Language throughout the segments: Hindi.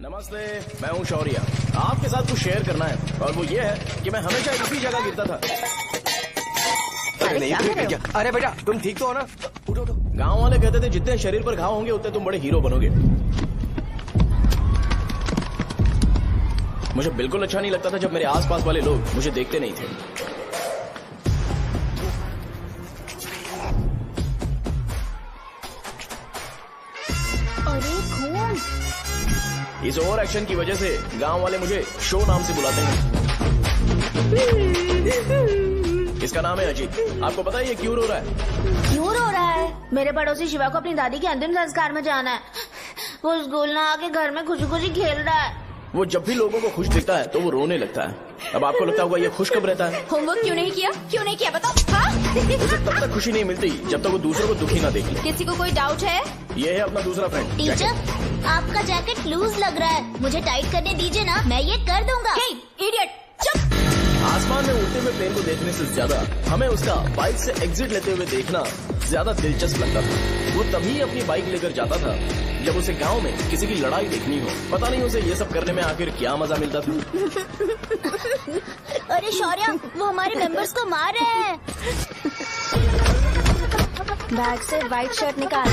नमस्ते, मैं हूँ शौर्य। आपके साथ कुछ शेयर करना है और वो ये है कि मैं हमेशा इसी जगह गिरता था। अरे नहीं क्या? अरे बेटा तुम ठीक तो हो ना? उठो उठो। गांव वाले कहते थे जितने शरीर पर घाव होंगे उतने तुम बड़े हीरो बनोगे। मुझे बिल्कुल अच्छा नहीं लगता था जब मेरे आसपास वाले लोग मुझे देखते नहीं थे। अरे खून! इस ओवर एक्शन की वजह से गांव वाले मुझे शो नाम से बुलाते हैं। इसका नाम है अजीत। आपको पता है ये क्यों रो रहा है? क्यों रो रहा है? मेरे पड़ोसी शिवा को अपनी दादी के अंतिम संस्कार में जाना है। वो स्कूल ना आके घर में खुशी खुशी खेल रहा है। वो जब भी लोगों को खुश दिखता है तो वो रोने लगता है। अब आपको लगता होगा ये खुश कब रहता है? होमवर्क क्यों नहीं किया? क्यों नहीं किया बताओ? हाँ? उसे तब तक खुशी नहीं मिलती जब तक वो दूसरों को दुखी ना देख ले। किसी को कोई डाउट है? ये है अपना दूसरा फ्रेंड। टीचर, आपका जैकेट लूज लग रहा है, मुझे टाइट करने दीजिए ना, मैं ये कर दूंगा। इडियट, चुप! आसमान में उड़ते हुए प्लेन को देखने से ज्यादा हमें उसका बाइक से एग्जिट लेते हुए देखना ज्यादा दिलचस्प लगता था। वो तभी अपनी बाइक लेकर जाता था जब उसे गांव में किसी की लड़ाई देखनी हो। पता नहीं उसे ये सब करने में आखिर क्या मजा मिलता था। अरे शौर्य, वो हमारे मेंबर्स को मार रहे हैं। बैग से व्हाइट शर्ट निकाल।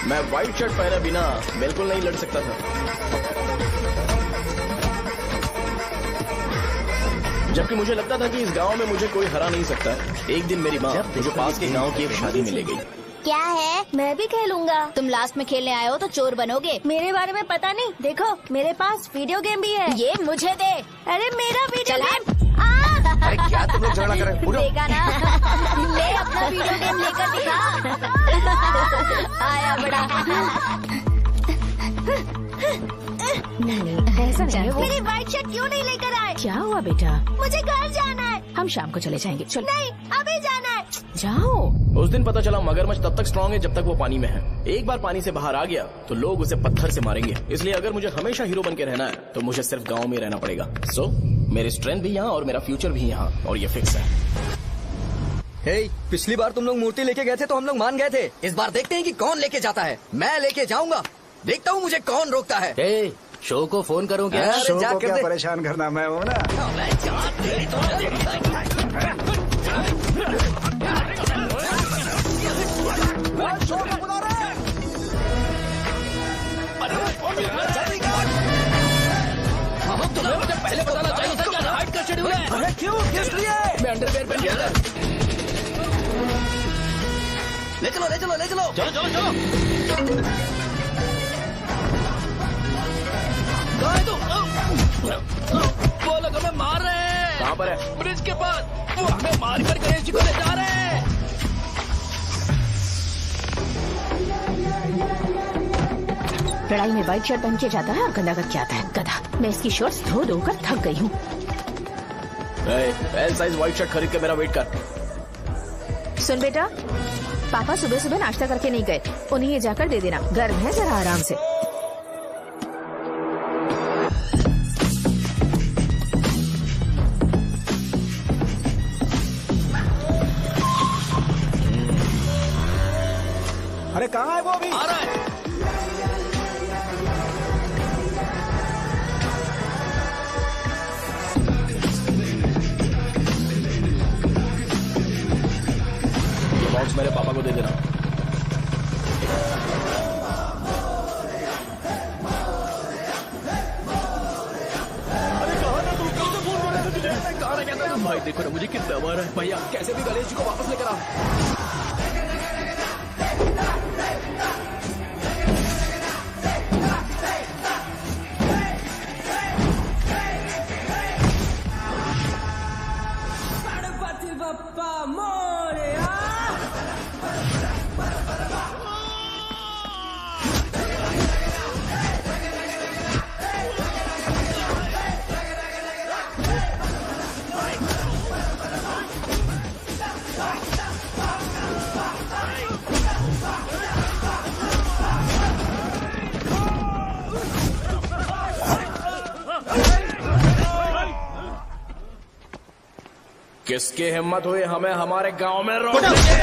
मैं व्हाइट शर्ट पहने बिना बिल्कुल नहीं लड़ सकता था। जबकि मुझे लगता था कि इस गांव में मुझे कोई हरा नहीं सकता। एक दिन मेरी माँ मुझे पास के गांव की एक शादी में ले गई। क्या है? मैं भी खेलूंगा। तुम लास्ट में खेलने आए हो तो चोर बनोगे। मेरे बारे में पता नहीं। देखो मेरे पास वीडियो गेम भी है। ये मुझे दे। अरे मेरा वीडियो गेम। अरे क्या तुम लोग झगड़ा कर रहे हो? देगा ना? ले अपना वीडियो गेम लेकर दिखा। आया बड़ा। नहीं ऐसा नहीं है। मेरी व्हाइट शर्ट क्यों नहीं लेकर आए? क्या हुआ बेटा? मुझे घर जाना है। हम शाम को चले जाएंगे। चलो नहीं, अभी जाना है। जाओ। उस दिन पता चला मगरमच्छ तब तक स्ट्रांग है जब तक वो पानी में है। एक बार पानी से बाहर आ गया तो लोग उसे पत्थर से मारेंगे। इसलिए अगर मुझे हमेशा हीरो बन के रहना है तो मुझे सिर्फ गांव में रहना पड़ेगा। सो मेरी स्ट्रेंथ भी यहाँ और मेरा फ्यूचर भी यहाँ, और ये फिक्स है। हे, पिछली बार तुम लोग मूर्ति लेके गए थे तो हम लोग मान गए थे। इस बार देखते हैं कि कौन लेके जाता है। मैं लेके जाऊंगा, देखता हूँ मुझे कौन रोकता है। हे, शो को फोन करूं क्या? शो को क्या परेशान करना, मैं हूँ ना। मुझे पहले बताना चाहिए था क्या हाइट का शेड्यूल है। अरे क्यों, किस लिए? मैं अंडरवेयर पहन गया था। ले चलो ले चलो ले चलो। चलो चलो चलो। वो लोग हमें मार रहे हैं। कहाँ पर है? ब्रिज के पास। वो हमें मार कर गणेश जी को ले जा रहे हैं। लड़ाई में व्हाइट शर्ट पहन के जाता है और गंदा करके आता है। गधा। मैं इसकी शर्ट्स धो धोकर थक गई हूँ। एल साइज व्हाइट शर्ट खरीद के मेरा वेट कर। सुन बेटा, पापा सुबह सुबह नाश्ता करके नहीं गए, उन्हें ये जाकर दे देना। गर्म है, जरा आराम से। अरे कहाँ है वो अभी? आ रहा है। ये बॉक्स मेरे पापा को दे देना। भाई देखो ना मुझे कितना मारा है। भैया कैसे भी गणेश जी को वापस लेकर आ। किसकी हिम्मत हुई हमें हमारे गांव में रोकने की?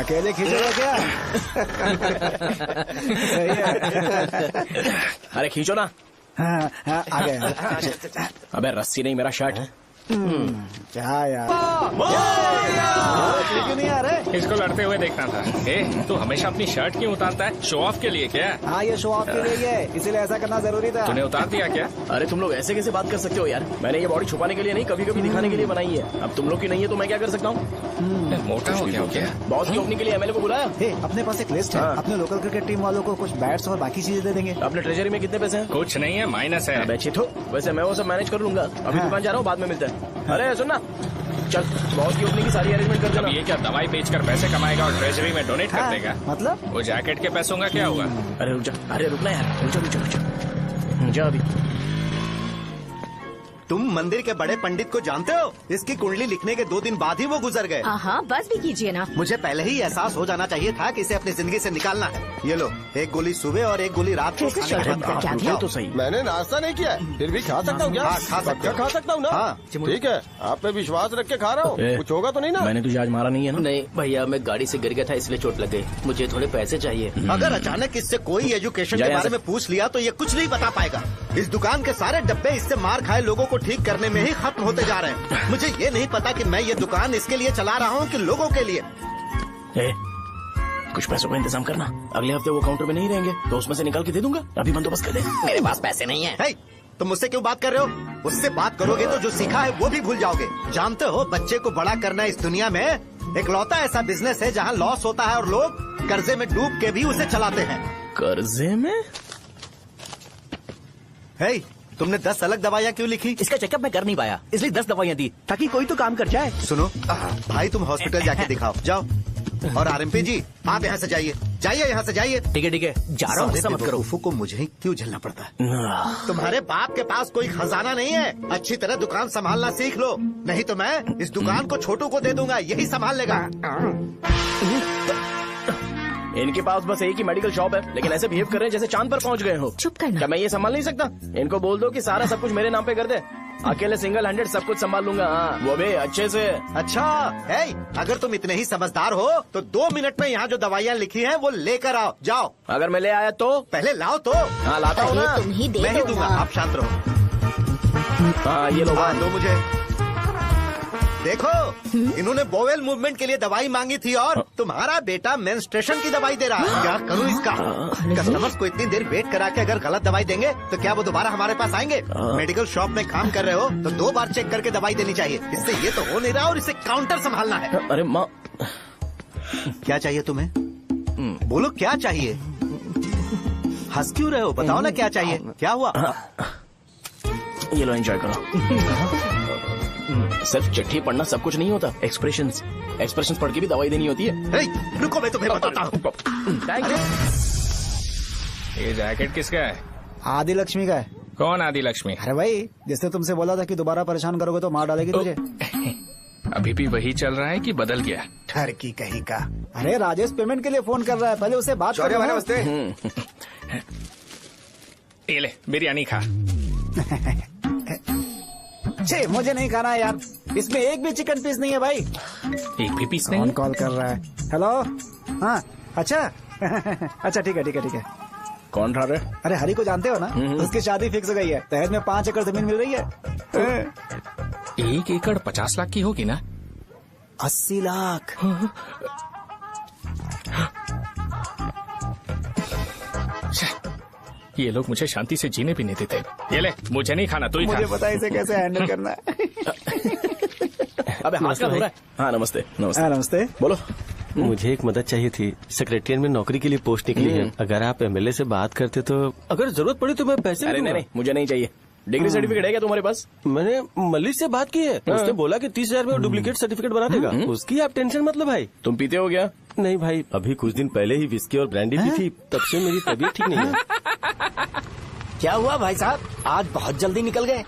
अकेले खींचोगे क्या? सही है। अरे खींचो ना। हाँ, हाँ, आ गया। अबे रस्सी नहीं, मेरा शर्ट। क्या यार, क्यों नहीं आ रहे? इसको लड़ते हुए देखना था। ए, तू हमेशा अपनी शर्ट क्यों उतारता है? शो ऑफ के लिए क्या? हाँ, ये शो ऑफ के लिए ही है, इसीलिए ऐसा करना जरूरी था। तूने उतार दिया क्या? अरे तुम लोग ऐसे कैसे बात कर सकते हो यार? मैंने ये बॉडी छुपाने के लिए नहीं, कभी कभी दिखाने के लिए बनाई है। अब तुम लोग की नहीं है तो मैं क्या कर सकता हूँ? मोटा हो गया क्या? बॉस की ओपनिंग के लिए एमएलए को बुलाया। हे, अपने पास एक लिस्ट है। हाँ। अपने लोकल क्रिकेट टीम वालों को कुछ बैट्स और बाकी चीजें दे देंगे। अपने ट्रेजरी में कितने पैसे हैं? कुछ नहीं है, माइनस है। अबे छिथो, वैसे मैं वो सब मैनेज कर लूंगा। अभी हाँ। दुकान जा रहा हूँ, बाद में मिलते हैं। अरे सुन ना, चल बॉस की ओपनिंग की सारी अरेंजमेंट कर अब देना। ये क्या दवाई बेचकर पैसे कमाएगा और ट्रेजरी में डोनेट कर हाँ, देगा? मतलब वो जैकेट के पैसों का क्या हुआ? अरे रुक जा, अरे रुकना यार, रुक जा अभी। तुम मंदिर के बड़े पंडित को जानते हो? इसकी कुंडली लिखने के 2 दिन बाद ही वो गुजर गए। हाँ, बस भी कीजिए ना। मुझे पहले ही एहसास हो जाना चाहिए था कि इसे अपनी जिंदगी से निकालना है। ये लो, एक गोली सुबह और एक गोली रात को कैसे खाने के शर्ट बाद क्या खाओ। क्या? तो सही। मैंने नाश्ता नहीं किया है, फिर भी खा सकता हूँ क्या? हाँ, खा सकते पक्का हो। खा सकता हूँ ना? हाँ। ठीक है, आप पे विश्वास रख के खा रहा हूँ। ए, कुछ होगा तो नहीं ना? मैंने तुझे आज मारा नहीं है ना? नहीं भैया, मैं गाड़ी से गिर गया था इसलिए चोट लग गई। मुझे थोड़े पैसे चाहिए। अगर अचानक इससे कोई एजुकेशन जा के यहाँ बारे से। में पूछ लिया तो ये कुछ नहीं बता पाएगा। इस दुकान के सारे डब्बे इससे मार खाए लोगों को ठीक करने में ही खत्म होते जा रहे हैं। मुझे ये नहीं पता कि मैं ये दुकान इसके लिए चला रहा हूँ कि लोगों के लिए। ए, कुछ पैसों का इंतजाम करना। अगले हफ्ते वो काउंटर में नहीं रहेंगे तो उसमें से निकाल के दे दूंगा। अभी बंदोबस्त कर दे। मेरे पास पैसे नहीं है। हे, तुम मुझसे क्यों बात कर रहे हो? उससे बात करोगे तो जो सीखा है वो भी भूल जाओगे। जानते हो, बच्चे को बड़ा करना इस दुनिया में इकलौता ऐसा बिजनेस है जहाँ लॉस होता है और लोग कर्जे में डूब के भी उसे चलाते हैं। कर्जे में? हे, तुमने 10 अलग दवाइयाँ क्यों लिखी? इसका चेकअप मैं कर नहीं पाया, इसलिए 10 दवाइयाँ दी ताकि कोई तो काम कर जाए। सुनो भाई, तुम हॉस्पिटल जाके दिखाओ, जाओ। और आरएमपी जी, आप यहाँ से जाइए, जाइए यहाँ से जाइए। ठीक है, जा रहा हूँ, गुस्सा मत करो। बेवकूफों को मुझे ही क्यों झेलना पड़ता है? तुम्हारे बाप के पास कोई खजाना नहीं है। अच्छी तरह दुकान संभालना सीख लो, नहीं तो मैं इस दुकान को छोटू को दे दूंगा, यही संभाल लेगा। इनके पास बस एक ही मेडिकल शॉप है, लेकिन ऐसे बिहेव कर रहे हैं जैसे चांद पर पहुंच गए हो। चुप करना। क्या मैं ये संभाल नहीं सकता? इनको बोल दो कि सारा सब कुछ मेरे नाम पे कर दे। अकेले सिंगल हैंडेड सब कुछ संभाल लूंगा। हाँ, वो भी अच्छे से। अच्छा है, अगर तुम इतने ही समझदार हो तो 2 मिनट में यहाँ जो दवाइयाँ लिखी हैं वो लेकर आओ, जाओ। अगर मैं ले आया तो? पहले लाओ तो। हाँ, लाता हूँ अरे ना। तुम ही दे मैं ही दो दूंगा, ना। आप शांत रहो। हाँ, ये लो। हाँ, दो मुझे। देखो, इन्होंने बोवेल मूवमेंट के लिए दवाई मांगी थी और तुम्हारा बेटा मेंस्ट्रुएशन की दवाई दे रहा है। क्या करूं इसका? कस्टमर्स को इतनी देर वेट करा के अगर गलत दवाई देंगे तो क्या वो दोबारा हमारे पास आएंगे? मेडिकल शॉप में काम कर रहे हो तो 2 बार चेक करके दवाई देनी चाहिए। इससे ये तो हो नहीं रहा और इसे काउंटर संभालना है। अरे माँ, क्या चाहिए तुम्हें? बोलो क्या चाहिए? हंस क्यों रहे हो? बताओ ना क्या चाहिए? क्या हुआ? ये लो, एंजॉय करो। सिर्फ चिट्ठी पढ़ना सब कुछ नहीं होता। एक्सप्रेशंस पढ़ के भी दवाई देनी होती है। हे, रुको, मैं तुम्हें बताता हूँ। Thank you. ये जैकेट किसका है? आदि लक्ष्मी का है। कौन आदि लक्ष्मी? अरे भाई, जिसने तुमसे बोला था कि दोबारा परेशान करोगे तो मार डालेगी तुझे। अभी भी वही चल रहा है कि बदल गया? ठरकी कहीं का। अरे राजेश पेमेंट के लिए फोन कर रहा है, पहले उसे बात करो। नमस्ते। ये ले, बिरयानी खा। छे, मुझे नहीं खाना है यार, इसमें एक भी चिकन पीस नहीं है भाई। एक भी पीस नहीं? कौन कॉल कर रहा है? हेलो। हाँ, अच्छा। अच्छा, ठीक है। कौन रहा रे? अरे हरी को जानते हो ना? उसकी शादी फिक्स हो गई है, दहेज में 5 एकड़ जमीन मिल रही है। 1 एकड़ 50 लाख की होगी ना? 80 लाख। ये लोग मुझे शांति से जीने भी नहीं देते। ये ले, मुझे नहीं खाना, तू ही खा। मुझे पता है इसे कैसे हैंडल करना है। अबे हाथ का हो रहा है। हाँ, नमस्ते। नमस्ते। बोलो। मुझे एक मदद चाहिए थी। सेक्रेटरिएट में नौकरी के लिए पोस्ट निकली है। अगर आप एमएलए से बात करते तो अगर जरूरत पड़ी तो मैं पैसे अरे नहीं, मुझे नहीं चाहिए। डिग्री सर्टिफिकेट है क्या तुम्हारे पास? मैंने मलिक से बात की है, उसने बोला कि 30,000 में डुप्लीकेट सर्टिफिकेट बना देगा। उसकी आप टेंशन मत लो भाई। तुम पीते हो क्या? नहीं भाई, अभी कुछ दिन पहले ही विस्की और ब्रांडी पी थी, तब से मेरी तबीयत ठीक नहीं है। क्या हुआ भाई साहब, आज बहुत जल्दी निकल गए?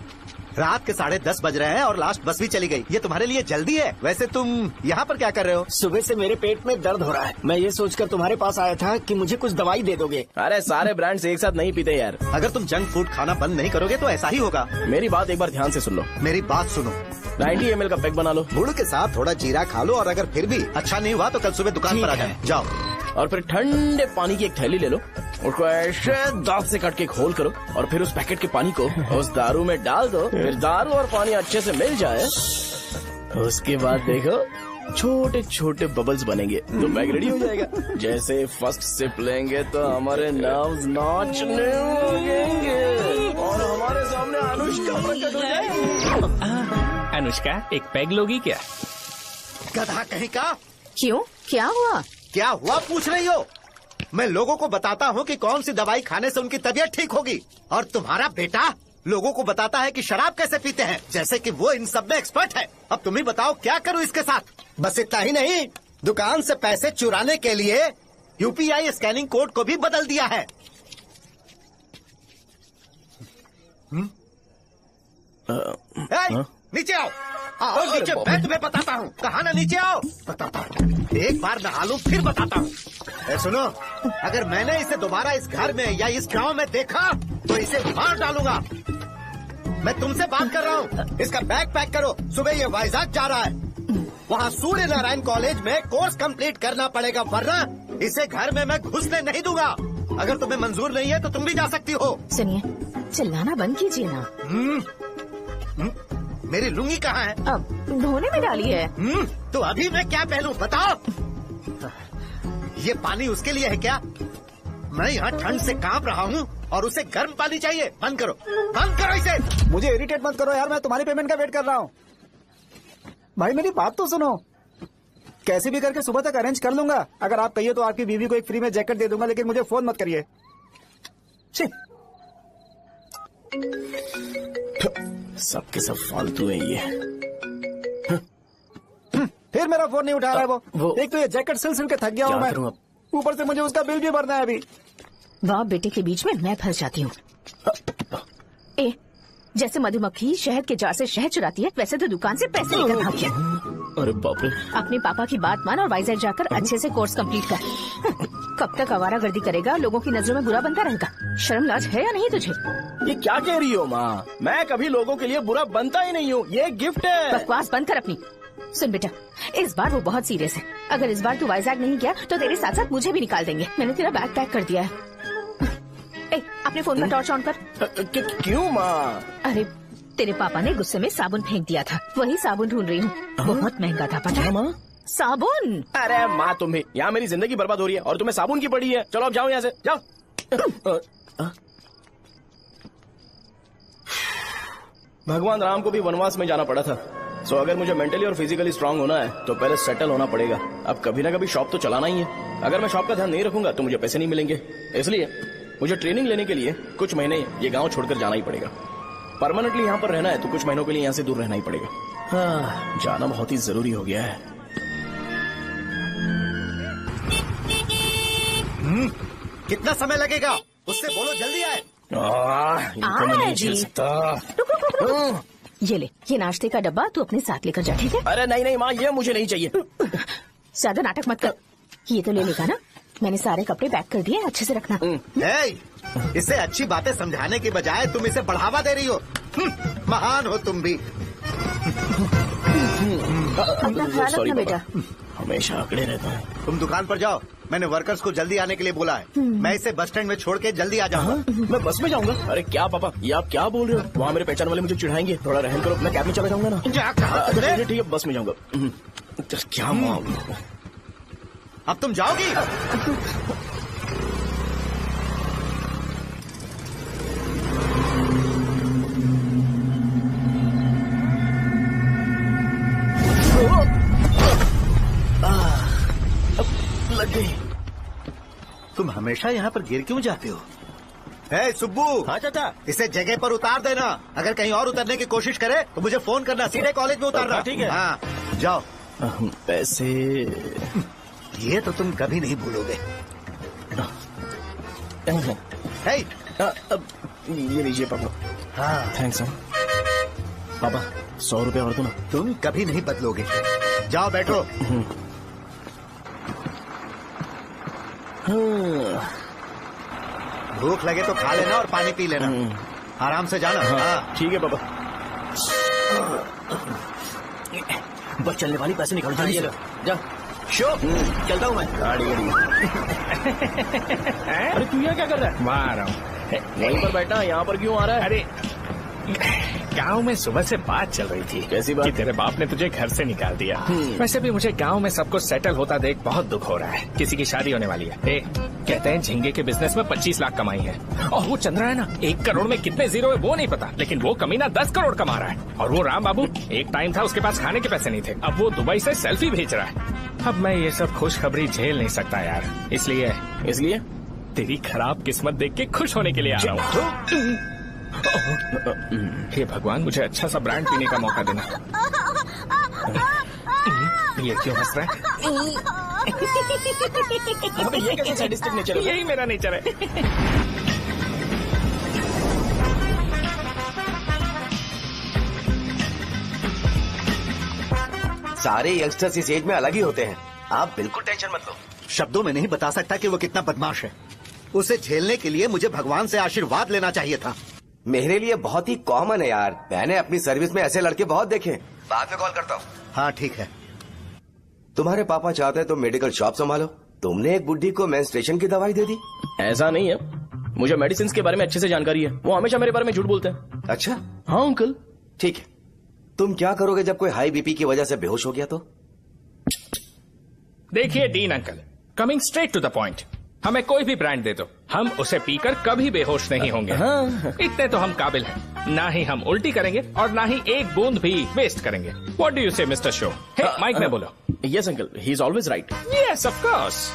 रात के 10:30 बज रहे हैं और लास्ट बस भी चली गई। ये तुम्हारे लिए जल्दी है? वैसे तुम यहाँ पर क्या कर रहे हो? सुबह से मेरे पेट में दर्द हो रहा है। मैं ये सोचकर तुम्हारे पास आया था कि मुझे कुछ दवाई दे दोगे। अरे सारे ब्रांड्स एक साथ नहीं पीते यार। अगर तुम जंक फूड खाना बंद नहीं करोगे तो ऐसा ही होगा। मेरी बात एक बार ध्यान से सुन लो। मेरी बात सुनो, 90 ml का पैक बना लो गुड़ के साथ थोड़ा जीरा खा लो और अगर फिर भी अच्छा नहीं हुआ तो कल सुबह दुकान पर आ जाए। जाओ। और फिर ठंडे पानी की एक थैली ले लो, उसको ऐसे दांत से काट के घोल करो और फिर उस पैकेट के पानी को उस दारू में डाल दो। फिर दारू और पानी अच्छे से मिल जाए, उसके बाद देखो छोटे छोटे बबल्स बनेंगे तो पैक रेडी हो जाएगा। जैसे फर्स्ट सिप लेंगे तो हमारे नर्व्स नाचने लगेंगे और हमारे सामने अनुष्का प्रकट हो जाएगी। अनुष्का एक पैग लोगी क्या? गधा कहीं का। क्यों, क्या हुआ? क्या हुआ पूछ रही हो? मैं लोगों को बताता हूँ कि कौन सी दवाई खाने से उनकी तबीयत ठीक होगी, और तुम्हारा बेटा लोगों को बताता है कि शराब कैसे पीते हैं, जैसे कि वो इन सब में एक्सपर्ट है। अब तुम ही बताओ क्या करूँ इसके साथ। बस इतना ही नहीं, दुकान से पैसे चुराने के लिए यूपीआई स्कैनिंग कोड को भी बदल दिया है। नीचे आओ। आओ नीचे, मैं तुम्हें बताता हूँ। कहा ना नीचे आओ, बताता हूँ। एक बार नहा लूं फिर बताता हूँ। सुनो, अगर मैंने इसे दोबारा इस घर में या इस गांव में देखा तो इसे मार डालूंगा। मैं तुमसे बात कर रहा हूँ। इसका बैग पैक करो, सुबह ये वाइजाग जा रहा है। वहाँ सूर्य नारायण कॉलेज में कोर्स कंप्लीट करना पड़ेगा, वरना इसे घर में मैं घुसने नहीं दूंगा। अगर तुम्हें मंजूर नहीं है तो तुम भी जा सकती हो। सुनिए, चिल्लाना बंद कीजिए ना। मेरी लुंगी कहाँ है? अब धोने में डाली है। तो अभी मैं क्या पहनूं बताओ? ये पानी उसके लिए है क्या? मैं यहाँ ठंड से कांप रहा हूँ और उसे गर्म पानी चाहिए। बंद करो, बंद करो इसे। मुझे इरिटेट मत करो यार, मैं तुम्हारी पेमेंट का वेट कर रहा हूँ। भाई मेरी बात तो सुनो, कैसे भी करके सुबह तक अरेंज कर लूंगा। अगर आप कहिए तो आपकी बीवी को एक फ्री में जैकेट दे दूंगा, लेकिन मुझे फोन मत करिए। सबके सब फालतू है ये। फिर मेरा फोन नहीं उठा रहा है वो। एक तो ये जैकेट सिल सिल के थक गया हूँ मैं, ऊपर से मुझे उसका बिल भी भरना है अभी। बाप बेटे के बीच में मैं फंस जाती हूँ। जैसे मधुमक्खी शहद के जार से शहद चुराती है, वैसे तो दुकान से पैसे लेकर भाग गया। अरे बाप रे। अपने पापा की बात मान और वाइजैक जाकर अच्छे से कोर्स कंप्लीट कर। कब तक आवारागर्दी करेगा, लोगों की नजरों में बुरा बनता रहेगा। शर्म लाज है या नहीं तुझे? ये क्या कह रही हो माँ? मैं कभी लोगों के लिए बुरा बनता ही नहीं हूँ, ये गिफ्ट है। बकवास बंद कर अपनी। सुन बेटा, इस बार वो बहुत सीरियस है। अगर इस बार तू वाइजैक नहीं गया तो तेरे साथ साथ मुझे भी निकाल देंगे। मैंने तेरा बैग पैक कर दिया है। अपने फोन का टॉर्च ऑन कर। क्यों माँ? अरे तेरे पापा ने गुस्से में साबुन फेंक दिया था, वही साबुन ढूंढ रही हूँ। बहुत महंगा था, पता है माँ? साबुन। अरे माँ, तुम भी यहाँ मेरी जिंदगी बर्बाद हो रही है और तुम्हें साबुन की पड़ी है। चलो अब जाओ यहाँ से, जाओ। भगवान राम को भी वनवास में जाना पड़ा था। सो अगर मुझे मेंटली और फिजिकली स्ट्रांग होना है तो पहले सेटल होना पड़ेगा। अब कभी ना कभी शॉप तो चलाना ही है। अगर मैं शॉप का ध्यान नहीं रखूंगा तो मुझे पैसे नहीं मिलेंगे। इसलिए मुझे ट्रेनिंग लेने के लिए कुछ महीने ये गांव छोड़कर जाना ही पड़ेगा। परमानेंटली यहाँ पर रहना है तो कुछ महीनों के लिए यहाँ से दूर रहना ही पड़ेगा। हाँ, जाना बहुत ही जरूरी हो गया है। कितना समय लगेगा? उससे बोलो जल्दी आए। इनको मैं नहीं झेल सकता। ये ले, ये नाश्ते का डब्बा तू अपने साथ लेकर जा, ठीक है? अरे नहीं नहीं माँ, ये मुझे नहीं चाहिए। ज्यादा नाटक मत कर। ये तो ले लेगा ना? मैंने सारे कपड़े पैक कर दिए, अच्छे से रखना। इसे अच्छी बातें समझाने के बजाय तुम इसे बढ़ावा दे रही हो। महान हो तुम भी। अपना ख्याल रखना बेटा। हमेशा अकड़े रहता है। तुम दुकान पर जाओ, मैंने वर्कर्स को जल्दी आने के लिए बोला है। मैं इसे बस स्टैंड में छोड़ के जल्दी आ जाऊंगा। मैं बस में जाऊंगा? अरे क्या पापा, ये आप क्या बोल रहे हो? वहाँ मेरे पहचान वाले मुझे चिढ़ाएंगे। थोड़ा रहम करो, मैं कैब में चला जाऊंगा ना। ठीक है, बस में जाऊंगा। क्या माँ, अब तुम जाओगी? लग गई। तुम हमेशा यहाँ पर गिर क्यों जाते हो? सुब्बू। हाँ चाचा। इसे जगह पर उतार देना। अगर कहीं और उतरने की कोशिश करे तो मुझे फोन करना, सीधे कॉलेज में उतारना। ठीक है। हाँ, जाओ। पैसे ये तो तुम कभी नहीं भूलोगे। ये लीजिए पापा। हाँ, थैंक्स पापा। 100 रुपए और दो ना। तुम कभी नहीं बदलोगे। जाओ बैठो। भूख लगे तो खा लेना और पानी पी लेना। आराम से जाना। हाँ, ठीक है पापा। बस चलने वाली पैसे निकाल जल्दी से। जा शो चलता हूँ मैं। गाड़ी अरे तू यहाँ क्या कर रहा है? वहाँ आ रहा हूँ। वहीं पर बैठा, यहाँ पर क्यों आ रहा है? अरे गांव में सुबह से बात चल रही थी। कैसी बात? कि तेरे बाप ने तुझे घर से निकाल दिया। वैसे भी मुझे गांव में सब कुछ सेटल होता देख बहुत दुख हो रहा है। किसी की शादी होने वाली है। कहते हैं झींगे के बिजनेस में 25 लाख कमाई है। और वो चंद्रा है ना, 1 करोड़ में कितने जीरो है वो नहीं पता, लेकिन वो कमीना 10 करोड़ कमा रहा है। और वो राम बाबू, एक टाइम था उसके पास खाने के पैसे नहीं थे, अब वो दुबई से सेल्फी भेज रहा है। अब मैं ये सब खुशखबरी झेल नहीं सकता यार, इसलिए तेरी खराब किस्मत देख के खुश होने के लिए आ रहा हूँ। हे भगवान, मुझे अच्छा सा ब्रांड पीने का मौका देना। ये क्यों हंस रहा है? ये कैसे सैडिस्टिक नेचर है? यही मेरा नेचर है। सारे यंगस्टर्स इस एज में अलग ही होते हैं। आप बिल्कुल टेंशन मत लो। शब्दों में नहीं बता सकता कि वो कितना बदमाश है। उसे झेलने के लिए मुझे भगवान से आशीर्वाद लेना चाहिए था। मेरे लिए बहुत ही कॉमन है यार, मैंने अपनी सर्विस में ऐसे लड़के बहुत देखे। बाद में कॉल करता हूँ। हाँ ठीक है। तुम्हारे पापा चाहते हैं तुम मेडिकल शॉप संभालो। तुमने एक बुढ़ी को मेंस्ट्रुएशन की दवाई दे दी। ऐसा नहीं है, मुझे मेडिसिन के बारे में अच्छे से जानकारी है। वो हमेशा मेरे बारे में झूठ बोलते हैं। अच्छा हाँ अंकल। ठीक है, तुम क्या करोगे जब कोई हाई बीपी की वजह से बेहोश हो गया तो? देखिए Dean uncle, coming straight to the point, हमें कोई भी ब्रांड दे दो, हम उसे पीकर कभी बेहोश नहीं होंगे। हाँ। इतने तो हम काबिल हैं। ना ही हम उल्टी करेंगे और ना ही एक बूंद भी वेस्ट करेंगे। व्हाट डू यू से मिस्टर शो? माइक में बोलो। Yes uncle, he is always right. Yes of course.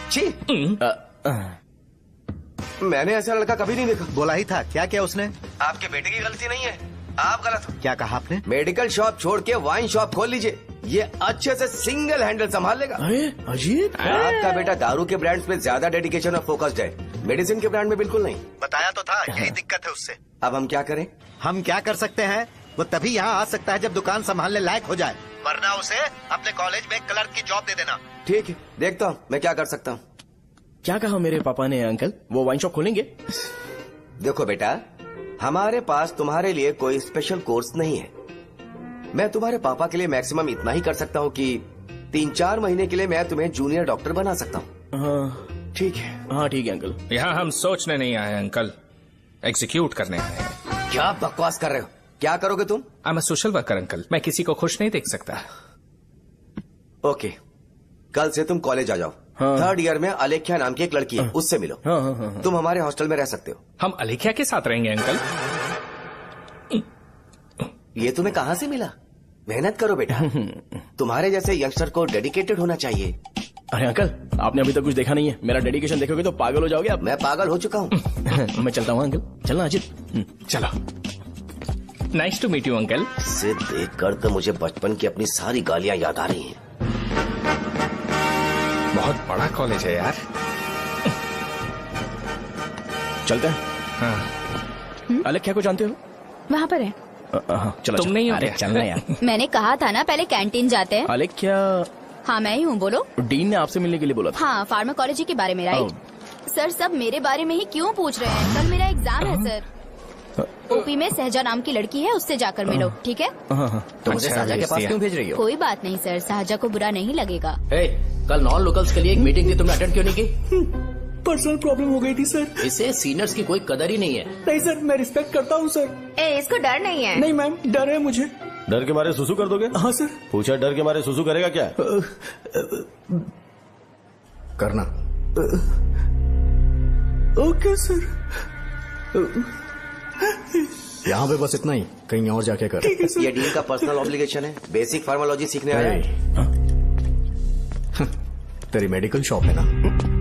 मैंने ऐसा लड़का कभी नहीं देखा। बोला ही था। क्या क्या उसने? आपके बेटे की गलती नहीं है, आप गलत हो। क्या कहा आपने? मेडिकल शॉप छोड़ के वाइन शॉप खोल लीजिए, ये अच्छे से सिंगल हैंडल संभाल लेगा। अजीब। आपका बेटा दारू के ब्रांड्स में ज्यादा डेडिकेशन और फोकस्ड है, मेडिसिन के ब्रांड में बिल्कुल नहीं। बताया तो था, यही दिक्कत है उससे। अब हम क्या करें? हम क्या कर सकते हैं? वो तभी यहाँ आ सकता है जब दुकान संभालने लायक हो जाए, वरना उसे अपने कॉलेज में क्लर्क की जॉब दे देना। ठीक है, देखता हूँ मैं क्या कर सकता हूँ। क्या कहा मेरे पापा ने अंकल? वो वाइन शॉप खोलेंगे? देखो बेटा, हमारे पास तुम्हारे लिए कोई स्पेशल कोर्स नहीं है। मैं तुम्हारे पापा के लिए मैक्सिमम इतना ही कर सकता हूँ कि 3-4 महीने के लिए मैं तुम्हें जूनियर डॉक्टर बना सकता हूँ। हाँ ठीक है। हाँ ठीक है अंकल। यहाँ हम सोचने नहीं आए अंकल, एग्जीक्यूट करने आए हैं। क्या बकवास कर रहे हो? क्या करोगे तुम? I am a social worker uncle, मैं किसी को खुश नहीं देख सकता। ओके, कल से तुम कॉलेज आ जाओ। हाँ। 3rd ईयर में अलेख्या नाम की एक लड़की है, उससे मिलो। हाँ, हाँ, हाँ, हाँ। तुम हमारे हॉस्टल में रह सकते हो। हम अलेख्या के साथ रहेंगे अंकल। ये तुम्हें कहाँ से मिला? मेहनत करो बेटा, तुम्हारे जैसे यंगस्टर को डेडिकेटेड होना चाहिए। अरे अंकल, आपने अभी तक कुछ देखा नहीं है, मेरा डेडिकेशन देखोगे तो पागल हो जाओगे आप। मैं पागल हो चुका हूँ। मैं चलता हूँ अंकल। चलना अजित। चलो। Nice to meet you uncle. इसे देखकर तो मुझे बचपन की अपनी सारी गालियाँ याद आ रही हैं। बहुत बड़ा कॉलेज है यार। चलते हैं। हाँ। अलेख्या को जानते हो? वहाँ पर है। चलो तुम नहीं हो अरे क्या? चलना यार। मैंने कहा था ना पहले कैंटीन जाते हैं। अलेख्या, हाँ मैं ही हूँ, बोलो। डीन ने आपसे मिलने के लिए बोला था। हाँ, फार्माकोलॉजी के बारे में, राइट? सर सब मेरे बारे में ही क्यों पूछ रहे हैं? कल मेरा एग्जाम है सर। ओपी में सहजा नाम की लड़की है, उससे जाकर मिलो, ठीक है? तो मुझे साजा के पास क्यों भेज रही हो? कोई बात नहीं सर, सहजा को बुरा नहीं लगेगा। कल नॉन लोकल्स के लिए एक मीटिंग थी, तुमने अटेंड क्यों नहीं की? पर्सनल प्रॉब्लम हो गई थी सर। इसे सीनियर्स की कोई कदर ही नहीं है। नहीं सर, मैं रिस्पेक्ट करता हूँ सर। इसको डर नहीं है? नहीं मैम, डर है मुझे। डर के मारे सुसु कर दोगे? हाँ सर। पूछा डर के मारे सुसु करेगा क्या? करना। Okay sir. यहाँ पे बस इतना ही, कहीं और जाके कर। ये डीन का पर्सनल ऑब्लिगेशन है, बेसिक फार्माकोलॉजी सीखने आया है। तेरी मेडिकल शॉप है ना?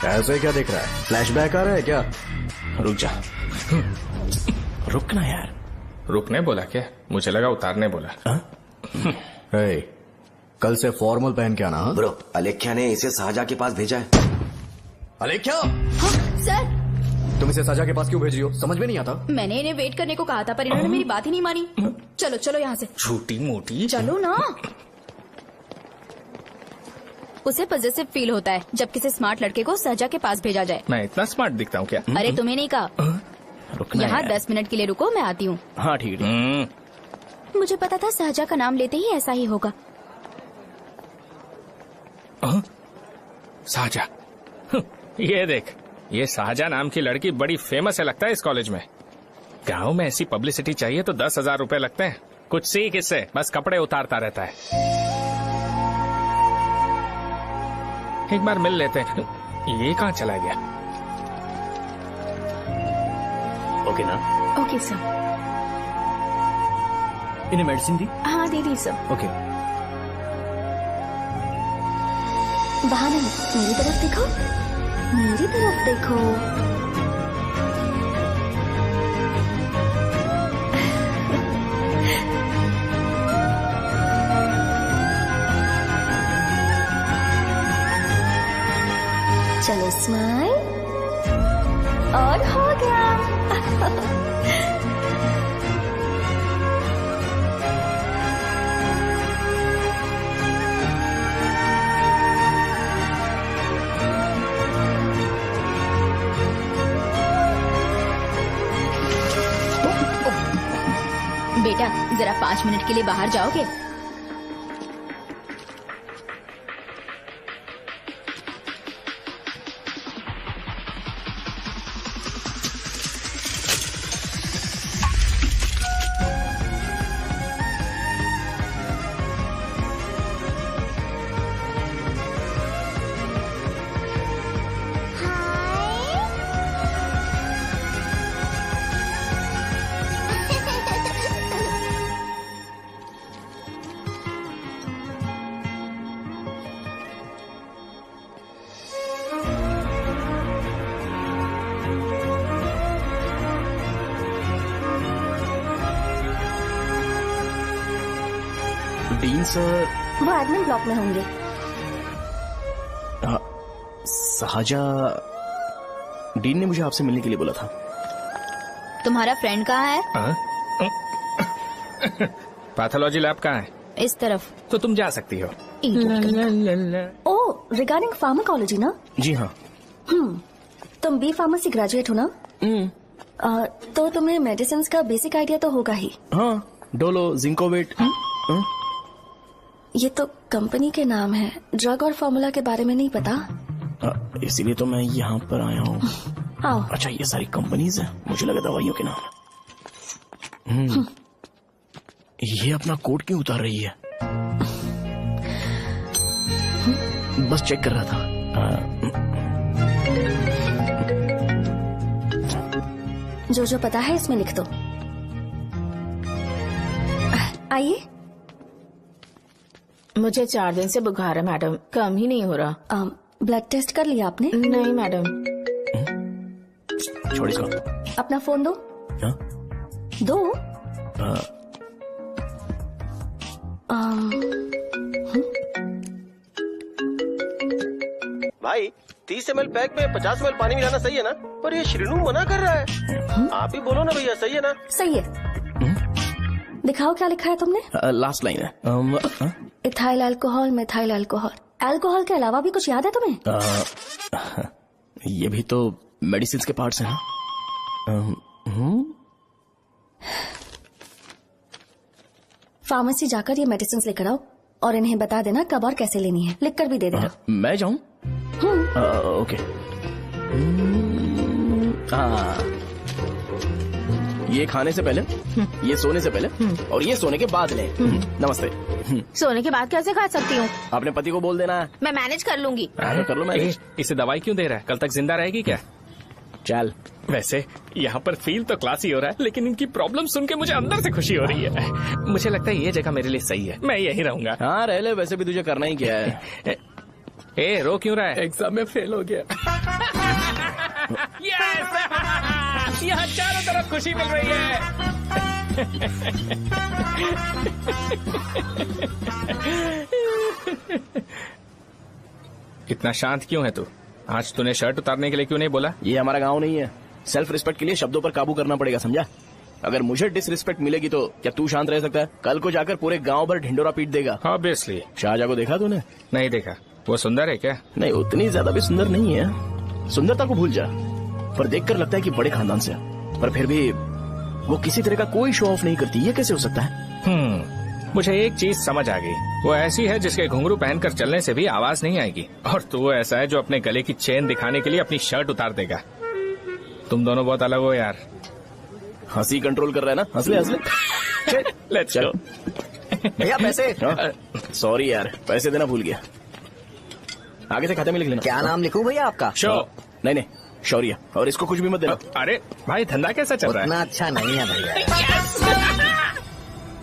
ऐसे क्या देख रहा है? फ्लैशबैक आ रहा है क्या? रुक जा। रुकना यार। रुकने बोला क्या? मुझे लगा उतारने बोला। कल से फॉर्मल पहन के आना। ब्रो, अलेख्या ने इसे साजा के पास भेजा है। अलेख्या, हाँ, सर तुम इसे साजा के पास क्यों भेज रही हो? समझ में नहीं आता। मैंने इन्हें वेट करने को कहा था, पर इन्होंने मेरी बात ही नहीं मानी। चलो चलो यहाँ से। छोटी मोटी। चलो ना। उसे पॉजिटिव फील होता है जब किसी स्मार्ट लड़के को सहजा के पास भेजा जाए। मैं इतना स्मार्ट दिखता हूँ क्या? अरे तुम्हें नहीं कहा। यहाँ 10 मिनट के लिए रुको, मैं आती हूँ। हाँ ठीक है। मुझे पता था सहजा का नाम लेते ही ऐसा ही होगा। शाहजा, ये देख, ये शाहजा नाम की लड़की बड़ी फेमस है लगता है इस कॉलेज में। गांव में ऐसी पब्लिसिटी चाहिए तो 10,000 रुपए लगते हैं। कुछ सीख इससे, बस कपड़े उतारता रहता है। एक बार मिल लेते हैं। ये कहाँ चला गया? ओके ना? Okay sir. इन्हें मेडिसिन दी? हाँ दे दी सर। ओके। वहाँ नहीं, मेरी तरफ देखो, मेरी तरफ देखो। चलो स्माइल, और हो गया। बेटा जरा 5 मिनट के लिए बाहर जाओगे? डीन सर वो एडमिन ब्लॉक में होंगे। शाहजा, डीन ने मुझे आपसे मिलने के लिए बोला था। तुम्हारा फ्रेंड कहाँ है? पैथोलॉजी लैब कहाँ है? इस तरफ। तो तुम जा सकती हो। ओ, रिगार्डिंग फार्माकोलॉजी ना? जी हाँ। तुम बी फार्मेसी ग्रेजुएट हो ना? तो तुम्हें मेडिसिन का बेसिक आइडिया तो होगा ही। हाँ, डोलो, जिंकोवेट। ये तो कंपनी के नाम है, ड्रग और फॉर्मूला के बारे में नहीं पता। इसीलिए तो मैं यहाँ पर आया हूँ। आओ। अच्छा, ये सारी कंपनीज हैं, मुझे लगा दवाइयों के नाम। ये अपना कोट क्यों उतार रही है? बस चेक कर रहा था। जो जो पता है इसमें लिख दो। आइए। मुझे 4 दिन से बुखार है मैडम, कम ही नहीं हो रहा। ब्लड टेस्ट कर लिया आपने? नहीं मैडम। छोड़ इसको। अपना फोन दो। दो। भाई 30 ml पैक में 50 ml पानी मिलाना सही है ना? पर ये श्रीनू मना कर रहा है। आप ही बोलो ना भैया, सही है ना? सही है। दिखाओ क्या लिखा है तुमने? लास्ट लाइन है। Ethyl alcohol, methyl alcohol. Alcohol के अलावा भी कुछ याद है तुम्हें? ये भी तो मेडिसिन के पार्ट्स हैं। फार्मेसी जाकर ये मेडिसिन लेकर आओ और इन्हें बता देना कब और कैसे लेनी है, लिख कर भी दे देना। मैं जाऊं? ओके। ये खाने से पहले, ये सोने से पहले, और ये सोने के बाद ले। नमस्ते। सोने के बाद कैसे खा सकती हूँ? अपने पति को बोल देना। मैं मैनेज कर लूंगी। कर लो मैनेज। इसे दवाई क्यों दे रहा है? कल तक जिंदा रहेगी क्या? चल। वैसे यहाँ पर फील तो क्लासी हो रहा है, लेकिन इनकी प्रॉब्लम सुन के मुझे अंदर से खुशी हो रही है। मुझे लगता है ये जगह मेरे लिए सही है, मैं यहीं रहूंगा। हाँ रह ले, वैसे भी तुझे करना ही क्या है। ए रो क्यों रहा है? एग्जाम में फेल हो गया। यहाँ चारों तरफ खुशी मिल रही है। इतना शांत क्यों है तू? आज तूने शर्ट उतारने के लिए क्यों नहीं बोला? ये हमारा गांव नहीं है, सेल्फ रिस्पेक्ट के लिए शब्दों पर काबू करना पड़ेगा, समझा? अगर मुझे डिसरिस्पेक्ट मिलेगी तो क्या तू शांत रह सकता है? कल को जाकर पूरे गांव भर ढिंडोरा पीट देगा। ऑब्वियसली। शाहजहां को देखा तूने? नहीं देखा। वो सुंदर है क्या? नहीं, उतनी ज्यादा भी सुंदर नहीं है। सुंदरता को भूल जा, पर देखकर लगता है कि बड़े खानदान से है। पर फिर भी वो किसी तरह का कोई शो ऑफ नहीं करती। ये कैसे हो सकता है? मुझे एक चीज समझ आ गई। वो ऐसी है जिसके घुंघरू पहनकर चलने से भी आवाज नहीं आएगी, और तू ऐसा है जो अपने गले की चेन दिखाने के लिए अपनी शर्ट उतार देगा। तुम दोनों बहुत अलग हो यार। हंसी कंट्रोल कर रहा है ना? हंस ले, हंस ले। Let's go. भैया पैसे। सॉरी यार, पैसे देना भूल गया। आगे से खाते में लिख लेना। क्या नाम लिखूं भैया आपका? शो। नहीं, शौर्य। और इसको कुछ भी मत देना। अरे भाई, धंधा कैसा चल रहा है? उतना अच्छा नहीं है भैया।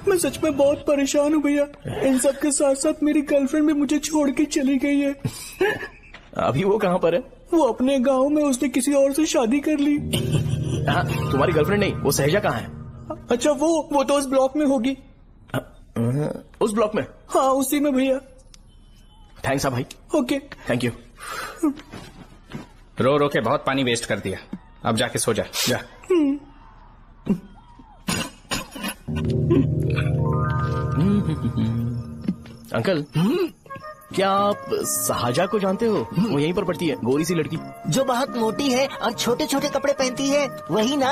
मैं सच में बहुत परेशान हूँ भैया। इन सब के साथ साथ मेरी गर्लफ्रेंड भी मुझे छोड़ के चली गई है। अभी वो कहाँ पर है? वो अपने गांव में, उसने किसी और से शादी कर ली। हाँ, तुम्हारी गर्लफ्रेंड नहीं, वो सहजा कहाँ है? अच्छा, वो तो उस ब्लॉक में होगी। उस ब्लॉक में? हाँ, उसी में भैया। थैंक्स भाई। Okay, thank you. रो रो के बहुत पानी वेस्ट कर दिया, अब जाके सो जा। अंकल, क्या आप साहजा को जानते हो? वो यहीं पर पढ़ती है, गोरी सी लड़की जो बहुत मोटी है और छोटे छोटे कपड़े पहनती है, वही ना?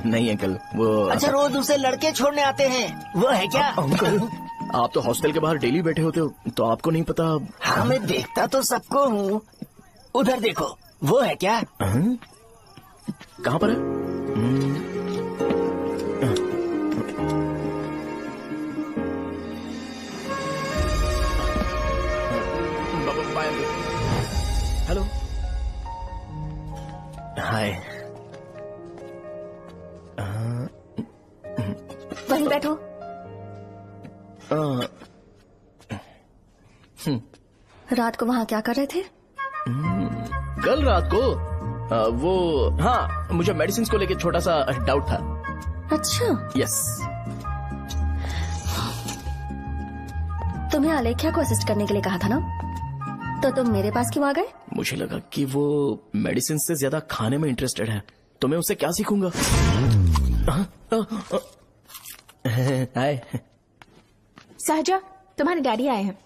नहीं अंकल, वो अच्छा, रोज उसे लड़के छोड़ने आते हैं, वो है क्या? अंकल, आप तो हॉस्टल के बाहर डेली बैठे होते हो, तो आपको नहीं पता? हाँ, मैं देखता तो सबको हूँ। उधर देखो, वो है क्या? कहाँ पर है? हेलो, हाय। वहीं बैठो। रात को वहाँ क्या कर रहे थे? कल रात को वो, हाँ, मुझे मेडिसिन को लेके छोटा सा डाउट था। अच्छा। यस। तुम्हें आलेख्या को असिस्ट करने के लिए कहा था ना, तो तुम मेरे पास क्यों आ गए? मुझे लगा कि वो मेडिसिन से ज्यादा खाने में इंटरेस्टेड है, तो मैं उससे क्या सीखूंगा। हाय। सहजा, तुम्हारे डैडी आए हैं।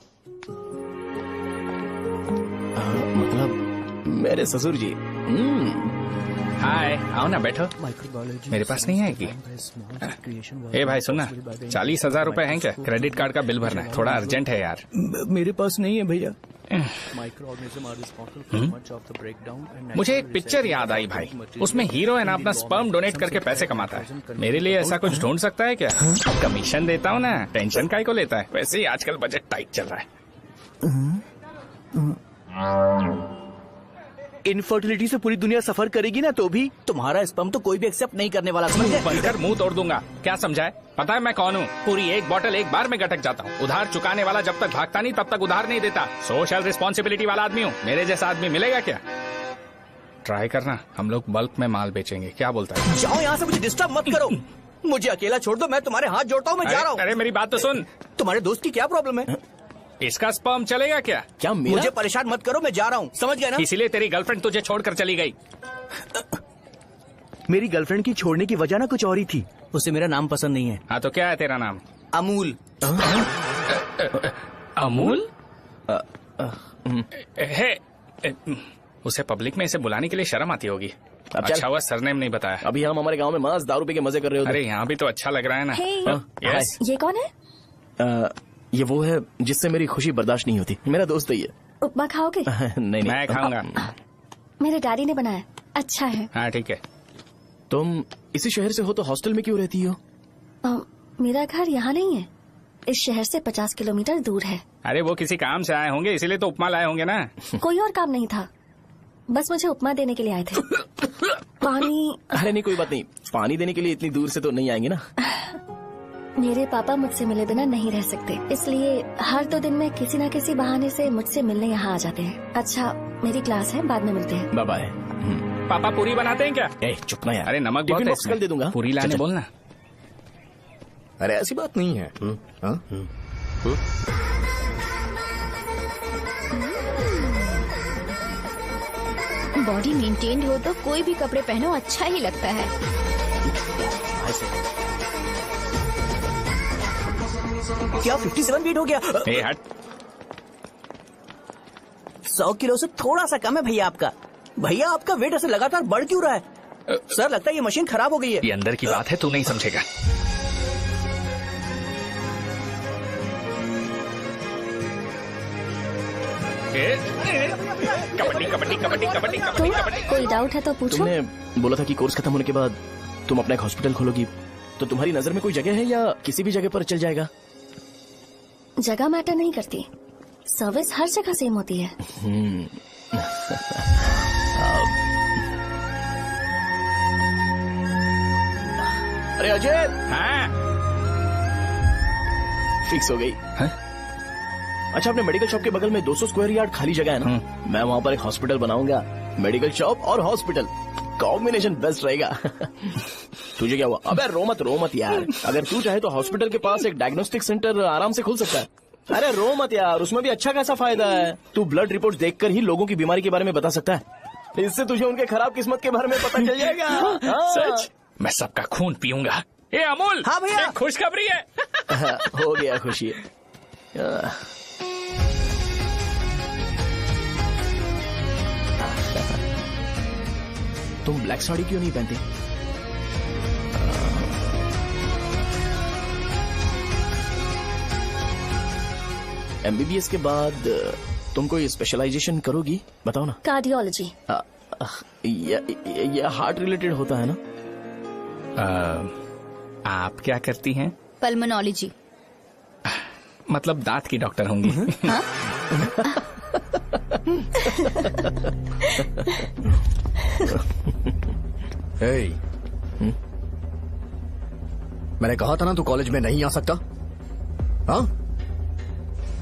मतलब मेरे ससुर जी। हाय, आओ ना, बैठो। मेरे पास नहीं आएगी। ए भाई सुनना, 40,000 रुपए हैं क्या? क्रेडिट कार्ड का बिल भरना है, थोड़ा अर्जेंट है यार। मेरे पास नहीं है भैया। मुझे एक पिक्चर याद आई भाई, उसमें हीरो है ना अपना स्पर्म डोनेट करके पैसे कमाता है। मेरे लिए ऐसा कुछ ढूंढ सकता है क्या? कमीशन देता हूँ ना, टेंशन काहे को लेता है? वैसे ही आजकल बजट टाइट चल रहा है। इनफर्टिलिटी से पूरी दुनिया सफर करेगी ना, तो भी तुम्हारा स्पर्म तो कोई भी एक्सेप्ट नहीं करने वाला। समझ गए? बनकर मुंह तोड़ दूंगा। क्या समझा है? पता है मैं कौन हूँ? पूरी एक बोतल एक बार में गटक जाता हूँ। उधार चुकाने वाला जब तक भागता नहीं तब तक उधार नहीं देता। सोशल रिस्पॉन्सिबिलिटी वाला आदमी हूँ। मेरे जैसा आदमी मिलेगा क्या? ट्राई करना, हम लोग बल्क में माल बेचेंगे। क्या बोलता है? जाओ यहाँ से, मुझे डिस्टर्ब मत करो। मुझे अकेला छोड़ दो, मैं तुम्हारे हाथ जोड़ता हूँ, मैं जा रहा हूँ। अरे मेरी बात तो सुन। तुम्हारे दोस्त की क्या प्रॉब्लम है? इसका स्पर्म चलेगा क्या? क्या मेरा? मुझे परेशान मत करो, मैं जा रहा हूँ, समझ गए ना? इसीलिए तेरी गर्लफ्रेंड तुझे छोड़कर चली गई। मेरी गर्लफ्रेंड की छोड़ने की वजह ना कुछ और ही थी। उसे मेरा नाम पसंद नहीं है। हाँ तो क्या है तेरा नाम? अमूल। अमूल? उसे पब्लिक में इसे बुलाने के लिए शर्म आती होगी। अच्छा हुआ सरनेम नहीं बताया। अभी हम हमारे गांव में मस्त दारू पी के मजे कर रहे होते। अरे यहाँ भी तो अच्छा लग रहा है ना। Hey. यस। ये कौन है? ये वो है जिससे मेरी खुशी बर्दाश्त नहीं होती। मेरा दोस्त है ये। उपमा खाओगे? नहीं, मैं खाऊंगा। मेरे डैडी ने बनाया, अच्छा है। हाँ ठीक है। तुम इसी शहर से हो तो हॉस्टल में क्यों रहती हो? मेरा घर यहाँ नहीं है, इस शहर से 50 किलोमीटर दूर है। अरे वो किसी काम से आए होंगे, इसीलिए तो उपमा लाए होंगे ना। कोई और काम नहीं था, बस मुझे उपमा देने के लिए आए थे। पानी? अरे नहीं, कोई बात नहीं। पानी देने के लिए इतनी दूर से तो नहीं आएंगे ना। मेरे पापा मुझसे मिले बिना नहीं रह सकते, इसलिए हर 2 दिन में किसी न किसी बहाने से मुझसे मिलने यहाँ आ जाते हैं। अच्छा, मेरी क्लास है, बाद में मिलते हैं। Bye bye. पापा पूरी बनाते हैं क्या? चुप ना यार। अरे नमक बहुत है इसमें। कल दे दूंगा। पूरी लाने बोलना। अरे ऐसी बात नहीं है। बॉडी मेंटेन्ड हो तो कोई भी कपड़े पहनो अच्छा ही लगता है। क्या 57 फीट हो गया? ए हट। 100 किलो से थोड़ा सा कम है भैया आपका। भैया आपका वेट ऐसे लगातार बढ़ क्यों रहा है? सर लगता है ये मशीन खराब हो गई है। ये अंदर की बात है, तू नहीं समझेगा। कबड्डी कबड्डी कबड्डी कबड्डी कबड्डी कबड्डी। कोई डाउट है तो पूछो। तुमने बोला था कि कोर्स खत्म होने के बाद तुम अपना एक हॉस्पिटल खोलोगी, तो तुम्हारी नजर में कोई जगह है या किसी भी जगह पर चल जाएगा? जगह मैटर नहीं करती, सर्विस हर जगह सेम होती है। अरे अजय, हाँ? फिक्स हो गई। हाँ? अच्छा, अपने मेडिकल शॉप के बगल में 200 स्क्वायर यार्ड खाली जगह है ना, मैं वहाँ पर एक हॉस्पिटल बनाऊंगा। मेडिकल शॉप और हॉस्पिटल कॉम्बिनेशन बेस्ट रहेगा। तुझे क्या हुआ? अबे रो मत यार। अगर तू चाहे तो हॉस्पिटल के पास एक डायग्नोस्टिक सेंटर आराम से खुल सकता है। अरे रो मत यार, उसमें भी अच्छा खासा फायदा है। तू ब्लड रिपोर्ट देखकर ही लोगों की बीमारी के बारे में बता सकता है। इससे तुझे उनके खराब किस्मत के बारे में पता चल जाएगा। सच? मैं सबका खून पीऊंगा। ए अमूल, हाँ भैया, खुशखबरी है। हो गया खुशी। तुम ब्लैक साड़ी क्यों नहीं पहनती? एमबीबीएस के बाद तुम कोई स्पेशलाइजेशन करोगी? बताओ ना। कार्डियोलॉजी। ये हार्ट रिलेटेड होता है ना? आप क्या करती हैं? पल्मोनोलॉजी। मतलब दांत की डॉक्टर होंगी। हाँ? hey, मैंने कहा था ना तू कॉलेज में नहीं आ सकता। हाँ,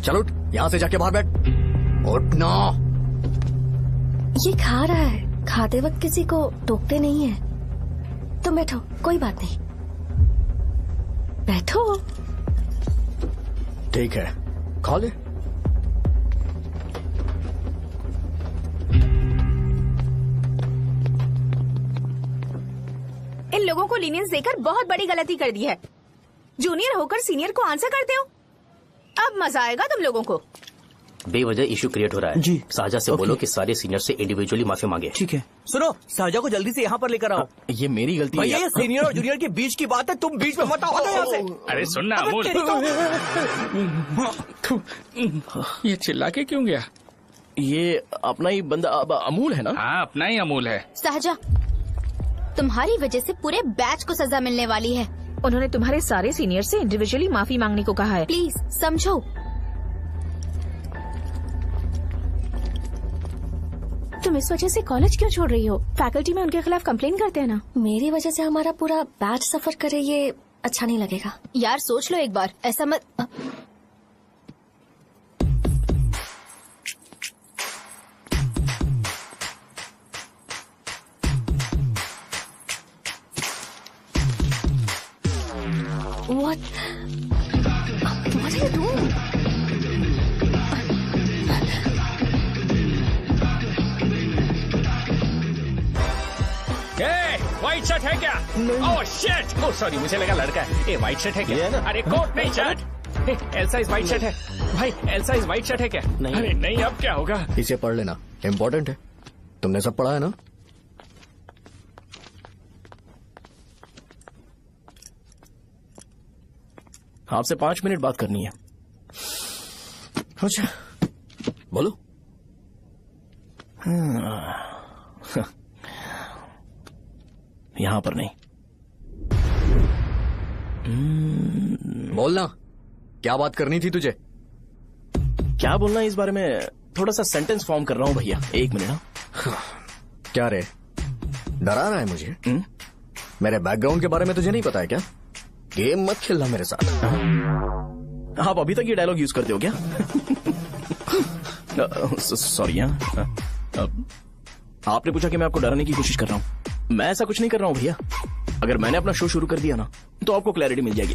चल उठ, यहाँ से जाके बाहर बैठ। उठ ना। ये खा रहा है, खाते वक्त किसी को टोकते नहीं है। तुम बैठो, कोई बात नहीं, बैठो। ठीक है, खा ले। इन लोगों को लीनियंस देकर बहुत बड़ी गलती कर दी है। जूनियर होकर सीनियर को आंसर करते हो। अब मजा आएगा तुम लोगों को। बेवजह इशू क्रिएट हो रहा है जी। साजा से बोलो कि सारे सीनियर से इंडिविजुअली माफी मांगे। ठीक है। सुनो, साजा को जल्दी से यहाँ पर लेकर आओ। ये मेरी गलती है। भैया ये सीनियर और जूनियर के बीच की बात है, तुम बीच में मत आओ यहाँ से। अरे सुनना अमूल, ये चिल्ला के क्यों गया? ये अपना ही बंदा अमूल है ना? हाँ, अपना ही अमूल है। साजा, तुम्हारी वजह से पूरे बैच को सजा मिलने वाली है। उन्होंने तुम्हारे सारे सीनियर से इंडिविजुअली माफी मांगने को कहा है। प्लीज समझो। तुम इस वजह से कॉलेज क्यों छोड़ रही हो? फैकल्टी में उनके खिलाफ कंप्लेन करते हैं ना। मेरी वजह से हमारा पूरा बैच सफर करे, ये अच्छा नहीं लगेगा। यार सोच लो एक बार, ऐसा मत। What are you doing? White shirt है क्या? Oh shit! ओह सॉरी, मुझे लगा लड़का है। ए व्हाइट शर्ट है क्या? अरे कोट नहीं, shirt. L size white shirt है भाई। एल साइज व्हाइट शर्ट है क्या? नहीं। अरे नहीं, अब क्या होगा? इसे पढ़ लेना, इम्पोर्टेंट है। तुमने सब पढ़ा है ना? आपसे 5 मिनट बात करनी है। अच्छा, बोलो। यहाँ पर नहीं। बोलना, क्या बात करनी थी तुझे? क्या बोलना है इस बारे में? थोड़ा सा सेंटेंस फॉर्म कर रहा हूँ भैया, 1 मिनट। क्या रे, डरा रहा है मुझे? मेरे बैकग्राउंड के बारे में तुझे नहीं पता है क्या? गेम मत खेलना मेरे साथ। आप अभी तक ये डायलॉग यूज करते हो क्या? सॉरी। आपने पूछा कि मैं आपको डराने की कोशिश कर रहा हूँ। मैं ऐसा कुछ नहीं कर रहा हूँ भैया। अगर मैंने अपना शो शुरू कर दिया ना, तो आपको क्लैरिटी मिल जाएगी।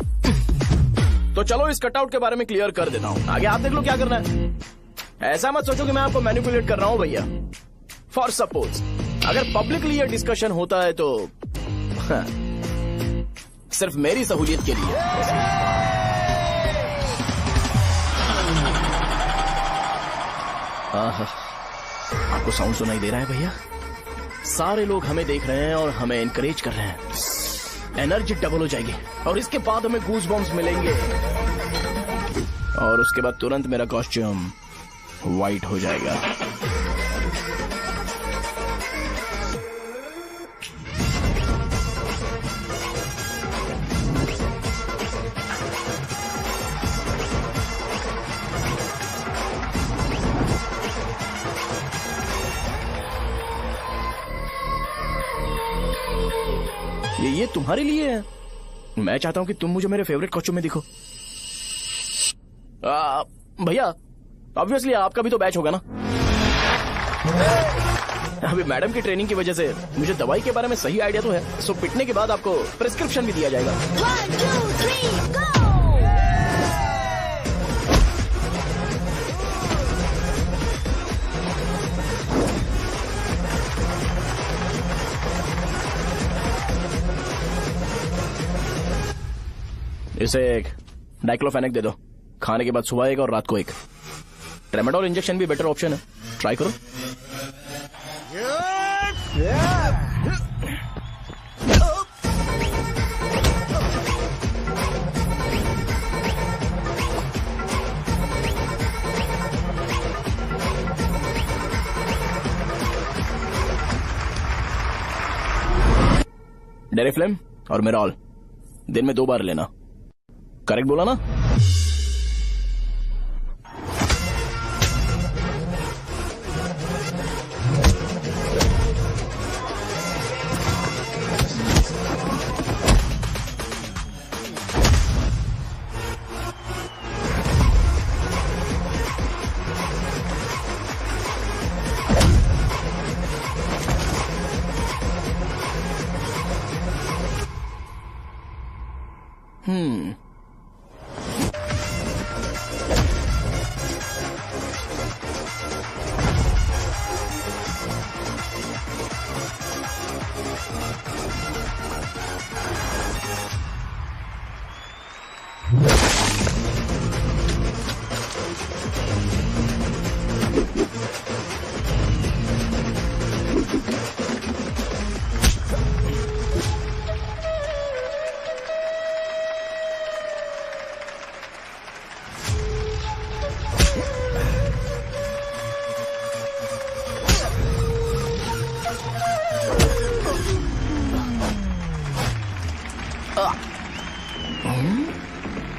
तो चलो इस कटआउट के बारे में क्लियर कर देता हूँ, आगे आप देख लो क्या करना है। ऐसा मत सोचो कि मैं आपको मैनिपुलेट कर रहा हूँ भैया। फॉर सपोज अगर पब्लिकली ये डिस्कशन होता है तो सिर्फ मेरी सहूलियत के लिए। आपको साउंड सुनाई दे रहा है भैया? सारे लोग हमें देख रहे हैं और हमें इनकरेज कर रहे हैं। एनर्जी डबल हो जाएगी और इसके बाद हमें गूज बॉम्ब्स मिलेंगे और उसके बाद तुरंत मेरा कॉस्ट्यूम व्हाइट हो जाएगा। ये तुम्हारे लिए है। मैं चाहता हूं कि तुम मुझे मेरे फेवरेट कॉस्ट्यूम में दिखो। भैया ऑब्वियसली आपका भी तो बैच होगा ना। अभी मैडम की ट्रेनिंग की वजह से मुझे दवाई के बारे में सही आइडिया तो है। सो पिटने के बाद आपको प्रिस्क्रिप्शन भी दिया जाएगा। 1, 2, 3, go! इसे एक डाइक्लोफेनेक दे दो। खाने के बाद सुबह एक और रात को एक। ट्रेमाडोल इंजेक्शन भी बेटर ऑप्शन है, ट्राई करो। डेरिफ्लेम और मेरॉल दिन में 2 बार लेना। करेक्ट बोला ना?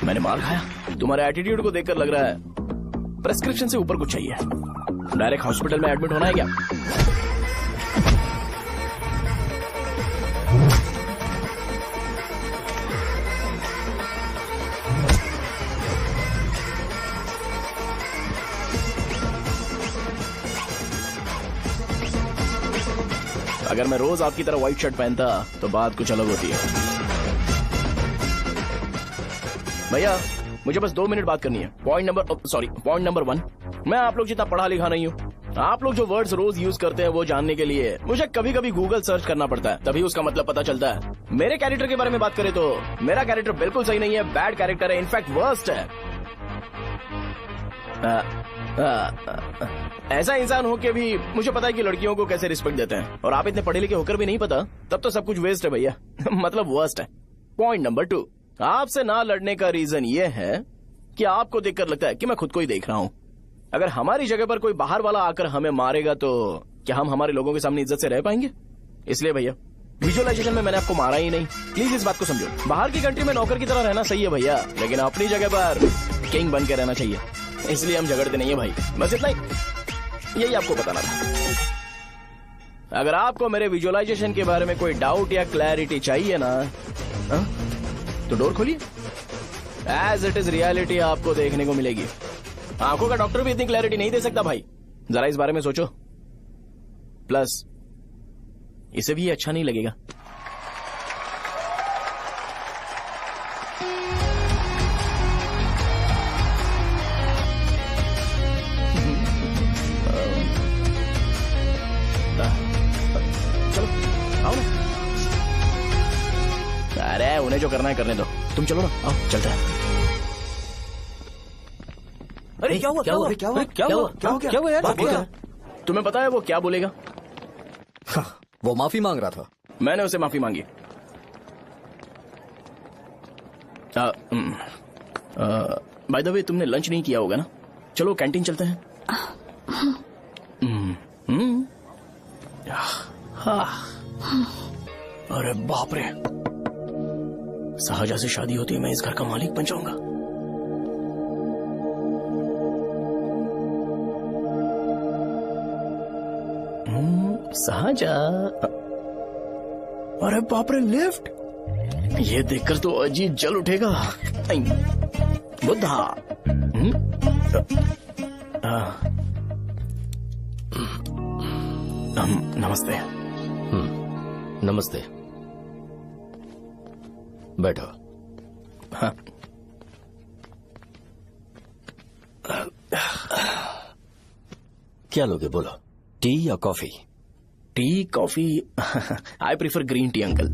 मैंने मार खाया। तुम्हारे एटीट्यूड को देखकर लग रहा है प्रेस्क्रिप्शन से ऊपर कुछ चाहिए। डायरेक्ट हॉस्पिटल में एडमिट होना है क्या? अगर मैं रोज आपकी तरह व्हाइट शर्ट पहनता तो बात कुछ अलग होती है। भैया मुझे बस 2 मिनट बात करनी है। पॉइंट नंबर 1, मैं आप लोग जितना पढ़ा लिखा नहीं हूँ। आप लोग जो वर्ड्स रोज यूज करते हैं वो जानने के लिए मुझे कभी कभी गूगल सर्च करना पड़ता है, तभी उसका मतलब पता चलता है। मेरे कैरेक्टर के बारे में बात करें तो मेरा कैरेक्टर बिल्कुल सही नहीं है, बैड कैरेक्टर है, इनफैक्ट वर्स्ट है। ऐसा इंसान हो के भी मुझे पता है कि लड़कियों को कैसे रिस्पेक्ट देते हैं, और आप इतने पढ़े लिखे होकर भी नहीं पता, तब तो सब कुछ वेस्ट है भैया। मतलब वर्स्ट है। पॉइंट नंबर 2, आपसे ना लड़ने का रीजन ये है कि आपको देखकर लगता है कि मैं खुद को ही देख रहा हूँ। अगर हमारी जगह पर कोई बाहर वाला आकर हमें मारेगा तो क्या हम हमारे लोगों के सामने इज्जत से रह पाएंगे? इसलिए भैया विजुअलाइजेशन में मैंने आपको मारा ही नहीं। प्लीज इस बात को समझो। बाहर की कंट्री में नौकर की तरह रहना सही है भैया, लेकिन अपनी जगह पर किंग बन के रहना चाहिए। इसलिए हम झगड़ते नहीं है भाई, बस इतना ही, यही आपको बताना था। अगर आपको मेरे विजुअलाइजेशन के बारे में कोई डाउट या क्लैरिटी चाहिए ना, तो डोर खोलिए। एज इट इज रियलिटी आपको देखने को मिलेगी। आंखों का डॉक्टर भी इतनी क्लैरिटी नहीं दे सकता भाई, जरा इस बारे में सोचो। प्लस इसे भी अच्छा नहीं लगेगा। चलो आओ ना। अरे उन्हें जो करना है करने दो, तुम चलो ना, आओ चलते हैं। अरे क्या हुआ? क्या हुआ? क्या हुआ? क्या हुआ? क्या हो गया? क्या हुआ यार? तुम्हें पता है वो क्या बोलेगा? वो माफी मांग रहा था। मैंने उसे माफी मांगी। बाय द वे, तुमने लंच नहीं किया होगा ना? चलो कैंटीन चलते हैं। अरे बाप रे, शाहजहां से शादी होती है मैं इस घर का मालिक बन जाऊंगा। शाहजहां, अरे बाप रे, लिफ्ट! ये देखकर तो अजीत जल उठेगा। बुद्धा। नमस्ते। नमस्ते, बैठो। हाँ। क्या लोगे बोलो, टी या coffee? T, coffee? I prefer green tea uncle.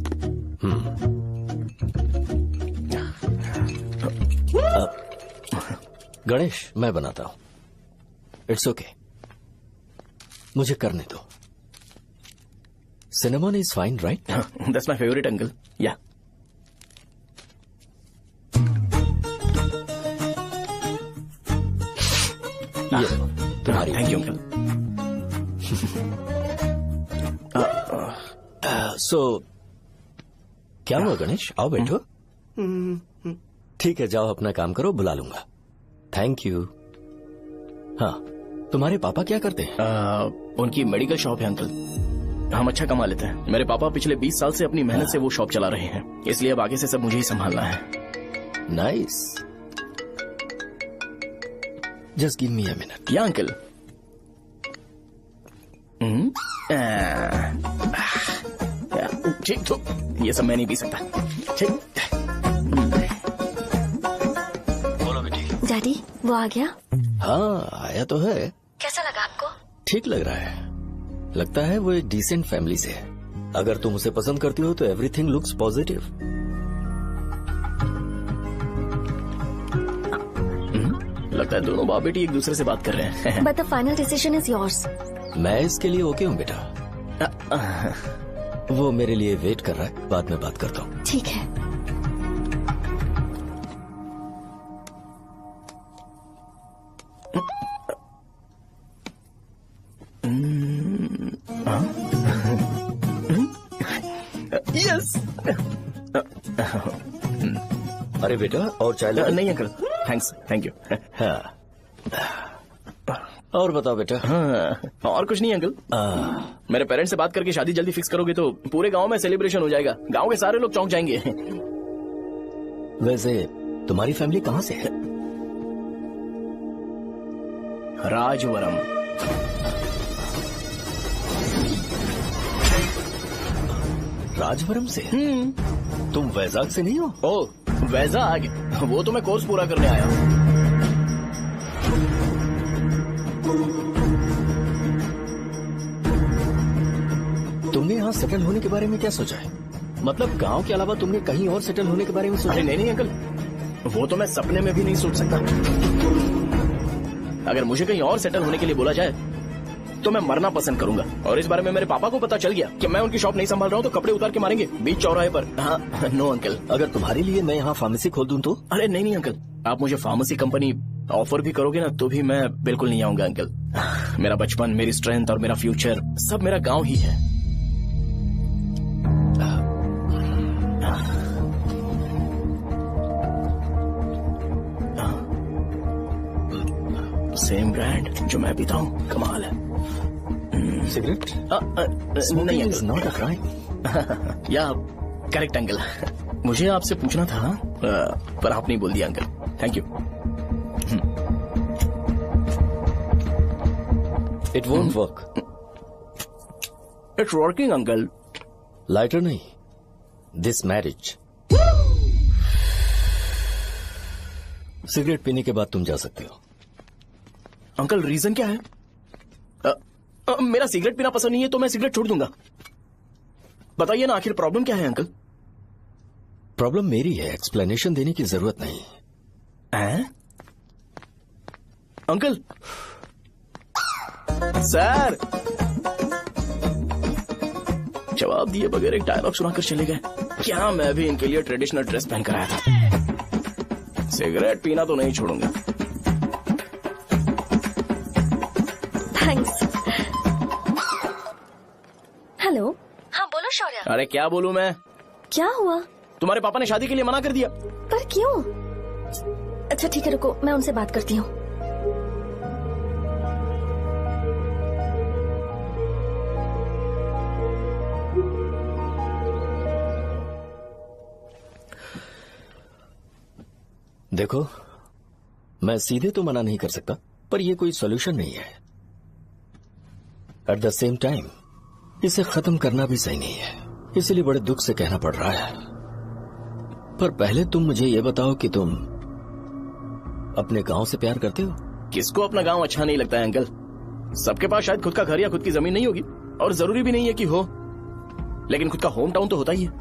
Ganesh, मैं बनाता हूं। इट्स ओके, मुझे करने दो। Cinnamon is fine, right? That's my favourite uncle. या तुम्हारी। Thank you uncle. सो क्या हुआ गणेश? आओ बैठो। ठीक है, जाओ अपना काम करो, बुला लूंगा। Thank you. हाँ, तुम्हारे पापा क्या करते हैं? उनकी मेडिकल शॉप है अंकल। हम अच्छा कमा लेते हैं। मेरे पापा पिछले 20 साल से अपनी मेहनत से वो शॉप चला रहे हैं, इसलिए अब आगे से सब मुझे ही संभालना है। Nice. Just give me a minute. या अंकल। ठीक, तो ये सब मैं नहीं पी सकता। ठीक। बोलो बेटी। डैडी, वो आ गया? हाँ, आया तो है। कैसा लगा आपको? ठीक लग रहा है। लगता है वो एक डिसेंट फैमिली से है। अगर तुम उसे पसंद करती हो तो एवरीथिंग लुक्स पॉजिटिव। लगता है दोनों बाप बेटी एक दूसरे से बात कर रहे हैं। But the final decision is yours. मैं इसके लिए ओके हूँ बेटा। वो मेरे लिए वेट कर रहा है, बाद में बात करता हूँ। ठीक है। यस। अरे बेटा, और चाय नहीं अंकल, थैंक्स, थैंक यू। हाँ, और बताओ बेटा। हाँ, और कुछ नहीं अंकल। मेरे पेरेंट्स से बात करके शादी जल्दी फिक्स करोगे तो पूरे गांव में सेलिब्रेशन हो जाएगा। गांव के सारे लोग चौंक जाएंगे। वैसे तुम्हारी फैमिली कहाँ से है? राजवरम। राजवरम से? तुम वैजाग से नहीं हो? ओ, वैजाग? वो तो मैं कोर्स पूरा करने आया हूँ। तुमने यहाँ सेटल होने के बारे में क्या सोचा है? मतलब गांव के अलावा तुमने कहीं और सेटल होने के बारे में सोचा? अरे नहीं अंकल, वो तो मैं सपने में भी नहीं सोच सकता। अगर मुझे कहीं और सेटल होने के लिए बोला जाए तो मैं मरना पसंद करूंगा। और इस बारे में मेरे पापा को पता चल गया कि मैं उनकी शॉप नहीं संभाल रहा हूँ तो कपड़े उतार के मारेंगे बीच चौराहे पर। हाँ, नो अंकल। अगर तुम्हारे लिए मैं यहाँ फार्मेसी खोल दूं तो? अरे नहीं अंकल, आप मुझे फार्मेसी कंपनी ऑफर भी करोगे ना तो भी मैं बिल्कुल नहीं आऊंगा अंकल। मेरा बचपन, मेरी स्ट्रेंथ और मेरा फ्यूचर सब मेरा गाँव ही है। सेम ब्रांड जो मैं पीता हूँ, कमाल है। सिगरेट? नहीं इज नॉट अ क्राइम। या करेक्ट अंकल। मुझे आपसे पूछना था पर आप नहीं बोल दिया uncle. Thank you. It won't work. It's working uncle. Lighter नहीं, दिस मैरिज। सिगरेट पीने के बाद तुम जा सकते हो। अंकल रीजन क्या है? मेरा सिगरेट पीना पसंद नहीं है तो मैं सिगरेट छोड़ दूंगा। बताइए ना, आखिर प्रॉब्लम क्या है अंकल? प्रॉब्लम मेरी है, एक्सप्लेनेशन देने की जरूरत नहीं है। अंकल सर, जवाब दिए बगैर एक डायलॉग सुनाकर चले गए। क्या मैं भी इनके लिए ट्रेडिशनल ड्रेस पहन कर आया था। सिगरेट पीना तो नहीं छोड़ूंगा। थैंक्स। हेलो। हाँ बोलो शौर्य। अरे क्या बोलूं मैं? क्या हुआ? तुम्हारे पापा ने शादी के लिए मना कर दिया। पर क्यों? अच्छा ठीक है, रुको मैं उनसे बात करती हूँ। देखो, मैं सीधे तो मना नहीं कर सकता, पर यह कोई सॉल्यूशन नहीं है। एट द सेम टाइम इसे खत्म करना भी सही नहीं है, इसलिए बड़े दुख से कहना पड़ रहा है। पर पहले तुम मुझे ये बताओ कि तुम अपने गांव से प्यार करते हो? किसको अपना गांव अच्छा नहीं लगता है अंकल? सबके पास शायद खुद का घर या खुद की जमीन नहीं होगी, और जरूरी भी नहीं है कि हो, लेकिन खुद का होम टाउन तो होता ही है।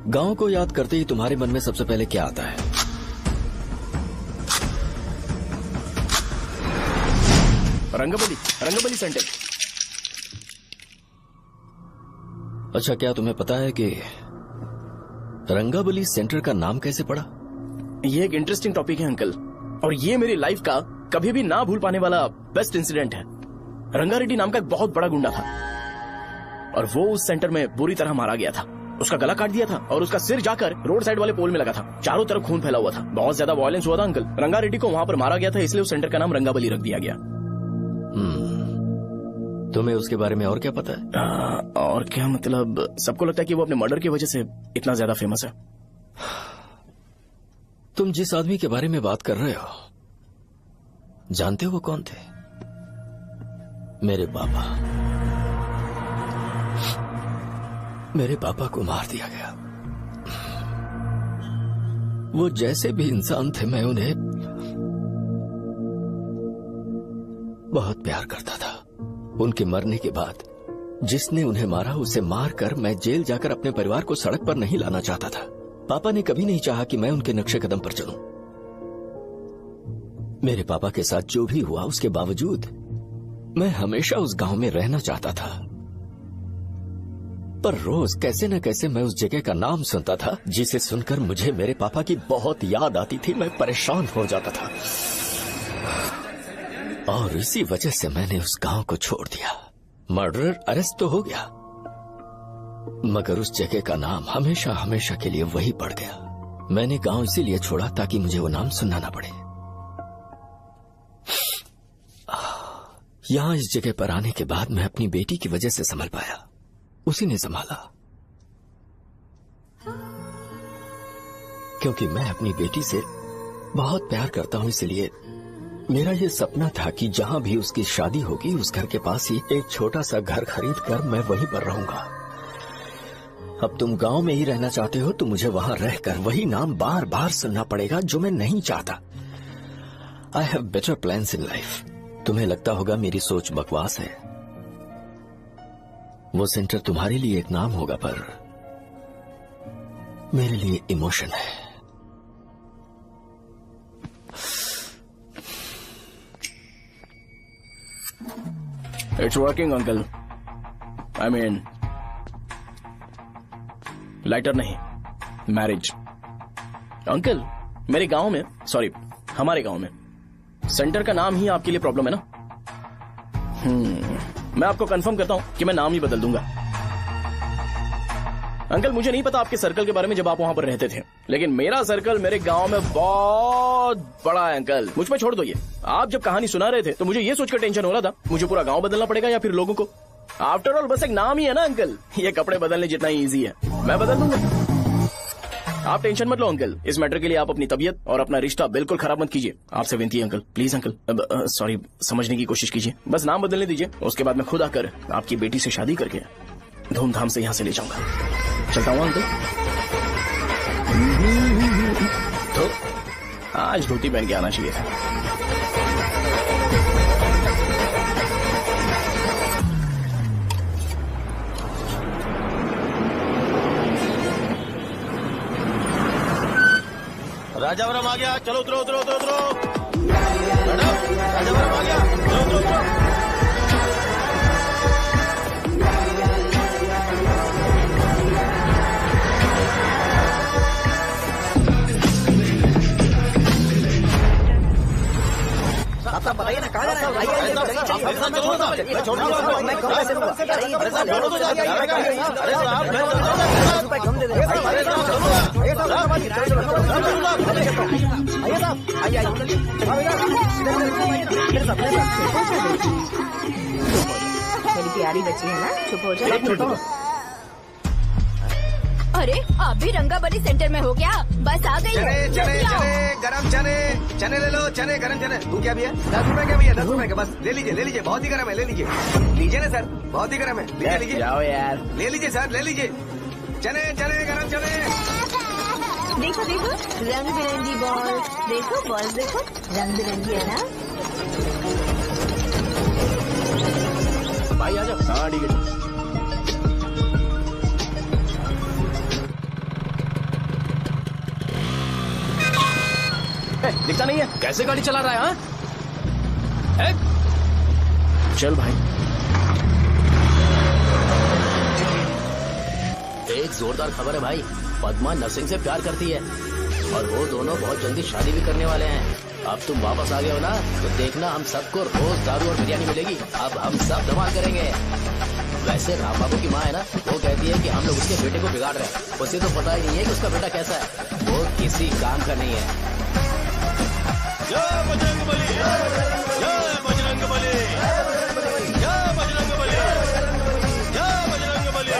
गांव को याद करते ही तुम्हारे मन में सबसे पहले क्या आता है? रंगबली सेंटर। अच्छा, क्या तुम्हें पता है कि रंगाबली सेंटर का नाम कैसे पड़ा? ये एक इंटरेस्टिंग टॉपिक है अंकल, और ये मेरी लाइफ का कभी भी ना भूल पाने वाला बेस्ट इंसिडेंट है। रंगारेड्डी नाम का एक बहुत बड़ा गुंडा था, और वो उस सेंटर में बुरी तरह मारा गया था। उसका गला काट दिया था और उसका सिर जाकर रोड साइड वाले पोल में लगा था। चारों तरफ खून फैला हुआ था, बहुत ज्यादा वायलेंस हुआ था अंकल। रंगारेड्डी को वहां पर मारा गया था, इसलिए उस सेंटर का नाम रंगाबली रख दिया गया। तुम्हें उसके बारे में और क्या पता है? और क्या मतलब, सबको लगता है कि वो अपने मर्डर की वजह से इतना ज्यादा फेमस है। तुम जिस आदमी के बारे में बात कर रहे हो, जानते हो वो कौन थे? मेरे पापा। मेरे पापा को मार दिया गया। वो जैसे भी इंसान थे, मैं उन्हें बहुत प्यार करता था। उनके मरने के बाद जिसने उन्हें मारा उसे मारकर मैं जेल जाकर अपने परिवार को सड़क पर नहीं लाना चाहता था। पापा ने कभी नहीं चाहा कि मैं उनके नक्शे कदम पर चलूं। मेरे पापा के साथ जो भी हुआ, उसके बावजूद मैं हमेशा उस गांव में रहना चाहता था। पर रोज कैसे न कैसे मैं उस जगह का नाम सुनता था, जिसे सुनकर मुझे मेरे पापा की बहुत याद आती थी। मैं परेशान हो जाता था, और इसी वजह से मैंने उस गांव को छोड़ दिया। मर्डरर अरेस्ट तो हो गया, मगर उस जगह का नाम हमेशा हमेशा के लिए वही पड़ गया। मैंने गांव इसीलिए छोड़ा ताकि मुझे वो नाम सुनना ना पड़े। यहां इस जगह पर आने के बाद मैं अपनी बेटी की वजह से संभल पाया, उसी ने संभाला। क्योंकि मैं अपनी बेटी से बहुत प्यार करता हूं, इसलिए मेरा ये सपना था कि जहां भी उसकी शादी होगी, उस घर के पास ही एक छोटा सा घर खरीद कर मैं वहीं पर रहूंगा। अब तुम गांव में ही रहना चाहते हो तो मुझे वहां रहकर वही नाम बार बार सुनना पड़ेगा, जो मैं नहीं चाहता। I have better plans in life. तुम्हें लगता होगा मेरी सोच बकवास है। वो सेंटर तुम्हारे लिए एक नाम होगा, पर मेरे लिए इमोशन है। It's working uncle. I mean, lighter नहीं, मैरिज। अंकल, मेरे गांव में, सॉरी हमारे गांव में सेंटर का नाम ही आपके लिए प्रॉब्लम है ना? मैं आपको कंफर्म करता हूं कि मैं नाम ही बदल दूंगा। अंकल, मुझे नहीं पता आपके सर्कल के बारे में जब आप वहां पर रहते थे, लेकिन मेरा सर्कल मेरे गांव में बहुत बड़ा है अंकल। मुझ पे छोड़ दो ये। आप जब कहानी सुना रहे थे तो मुझे ये सोचकर टेंशन हो रहा था, मुझे पूरा गांव बदलना पड़ेगा या फिर लोगों को। आफ्टर ऑल बस एक नाम ही है ना अंकल, ये कपड़े बदलने जितना ही ईजी है, मैं बदल दूंगा। आप टेंशन मत लो अंकल, इस मैटर के लिए आप अपनी तबीयत और अपना रिश्ता बिल्कुल खराब मत कीजिए। आपसे विनती है अंकल, प्लीज अंकल। सॉरी, समझने की कोशिश कीजिए, बस नाम बदलने दीजिए। उसके बाद मैं खुद आकर आपकी बेटी से शादी करके धूमधाम से यहाँ से ले जाऊंगा। चलता हूँ अंकल। तो आज धोती पहन के आना चाहिए था। राजावरम आ गया, चलो उतरो उतरो उतरो उतरो। मैडम, राजावरम आ गया, चलो उतरो उतरो। मेरी प्यारी बच्ची है ना, चुप हो जाओ। अरे आप भी रंगाबली सेंटर में हो क्या? बस आ गई चने है, चने जल्दी आओ। चने गरम चने ले लो, चने गरम चने। तू क्या भैया? 10 रुपए का भैया, 10 रुपए का, बस ले लीजिए, बहुत ही गरम है, ले लीजिए ना सर, बहुत ही गरम है, लीजिए जाओ यार, ले लीजिए सर, ले लीजिए चने गरम चने। देखो देखो रंग बिरंगी बॉल, देखो बॉल देखो रंग बिरंगी है ना। भाई आ जाओ। हाँ ठीक है। दिखता नहीं है, कैसे गाड़ी चला रहा है? हाँ? चल भाई। एक जोरदार खबर है भाई, पद्मा नरसिंह से प्यार करती है और वो दोनों बहुत जल्दी शादी भी करने वाले हैं। अब तुम वापस आ गए हो ना, तो देखना हम सबको रोज दारू और बिरयानी मिलेगी। अब हम सब धमाल करेंगे। वैसे राम बाबू की माँ है ना, वो कहती है कि हम लोग उसके बेटे को बिगाड़ रहे हैं। उसे तो पता ही नहीं है कि उसका बेटा कैसा है, वो किसी काम का नहीं है। जय बजरंग बली, जय बजरंग बली, जय बजरंग बली, जय बजरंग बली।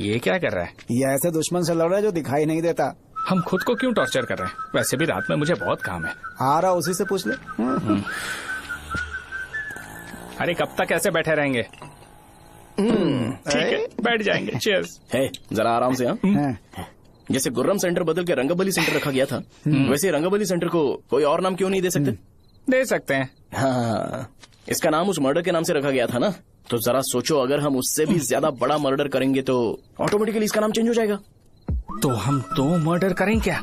ये क्या कर रहा है? ये ऐसे दुश्मन से लड़ रहा है जो दिखाई नहीं देता। हम खुद को क्यों टॉर्चर कर रहे हैं? वैसे भी रात में मुझे बहुत काम है। आ रहा उसी से पूछ ले। अरे कब तक ऐसे बैठे रहेंगे? ठीक है, बैठ जाएंगे। चीयर्स। है जरा आराम से। हाँ, जैसे गुर्रम सेंटर बदल के रंगाबली सेंटर रखा गया था, वैसे रंगाबली सेंटर को कोई और नाम क्यों नहीं दे सकते? दे सकते हैं। हाँ, इसका नाम उस मर्डर के नाम से रखा गया था ना, तो जरा सोचो अगर हम उससे भी ज्यादा बड़ा मर्डर करेंगे तो ऑटोमेटिकली इसका नाम चेंज हो जाएगा। तो हम 2 मर्डर करें क्या?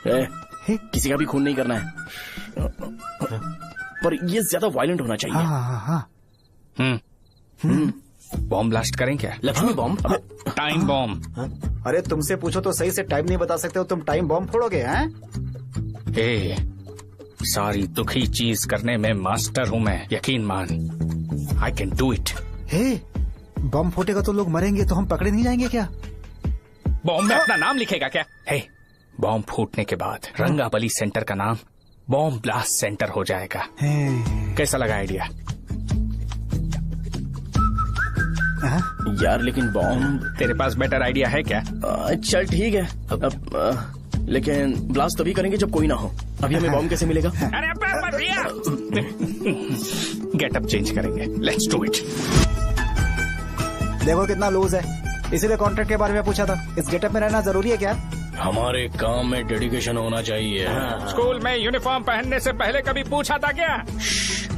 किसी का भी खून नहीं करना है, पर ये ज्यादा वायलेंट होना चाहिए। हाँ। बॉम्ब ब्लास्ट करें क्या? लक्ष्मी बॉम्ब? Time bomb. अरे तुमसे पूछो तो सही से टाइम नहीं बता सकते हो, तुम टाइम बॉम्ब फोड़ोगे? हैं? सारी दुखी चीज करने में मास्टर हूँ मैं, यकीन मान। I can do it. Bomb फूटेगा तो लोग मरेंगे, तो हम पकड़े नहीं जाएंगे क्या? बॉम्ब में अपना नाम लिखेगा क्या? बॉम्ब फूटने के बाद रंगाबली सेंटर का नाम बॉम्ब ब्लास्ट सेंटर हो जाएगा। कैसा लगा आइडिया? यार लेकिन बॉम्ब, तेरे पास बेटर आइडिया है क्या? चल ठीक है, लेकिन ब्लास्ट तभी करेंगे जब कोई ना हो। अभी हमें बॉम्ब कैसे मिलेगा? अरे भैया, गेटअप चेंज करेंगे। Let's do it. देखो कितना लूज है, इसीलिए कॉन्ट्रैक्ट के बारे में पूछा था। इस गेटअप में रहना जरूरी है क्या? हमारे काम में डेडिकेशन होना चाहिए। स्कूल में यूनिफॉर्म पहनने से पहले कभी पूछा था क्या?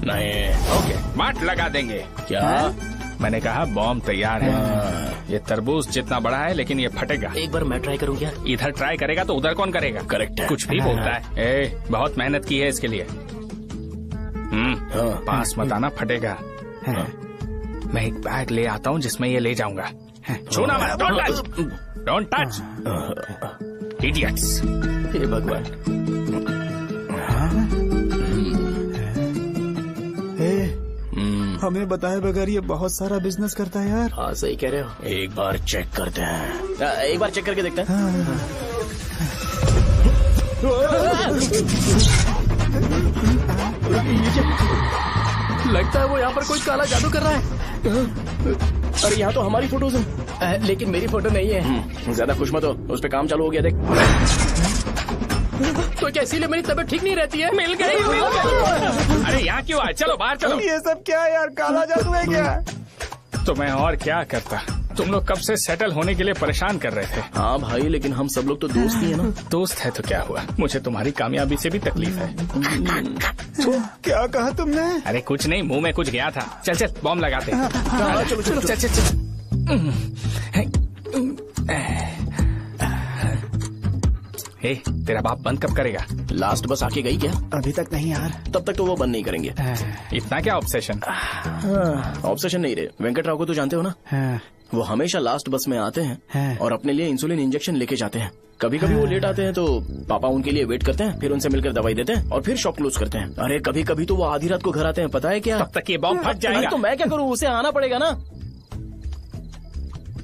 नहीं। ओके, मार्ट लगा देंगे। क्या? मैंने कहा बॉम्ब तैयार है। ये तरबूज जितना बड़ा है, लेकिन ये फटेगा। एक बार मैं ट्राई करूँ क्या? इधर ट्राई करेगा तो उधर कौन करेगा? करेक्ट है। कुछ भी बोलता है। बहुत मेहनत की है इसके लिए। पास मत आना, फटेगा। मैं एक बैग ले आता हूँ जिसमें ये ले जाऊंगा। छूना मत, don't touch, don't touch, idiots. हे भगवान। हमें बताए बगैर ये बहुत सारा बिजनेस करता है यार। हाँ सही कह रहे हो। एक बार चेक करते हैं। एक बार चेक करके देखते हैं। लगता है वो यहाँ पर कोई काला जादू कर रहा है। अरे यहाँ तो हमारी फोटोज हैं, लेकिन मेरी फोटो नहीं है। ज्यादा खुश मत हो, उस पे काम चालू हो गया देख। तो क्या इसीलिए मेरी तबीयत ठीक नहीं रहती है? मिल गई। अरे यहाँ क्यों आए? चलो बाहर चलो। ये सब क्या है यार, काला जादू है क्या? तो मैं और क्या करता? तुम लोग कब से सेटल होने के लिए परेशान कर रहे थे। हाँ भाई, लेकिन हम सब लोग तो दोस्त ही है ना। दोस्त है तो क्या हुआ? मुझे तुम्हारी कामयाबी से भी तकलीफ है। तो क्या कहा तुमने? अरे कुछ नहीं, मुंह में कुछ गया था। चल चल बॉम्ब लगाते हैं। चलो चलो चल चल चल। तेरा बाप बंद कब करेगा? लास्ट बस आके गई क्या? अभी तक नहीं यार। तब तक तो वो बंद नहीं करेंगे। इतना क्या ऑब्सेशन? ऑब्सेशन नहीं रहे। वेंकट राव को तो जानते हो ना? वो हमेशा लास्ट बस में आते हैं और अपने लिए इंसुलिन इंजेक्शन लेके जाते हैं। कभी कभी वो लेट आते हैं तो पापा उनके लिए वेट करते हैं, फिर उनसे मिलकर दवाई देते हैं और फिर शॉप क्लोज करते हैं। अरे कभी कभी तो वो आधी रात को घर आते हैं, पता है क्या? तब तक ये बॉम्ब फट जाएगा। अरे तो मैं क्या करूँ, उसे आना पड़ेगा ना।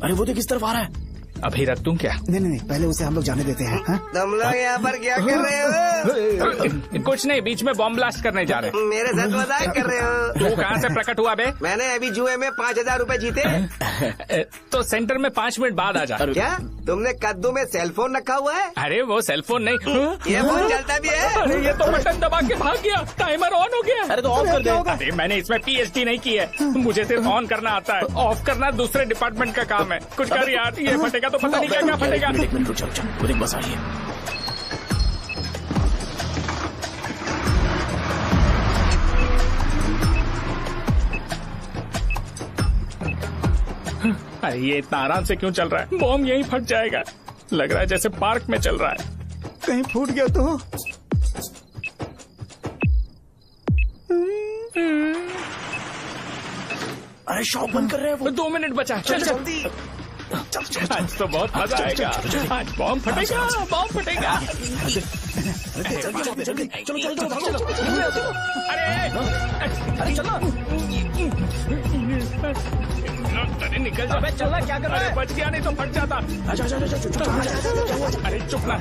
अरे वो तो किस तरफ आ रहा है? अभी रख दूं क्या? नहीं, पहले उसे हम लोग जाने देते हैं। तुम लोग यहाँ पर क्या कर रहे हो? कुछ नहीं, बीच में बॉम्ब ब्लास्ट करने जा रहे हैं। मेरे साथ मजाक कर रहे हो? तू कहाँ से प्रकट हुआ बे? मैंने अभी जुए में 5,000 रूपए जीते। तो सेंटर में 5 मिनट बाद आ जा। क्या तुमने कद्दू में सेलफोन रखा हुआ है? अरे वो सेलफोन नहीं, ये फोन चलता भी है। अरे ये तो बटन दबा के भाग गया, टाइमर ऑन हो गया। अरे तो ऑफ कर दे। अरे मैंने इसमें PhD नहीं की है, मुझे सिर्फ ऑन करना आता है, ऑफ करना दूसरे डिपार्टमेंट का काम है। कुछ कर यार, ये फटेगा तो पता नहीं क्या फटेगा। एक मिनट रुक जाओ, वो देख बस आ रही है। अरे ये इतना आराम से क्यों चल रहा है? बॉम्ब यहीं फट जाएगा। लग रहा है जैसे पार्क में चल रहा है। कहीं फूट गया तो? अरे शॉप बंद कर रहे हैं वो। 2 मिनट बचा, चल जल्दी। आज तो बहुत मजा आएगा, आज बॉम्ब फटेगा, बॉम्ब फटेगा। अरे चलो, अरे निकल जा। चलना क्या कर रहा है? बच गया, नहीं तो फट जाता। अरे चुप ना।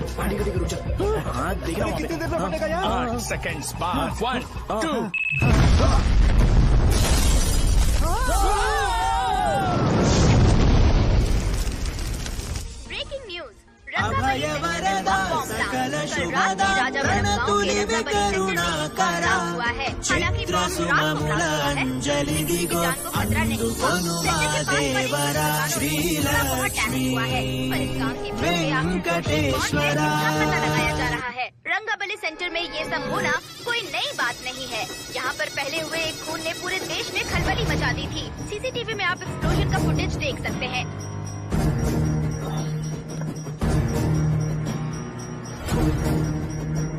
हाँ देख रहा हूँ। कितनी देर में फटेगा यार? 8 सेकेंड्स बाद 1 2। ब्रेकिंग न्यूज, रंगाबली सेंटर में बॉम्ब ब्लास्ट। कल रात में राजावरम गांव के रंगाबली सेंटर में पथराव हुआ है। हालांकि बॉम्ब रात को ब्लास्ट हुआ है, किसी की जान को खतरा नहीं हुआ। सेंटर के पास बनी बहुत डैमेज हुआ है, पर इस काम की प्रक्रिया पता लगाया जा रहा है। रंगाबली सेंटर में ये सब होना कोई नई बात नहीं है। यहाँ पर पहले हुए एक खून ने पूरे देश में खलबली मचा दी थी। CCTV में आप एक्सप्लोजन का फुटेज देख सकते हैं।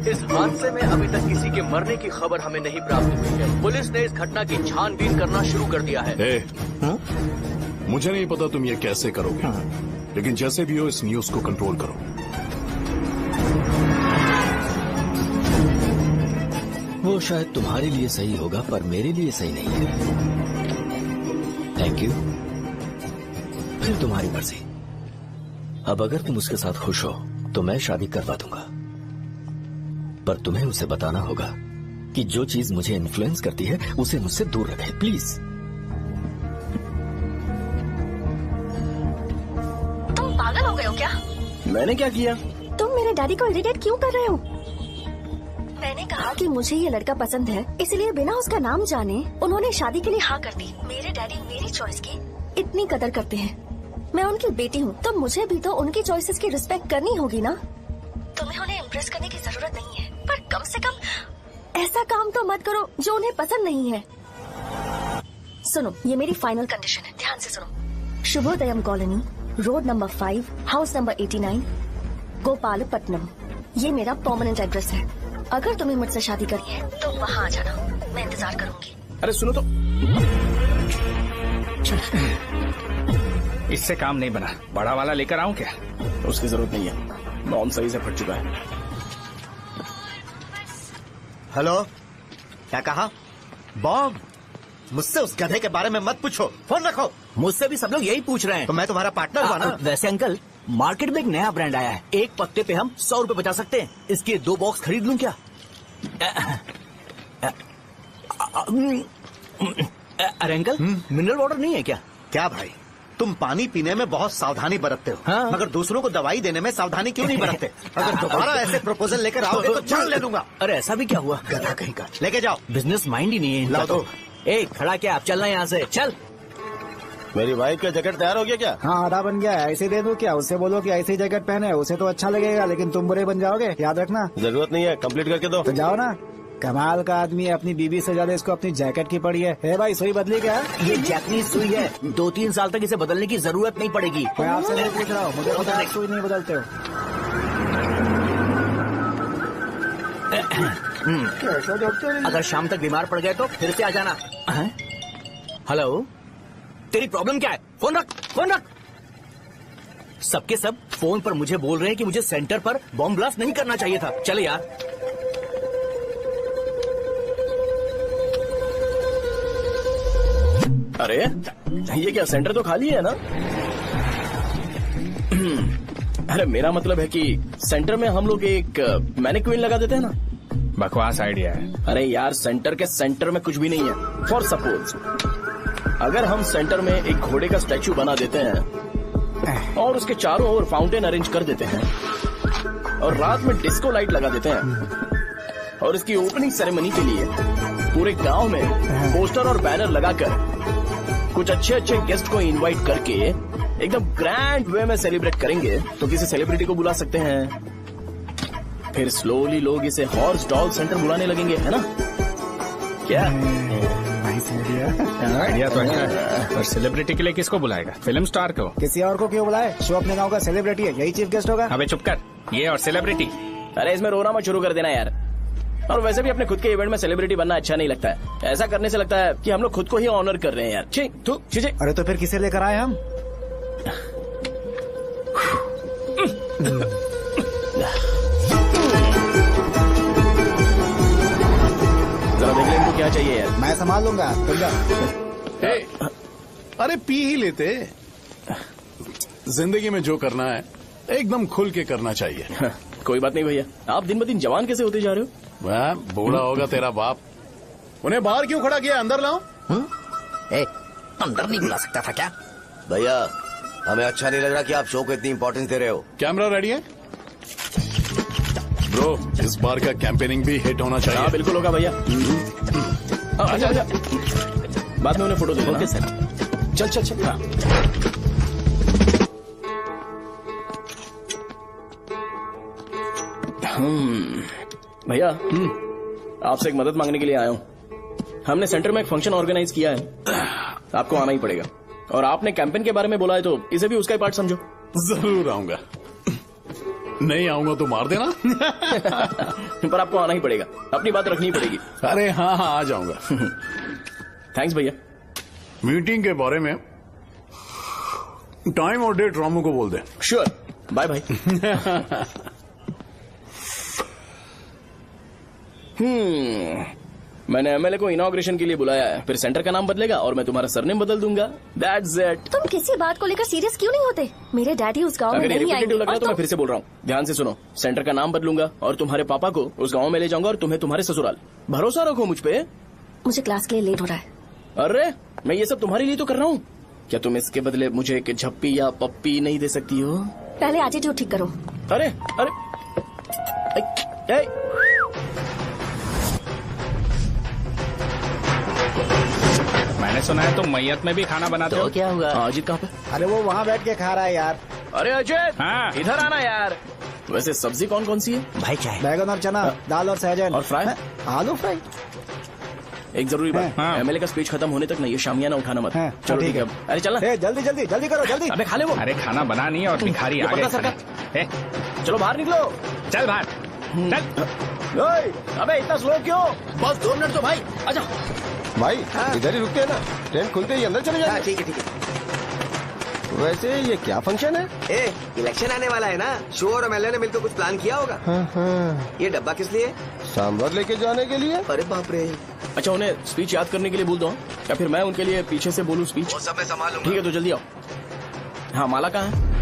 इस हादसे में अभी तक किसी के मरने की खबर हमें नहीं प्राप्त हुई है। पुलिस ने इस घटना की छानबीन करना शुरू कर दिया है। मुझे नहीं पता तुम ये कैसे करोगे, लेकिन जैसे भी हो इस न्यूज को कंट्रोल करो। वो शायद तुम्हारे लिए सही होगा पर मेरे लिए सही नहीं है। Thank you. फिर तुम्हारी मर्जी। अब अगर तुम उसके साथ खुश हो तो मैं शादी करवा दूंगा, पर तुम्हें उसे बताना होगा कि जो चीज मुझे इन्फ्लुएंस करती है उसे मुझसे दूर रखे, प्लीज। तुम पागल हो गए हो क्या? मैंने क्या किया? तुम मेरे डैडी को इरिटेट क्यों कर रहे हो? मैंने कहा कि मुझे ये लड़का पसंद है, इसलिए बिना उसका नाम जाने उन्होंने शादी के लिए हाँ कर दी। मेरे डैडी मेरी चॉइस की इतनी कदर करते हैं। मैं उनकी बेटी हूँ, तो मुझे भी तो उनकी चॉइसेस की रिस्पेक्ट करनी होगी ना। तुम्हें उन्हें इम्प्रेस करने की जरूरत नहीं है, पर कम से कम ऐसा काम तो मत करो जो उन्हें पसंद नहीं है। सुनो, ये मेरी फाइनल कंडीशन है, ध्यान से सुनो। Shubhodayam colony, road number 5, house number 89, Gopalapatnam. ये मेरा परमानेंट एड्रेस है। अगर तुम्हें मुझसे शादी करनी है तो वहाँ आ जाना, मैं इंतजार करूंगी। अरे सुनो तो, इससे काम नहीं बना। बड़ा वाला लेकर आऊं क्या? उसकी जरूरत नहीं है, बॉम्ब सही से फट चुका है। हेलो, क्या कहा? बॉम्ब? मुझसे उस गधे के बारे में मत पूछो, फोन रखो। मुझसे भी सब लोग यही पूछ रहे हैं। तो मैं तुम्हारा पार्टनर हुआ ना। वैसे अंकल, मार्केट में एक नया ब्रांड आया है, एक पत्ते पे हम 100 रुपए बचा सकते हैं। इसके 2 बॉक्स खरीद लूं क्या? अरे अंकल, मिनरल वाटर नहीं है क्या? क्या भाई, तुम पानी पीने में बहुत सावधानी बरतते हो, हाँ? मगर दूसरों को दवाई देने में सावधानी क्यों नहीं बरतते? अगर दोबारा ऐसे प्रपोजल लेकर आओगे तो जान ले लूंगा। अरे ऐसा भी क्या हुआ? गधा कहीं का, लेके जाओ। बिजनेस माइंड ही नहीं है इनका। लाओ दो। ए, खड़ा क्या, आप चलना यहाँ से, चल। मेरी वाइफ का जैकेट तैयार हो गया क्या? हाँ, आधा बन गया है। ऐसे दे दो क्या? उससे बोलो कि ऐसे ही जैकेट पहने, उसे तो अच्छा लगेगा, लेकिन तुम बुरे बन जाओगे, याद रखना। जरूरत नहीं है, कंप्लीट करके दो। तो जाओ ना। कमाल का आदमी है, अपनी बीबी से ज्यादा इसको अपनी जैकेट की पड़ी है। हे भाई, सुई बदली क्या? ये जैपनीज सुई है, 2-3 साल तक इसे बदलने की जरूरत नहीं पड़ेगी। मैं आपसे नहीं पूछ रहा हूँ, मुझे पता है सुई नहीं बदलते हो। अगर शाम तक बीमार पड़ गए तो फिर से आ जाना। हेलो, तेरी प्रॉब्लम क्या है? फोन रख, फोन रख। सबके सब फोन पर मुझे बोल रहे हैं कि मुझे सेंटर पर बॉम्ब ब्लास्ट नहीं करना चाहिए था। चले यार। अरे ये क्या, सेंटर तो खाली है ना? अरे मेरा मतलब है कि सेंटर में हम लोग एक मैनिक्विन लगा देते हैं ना। बकवास आइडिया है। अरे यार, सेंटर के सेंटर में कुछ भी नहीं है। फॉर सपोज अगर हम सेंटर में एक घोड़े का स्टैचू बना देते हैं और उसके चारों ओर फाउंटेन अरेंज कर देते हैं और रात में डिस्को लाइट लगा देते हैं और इसकी ओपनिंग सेरेमनी के लिए पूरे गांव में पोस्टर और बैनर लगाकर कुछ अच्छे अच्छे गेस्ट को इनवाइट करके एकदम ग्रैंड वे में सेलिब्रेट करेंगे, तो किसी सेलिब्रिटी को बुला सकते हैं। फिर स्लोली लोग इसे हॉर्स डॉग सेंटर बुलाने लगेंगे, है ना? क्या आइडिया तो अच्छा है। और सेलिब्रिटी के लिए किसको बुलाएगा? फिल्म स्टार को? किसी और को क्यों बुलाए? शो अपने गांव का सेलिब्रिटी है, यही चीफ गेस्ट होगा। अबे चुप कर, ये और सेलिब्रिटी। अरे इसमें रोना मत शुरू कर देना यार। और वैसे भी अपने खुद के इवेंट में सेलिब्रिटी बनना अच्छा नहीं लगता है। ऐसा करने से लगता है कि हम लोग खुद को ही ऑनर कर रहे हैं यार। ठीक। अरे तो फिर किसे लेकर आए हम? जरा देख ले इनको क्या चाहिए यार। मैं संभाल लूंगा, तुम जा। अरे पी ही लेते। जिंदगी में जो करना है एकदम खुल के करना चाहिए। कोई बात नहीं भैया, आप दिन ब दिन जवान कैसे होते जा रहे हो? वह बूढ़ा होगा तेरा बाप। उन्हें बाहर क्यों खड़ा किया? अंदर लाओ। अंदर नहीं बुला सकता था क्या? भैया हमें अच्छा नहीं लग रहा कि आप शो को इतनी इंपॉर्टेंस दे रहे हो। कैमरा रेडी है ब्रो? इस बार का कैंपेनिंग भी हिट होना चाहिए। हाँ बिल्कुल होगा भैया। अच्छा बाद में उन्हें फोटो दे। Okay sir. चल। हाँ। भैया आपसे एक मदद मांगने के लिए आया हूँ। हमने सेंटर में एक फंक्शन ऑर्गेनाइज किया है, आपको आना ही पड़ेगा। और आपने कैंपेन के बारे में बोला है तो इसे भी उसका ही पार्ट समझो। जरूर आऊंगा। नहीं आऊंगा तो मार देना। पर आपको आना ही पड़ेगा, अपनी बात रखनी पड़ेगी। अरे हाँ आ जाऊंगा। थैंक्स भैया। मीटिंग के बारे में टाइम और डेट रामू को बोल दे। Sure, bye bye. मैंने एमएलए को इनॉग्रेशन के लिए बुलाया है, फिर सेंटर का नाम बदलेगा और मैं तुम्हारा सरनेम बदल दूंगा। That's it. तुम किसी बात को लेकर सीरियस क्यों नहीं होते? मेरे डैडी उस गांव में अगर नहीं आएंगे। रिपीटेटिव लग रहा है तो मैं फिर से बोल रहा हूँ, ध्यान से सुनो। सेंटर का नाम बदलूंगा और तुम्हारे पापा को उस गाँव में ले जाऊंगा और तुम्हें तुम्हारे ससुराल। भरोसा रखो मुझ पे। मुझे क्लास के लिए लेट हो रहा है। अरे मैं ये सब तुम्हारे लिए तो कर रहा हूँ। क्या तुम इसके बदले मुझे एक झप्पी या पप्पी नहीं दे सकती हो? पहले एटीट्यूड ठीक करो। अरे मैंने सुना है तुम मैयत में भी खाना बनाते हो। क्या हुआ? अजीत कहाँ पे? अरे वो वहाँ बैठ के खा रहा है यार। अरे अजय हाँ। इधर आना यार। वैसे सब्जी कौन कौन सी है? भाई क्या है? बैगन और चना, दाल और सहजन और फ्राई? आलू फ्राई। एक जरूरी बात, हाँ। एमएलए का स्पीच खत्म होने तक ना ये शामियाना उठाना मत। हाँ, चलो ठीक है। अरे चलना। जल्दी जल्दी जल्दी करो, जल्दी। अबे खा ले वो। अरे खाना बना नहीं और भिखारी ये आगे पता खड़े। ए, चलो बाहर निकलो। चल बाहर चल। ओए, अबे इतना स्लो क्यों? बस 2 मिनट तो भाई। आजा भाई इधर ही रुकते हैं ना, ट्रेन खुलते ही अंदर चले जाएंगे। ठीक है। वैसे ये क्या फंक्शन है? इलेक्शन आने वाला है ना, शो और एमएलए ने मिलकर कुछ प्लान किया होगा। ये डब्बा किस लिए? सांभर लेके जाने के लिए। अरे बाप रे। अच्छा उन्हें स्पीच याद करने के लिए बोल दो या फिर मैं उनके लिए पीछे से बोलूं स्पीच? वो सब मैं संभालूंगा। ठीक है तो जल्दी आओ। हाँ माला कहाँ है?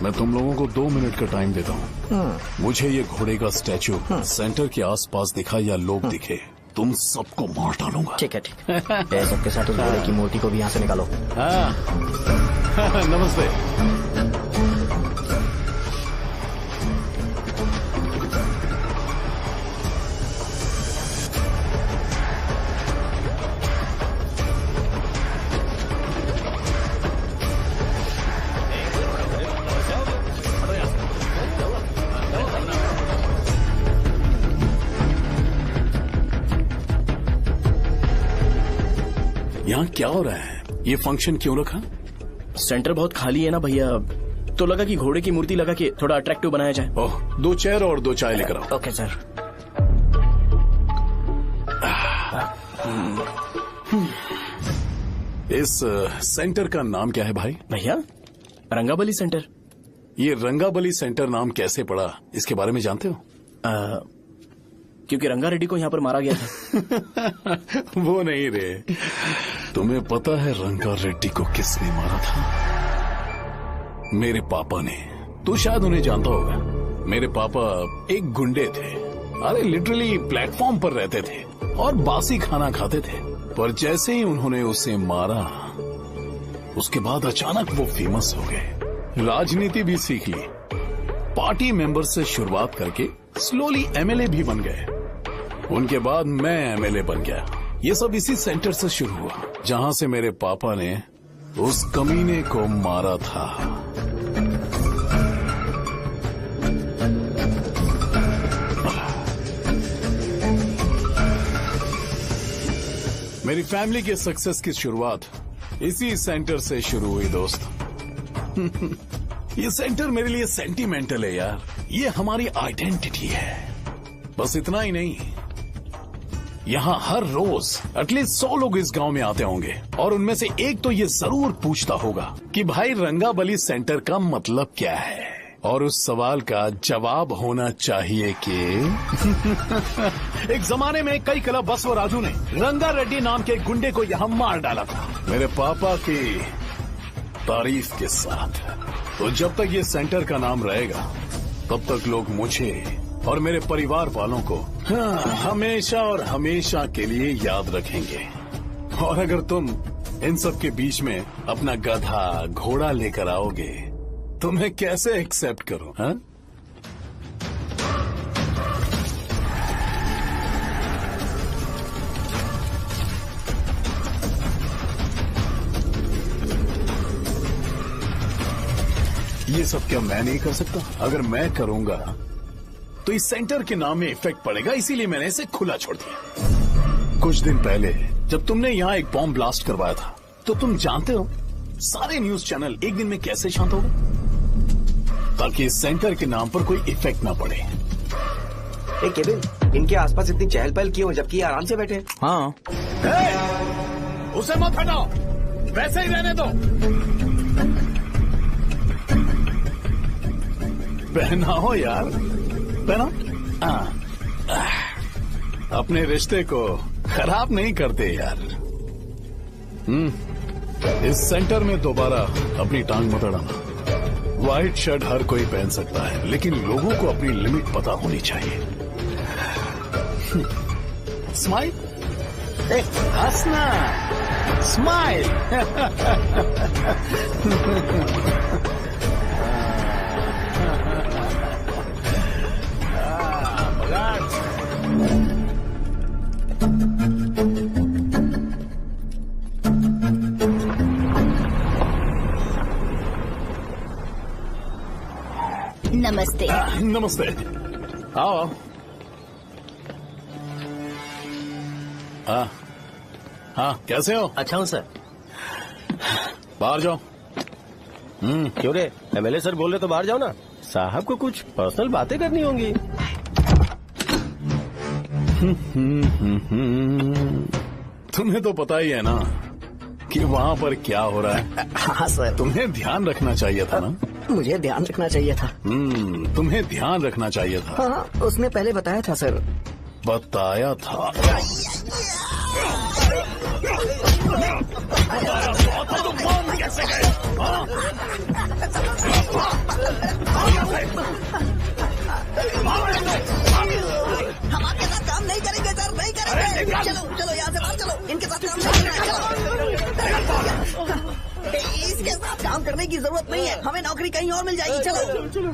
मैं तुम लोगों को 2 मिनट का टाइम देता हूँ। मुझे ये घोड़े का स्टैचू सेंटर के आसपास दिखा या लोग दिखे, तुम सबको मार डालूंगा। ठीक है सबके साथ उस घोड़े की मूर्ति को भी यहाँ से निकालो। हाँ। नमस्ते। यहाँ क्या हो रहा है? ये फंक्शन क्यों रखा? सेंटर बहुत खाली है ना भैया, तो लगा कि घोड़े की मूर्ति लगा के थोड़ा अट्रैक्टिव बनाया जाए। ओह, 2 चेयर और 2 चाय लेकर आओ। Okay sir. इस सेंटर का नाम क्या है भाई? भैया रंगाबली सेंटर। ये रंगाबली सेंटर नाम कैसे पड़ा, इसके बारे में जानते हो? क्योंकि रंगा रेड्डी को यहाँ पर मारा गया था। वो नहीं रे, तुम्हें पता है रंगा रेड्डी को किसने मारा था? मेरे पापा ने। तू शायद उन्हें जानता होगा। मेरे पापा एक गुंडे थे। अरे लिटरली प्लेटफॉर्म पर रहते थे और बासी खाना खाते थे। पर जैसे ही उन्होंने उसे मारा, उसके बाद अचानक वो फेमस हो गए। राजनीति भी सीख ली, पार्टी मेंबर से शुरुआत करके स्लोली एमएलए भी बन गए। उनके बाद मैं एमएलए बन गया। ये सब इसी सेंटर से शुरू हुआ, जहां से मेरे पापा ने उस कमीने को मारा था। मेरी फैमिली के सक्सेस की शुरुआत इसी सेंटर से शुरू हुई दोस्त। ये सेंटर मेरे लिए सेंटिमेंटल है यार। ये हमारी आइडेंटिटी है। बस इतना ही नहीं, यहाँ हर रोज एटलीस्ट 100 लोग इस गांव में आते होंगे और उनमें से एक तो ये जरूर पूछता होगा कि भाई रंगाबली सेंटर का मतलब क्या है, और उस सवाल का जवाब होना चाहिए कि एक जमाने में कई कला बसव राजू ने रंगा रेड्डी नाम के गुंडे को यहाँ मार डाला था, मेरे पापा की तारीफ के साथ। तो जब तक ये सेंटर का नाम रहेगा, तब तक लोग मुझे और मेरे परिवार वालों को हमेशा और हमेशा के लिए याद रखेंगे। और अगर तुम इन सब के बीच में अपना गधा घोड़ा लेकर आओगे, तो मैं कैसे एक्सेप्ट करूं? हाँ? ये सब क्या मैं नहीं कर सकता? अगर मैं करूंगा तो इस सेंटर के नाम में इफेक्ट पड़ेगा, इसीलिए मैंने इसे खुला छोड़ दिया। कुछ दिन पहले जब तुमने यहाँ एक बॉम्ब ब्लास्ट करवाया था, तो तुम जानते हो सारे न्यूज चैनल एक दिन में कैसे शांत हो गए? ताकि इस सेंटर के नाम पर कोई इफेक्ट ना पड़े। केविन, इनके आसपास इतनी चहल पहल क्यों, जबकि आराम से बैठे? हाँ। उसे मत हटाओ, वैसे ही रहने दो। पहनाओ यार, पहनाओ। अपने रिश्ते को खराब नहीं करते यार। इस सेंटर में दोबारा अपनी टांग मत अड़ाना। व्हाइट शर्ट हर कोई पहन सकता है, लेकिन लोगों को अपनी लिमिट पता होनी चाहिए। स्माइल, हंसना, स्माइल। नमस्ते। नमस्ते, आओ। हाँ, कैसे हो? अच्छा हूँ सर। बाहर जाओ। क्यों रे, एमएलए सर बोल रहे तो बाहर जाओ ना। साहब को कुछ पर्सनल बातें करनी होंगी। तुम्हें तो पता ही है ना कि वहाँ पर क्या हो रहा है। हाँ सर। तुम्हें ध्यान रखना चाहिए था ना। मुझे ध्यान रखना चाहिए था। तुम्हें ध्यान रखना चाहिए था। हाँ, उसने पहले बताया था सर। बताया था? कैसे गए? हम आपके साथ काम नहीं करेंगे सर, नहीं करेंगे। चलो चलो यहाँ से बाहर चलो, इनके साथ काम नहीं करना। इसके साथ काम करने की जरूरत नहीं है, हमें नौकरी कहीं और मिल जाएगी। चलो चलो।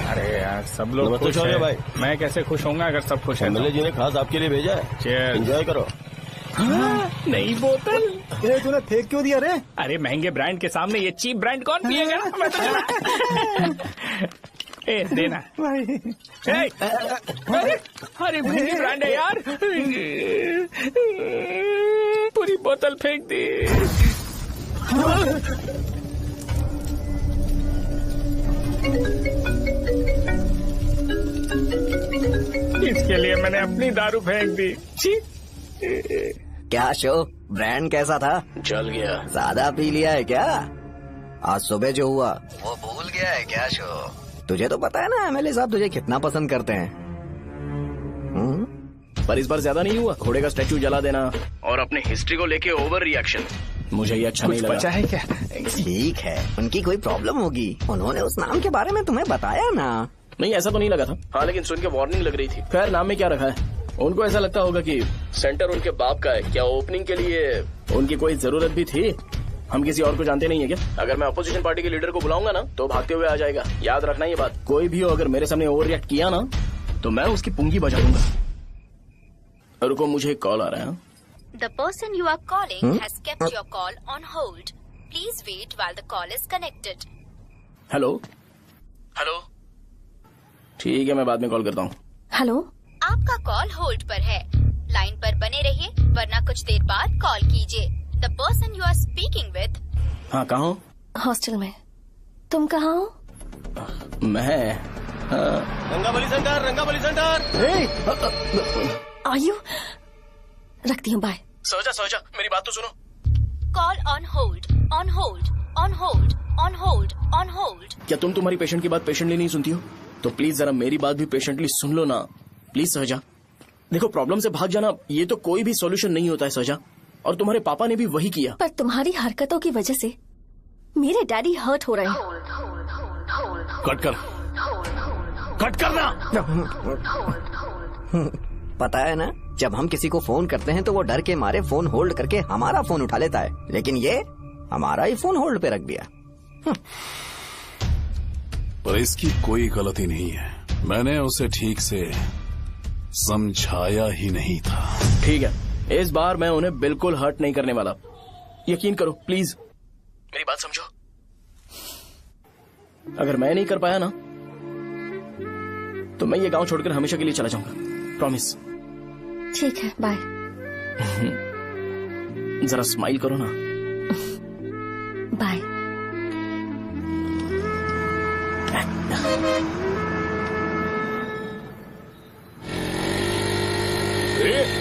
अरे यार, सब लोग खुश हैं भाई। मैं कैसे खुश होऊंगा अगर सब खुश हैं? एमएलए जी ने खास आपके लिए भेजा है। चेयर, एंजॉय करो। नई बोतल। ये तूने फेंक क्यों दिया रे? अरे महंगे ब्रांड के सामने ये चीप ब्रांड कौन पिएगा? ए देना भाई। अरे महंगी ब्रांड है यार, पूरी बोतल फेंक दी। इसके लिए मैंने अपनी दारू फेंक दी। क्या शो, ब्रांड कैसा था? चल गया। ज्यादा पी लिया है क्या? आज सुबह जो हुआ वो भूल गया है क्या शो? तुझे तो पता है ना एमएलए साहब तुझे कितना पसंद करते हैं। पर इस बार ज्यादा नहीं हुआ? घोड़े का स्टैचू जला देना और अपने हिस्ट्री को लेके ओवर रिएक्शन, मुझे ये अच्छा नहीं लगा। बचा है क्या? ठीक है, उनकी कोई प्रॉब्लम होगी, उन्होंने उस नाम के बारे में तुम्हें बताया ना? नहीं ऐसा तो नहीं लगा था। हाँ लेकिन सुन के वार्निंग लग रही थी। खैर नाम में क्या रखा है, उनको ऐसा लगता होगा कि सेंटर उनके बाप का है। क्या ओपनिंग के लिए उनकी कोई जरूरत भी थी? हम किसी और को जानते नहीं है क्या? अगर मैं अपोजिशन पार्टी के लीडर को बुलाऊंगा ना तो भागते हुए आ जाएगा। याद रखना ये बात, कोई भी हो अगर मेरे सामने ओवर रिएक्ट किया ना तो मैं उसकी पुंगी बजा दूंगा। रुको मुझे एक कॉल आ रहा है। The person you are calling has kept your call on hold. Please wait while the call is connected. Hello hello, ठीक है मैं बाद में कॉल करता हूँ। हेलो, आपका कॉल होल्ड पर है, लाइन पर बने रहिए वरना कुछ देर बाद कॉल कीजिए। The person you are speaking with। हाँ कहाँ हो? हॉस्टल में। तुम कहाँ हो? मैं रंगाबली सेंटर, रंगाबली सेंटर। आयु, रखती हूँ, बाय। सोचा मेरी बात तो सुनो। Call on hold, on hold, on hold, on hold, on hold. क्या तुम तुम्हारी पेशेंट की बात पेशेंटली नहीं सुनती हो? तो प्लीज जरा मेरी बात भी पेशेंटली सुन लो ना प्लीज सहजा। देखो प्रॉब्लम से भाग जाना ये तो कोई भी सॉल्यूशन नहीं होता है सहजा, और तुम्हारे पापा ने भी वही किया। पर तुम्हारी हरकतों की वजह से मेरे डैडी हर्ट हो रहे हैं। कट करना। पता है ना, जब हम किसी को फोन करते हैं तो वो डर के मारे फोन होल्ड करके हमारा फोन उठा लेता है, लेकिन ये हमारा ही फोन होल्ड पे रख दिया। पर इसकी कोई गलती नहीं है, मैंने उसे ठीक से समझाया ही नहीं था। ठीक है, इस बार मैं उन्हें बिल्कुल हर्ट नहीं करने वाला, यकीन करो प्लीज, मेरी बात समझो। अगर मैं नहीं कर पाया ना तो मैं ये गांव छोड़कर हमेशा के लिए चला जाऊंगा, प्रॉमिस। ठीक है, बाय। जरा स्माइल करो ना। बाय।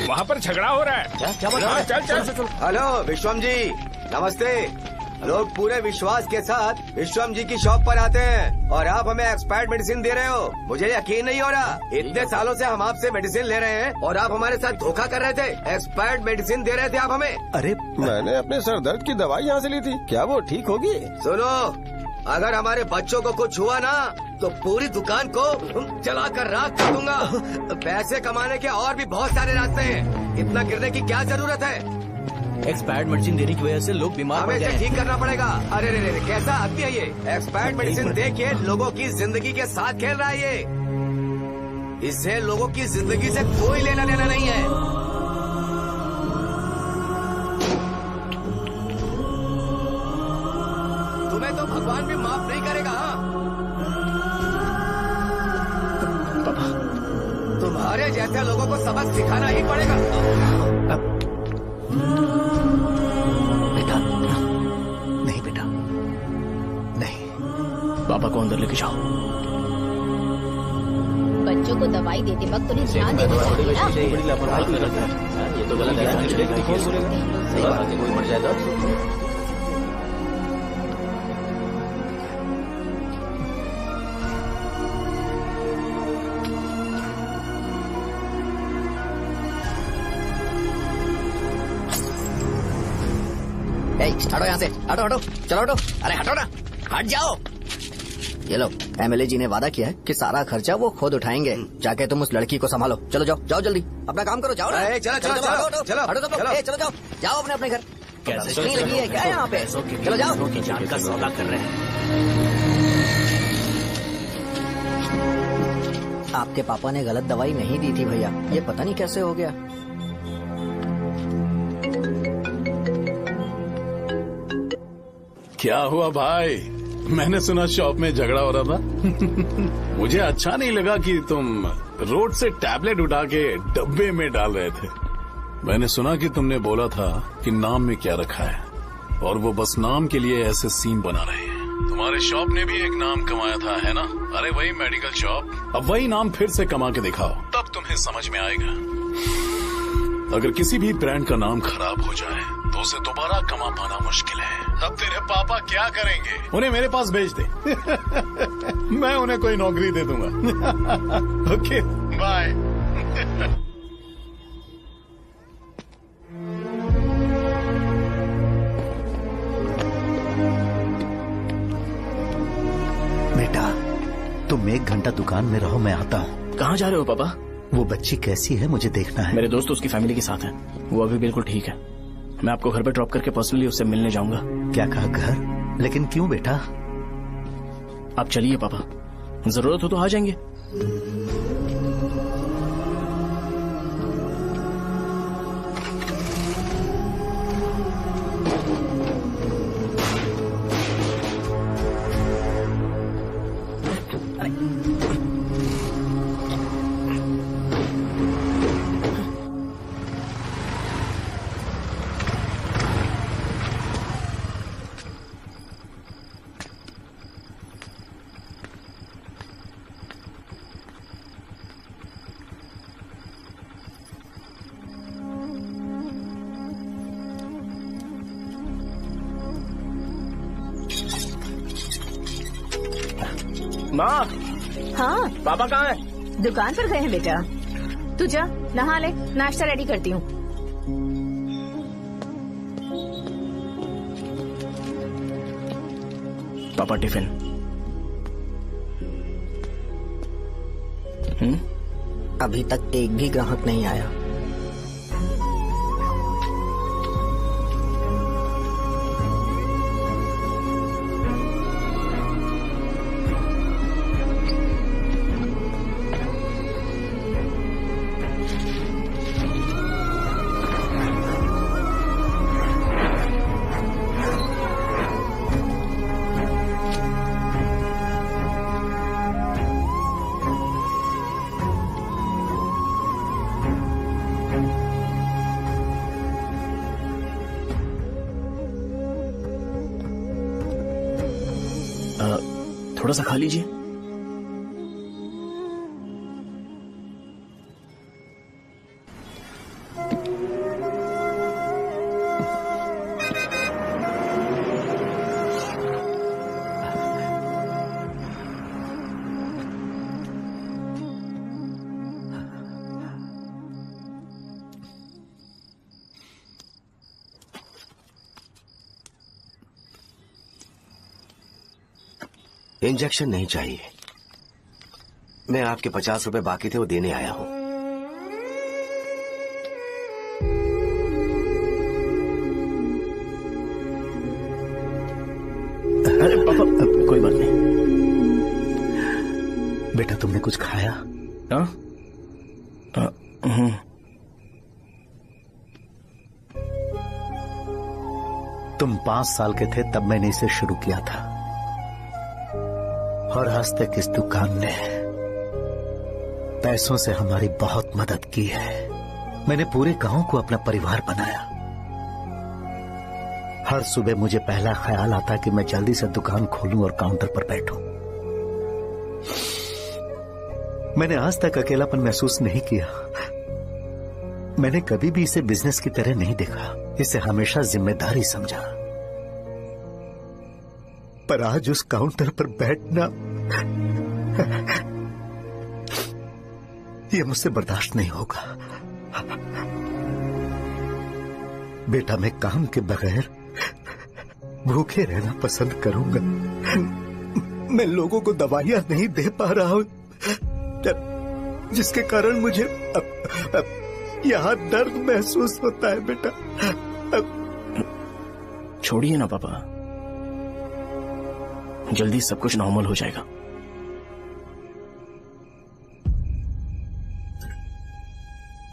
वहाँ पर झगड़ा हो रहा है। क्या बात है? चल। हेलो विश्वम जी, नमस्ते। लोग पूरे विश्वास के साथ विश्वम जी की शॉप पर आते हैं और आप हमें एक्सपायर्ड मेडिसिन दे रहे हो। मुझे यकीन नहीं हो रहा, इतने सालों से हम आपसे मेडिसिन ले रहे हैं और आप हमारे साथ धोखा कर रहे थे। एक्सपायर्ड मेडिसिन दे रहे थे आप हमें। अरे मैंने अपने सर दर्द की दवाई यहाँ से ली थी, क्या वो ठीक होगी? सुनो, अगर हमारे बच्चों को कुछ हुआ ना तो पूरी दुकान को जला कर राख कर दूंगा। पैसे कमाने के और भी बहुत सारे रास्ते हैं, इतना गिरने की क्या जरूरत है? एक्सपायर्ड मेडिसिन देने की वजह से लोग बीमार पड़ गए हैं। ठीक करना पड़ेगा। अरे रे कैसा आदमी है ये? एक्सपायर्ड मेडिसिन दे के लोगों की जिंदगी के साथ खेल रहा है ये। इससे लोगों की जिंदगी से कोई लेना देना नहीं है। तुम्हें तो भगवान भी माफ नहीं करेगा। तुम्हारे जैसे लोगों को सबक सिखाना ही पड़ेगा। पापा को अंदर लेके जाओ। बच्चों को दवाई देते वक्त उन्हें ध्यान देना चाहिए ना। बड़ी लापरवाही कर रहा है, ये तो गलत है। कोई मर जाएगा। हटो यहाँ से, हटो, चलो हटो। अरे हटो ना, हट जाओ। ये लो, एमएलए जी ने वादा किया है कि सारा खर्चा वो खुद उठाएंगे। जाके तुम उस लड़की को संभालो। चलो जाओ जल्दी, अपना काम करो। जाओ ना, चलो जाओ अपने घर। नहीं लगी है क्या यहाँ पे? चलो जाओ। जान का सौदा कर रहे हैं। आपके पापा ने गलत दवाई नहीं दी थी भैया, ये पता नहीं कैसे हो गया। क्या हुआ भाई? मैंने सुना शॉप में झगड़ा हो रहा था। मुझे अच्छा नहीं लगा कि तुम रोड से टैबलेट उठा के डब्बे में डाल रहे थे। मैंने सुना कि तुमने बोला था कि नाम में क्या रखा है, और वो बस नाम के लिए ऐसे सीन बना रहे हैं। तुम्हारे शॉप ने भी एक नाम कमाया था, है ना? अरे वही मेडिकल शॉप। अब वही नाम फिर से कमा के दिखाओ, तब तुम्हें समझ में आएगा। अगर किसी भी ब्रांड का नाम खराब हो जाए तो उसे दोबारा कमा पाना मुश्किल है। अब तेरे पापा क्या करेंगे? उन्हें मेरे पास भेज दे। मैं उन्हें कोई नौकरी दे दूंगा। Okay bye. बेटा तुम 1 घंटा दुकान में रहो, मैं आता हूँ। कहाँ जा रहे हो पापा? वो बच्ची कैसी है मुझे देखना है। मेरे दोस्त उसकी फैमिली के साथ हैं। वो अभी बिल्कुल ठीक है। मैं आपको घर पे ड्रॉप करके पर्सनली उससे मिलने जाऊंगा। क्या कहा घर? लेकिन क्यों बेटा? आप चलिए पापा, जरूरत हो तो आ जाएंगे। माँ। हाँ पापा कहाँ है? दुकान पर गए हैं बेटा। तू जा नहा ले, नाश्ता रेडी करती हूँ। पापा टिफिन। अभी तक एक भी ग्राहक नहीं आया। थोड़ा सा खा लीजिए। इंजेक्शन नहीं चाहिए। मैं आपके 50 रुपए बाकी थे, वो देने आया हूँ। अरे पापा कोई बात नहीं। बेटा तुमने कुछ खाया? हाँ? तुम 5 साल के थे तब मैंने इसे शुरू किया था, और आज तक इस दुकान ने पैसों से हमारी बहुत मदद की है। मैंने पूरे गांव को अपना परिवार बनाया। हर सुबह मुझे पहला ख्याल आता कि मैं जल्दी से दुकान खोलूं और काउंटर पर बैठूं। मैंने आज तक अकेलापन महसूस नहीं किया। मैंने कभी भी इसे बिजनेस की तरह नहीं देखा, इसे हमेशा जिम्मेदारी समझा। पर आज उस काउंटर पर बैठना ये मुझसे बर्दाश्त नहीं होगा। बेटा मैं काम के बगैर भूखे रहना पसंद करूंगा। मैं लोगों को दवाइयां नहीं दे पा रहा हूं, जिसके कारण मुझे यहाँ दर्द महसूस होता है। बेटा छोड़िए ना पापा, जल्दी सब कुछ नॉर्मल हो जाएगा।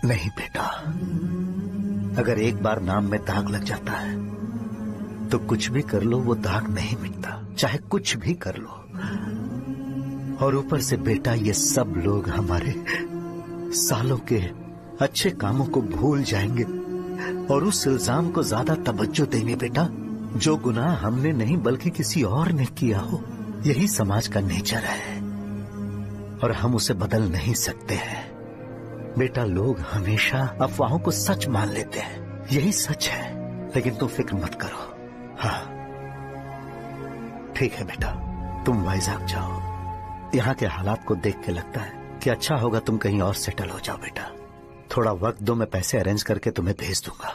नहीं बेटा, अगर एक बार नाम में दाग लग जाता है तो कुछ भी कर लो वो दाग नहीं मिटता, चाहे कुछ भी कर लो। और ऊपर से बेटा ये सब लोग हमारे सालों के अच्छे कामों को भूल जाएंगे और उस इल्जाम को ज्यादा तवज्जो देंगे बेटा जो गुनाह हमने नहीं बल्कि किसी और ने किया हो। यही समाज का नेचर है और हम उसे बदल नहीं सकते हैं। बेटा लोग हमेशा अफवाहों को सच मान लेते हैं, यही सच है। लेकिन तुम फिक्र मत करो। हाँ ठीक है बेटा, तुम वाइजाग जाओ। यहाँ के हालात को देख के लगता है कि अच्छा होगा तुम कहीं और सेटल हो जाओ बेटा। थोड़ा वक्त दो, मैं पैसे अरेंज करके तुम्हें भेज दूंगा।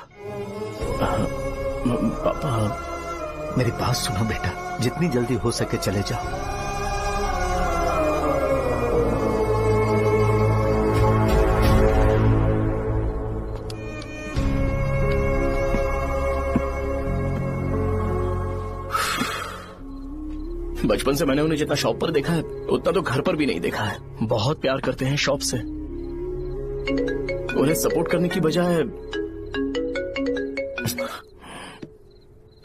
पापा मेरी बात सुनो बेटा, जितनी जल्दी हो सके चले जाओ। बचपन से मैंने उन्हें जितना शॉप पर देखा है उतना तो घर पर भी नहीं देखा है। बहुत प्यार करते हैं शॉप से। उन्हें सपोर्ट करने की बजाय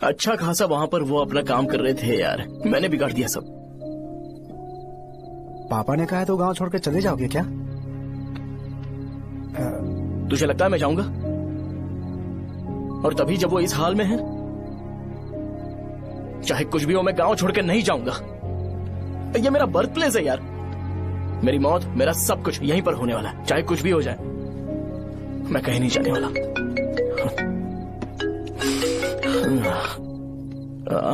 अच्छा खासा वहां पर वो अपना काम कर रहे थे। यार मैंने बिगाड़ दिया सब। पापा ने कहा है तो गांव छोड़कर चले जाओगे क्या? तुझे लगता है मैं जाऊंगा? और तभी जब वो इस हाल में है, चाहे कुछ भी हो मैं गांव छोड़कर नहीं जाऊंगा। ये मेरा बर्थ प्लेस है यार। मेरी मौत, मेरा सब कुछ यहीं पर होने वाला है। चाहे कुछ भी हो जाए मैं कहीं नहीं जाने वाला।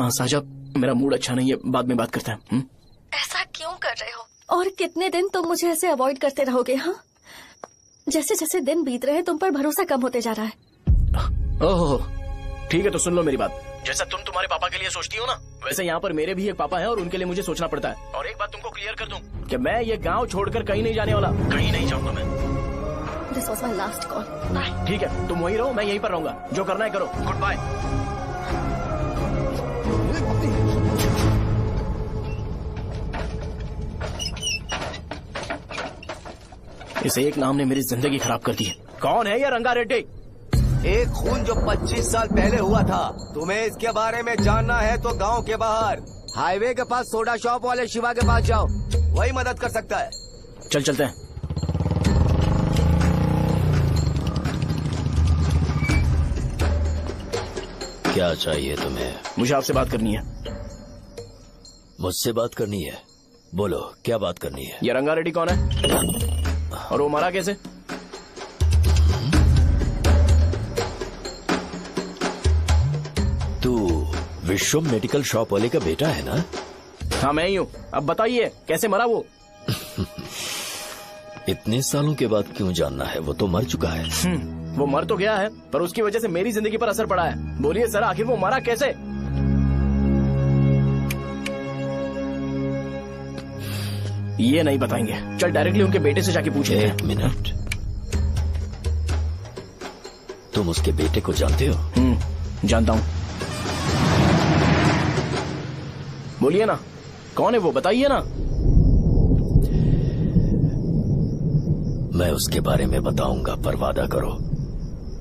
साहब मेरा मूड अच्छा नहीं है, बाद में बात करते हैं। ऐसा क्यों कर रहे हो? और कितने दिन तुम मुझे ऐसे अवॉइड करते रहोगे? हाँ, जैसे जैसे दिन बीत रहे हैं तुम पर भरोसा कम होते जा रहा है। ओह ठीक है, तो सुन लो मेरी बात। जैसा तुम तुम्हारे पापा के लिए सोचती हो ना, वैसे यहाँ पर मेरे भी एक पापा हैं और उनके लिए मुझे सोचना पड़ता है। और एक बात तुमको क्लियर कर दूं कि मैं ये गांव छोड़कर कहीं नहीं जाने वाला, कहीं नहीं जाऊंगा मैं। This was my last call. Bye. ठीक है, तुम वहीं रहो, मैं यहीं पर रहूंगा। जो करना है करो। Goodbye. इस एक नाम ने मेरी जिंदगी खराब कर दी है। कौन है ये रंगा रेड्डी? एक खून जो 25 साल पहले हुआ था। तुम्हें इसके बारे में जानना है तो गांव के बाहर हाईवे के पास सोडा शॉप वाले शिवा के पास जाओ, वही मदद कर सकता है। चल चलते हैं। क्या चाहिए तुम्हें? मुझे आपसे बात करनी है। मुझसे बात करनी है? बोलो क्या बात करनी है? ये रंगा रेड्डी कौन है और वो मरा कैसे? तू विश्वम मेडिकल शॉप वाले का बेटा है ना? हाँ मैं ही हूँ। अब बताइए कैसे मरा वो? इतने सालों के बाद क्यों जानना है? वो तो मर चुका है। वो मर तो गया है पर उसकी वजह से मेरी जिंदगी पर असर पड़ा है। बोलिए सर, आखिर वो मरा कैसे? ये नहीं बताएंगे। चल डायरेक्टली उनके बेटे से जाके पूछे। एक मिनट, तुम उसके बेटे को जानते हो? जानता हूँ। बोलिए ना, कौन है वो? बताइए ना। मैं उसके बारे में बताऊंगा, पर वादा करो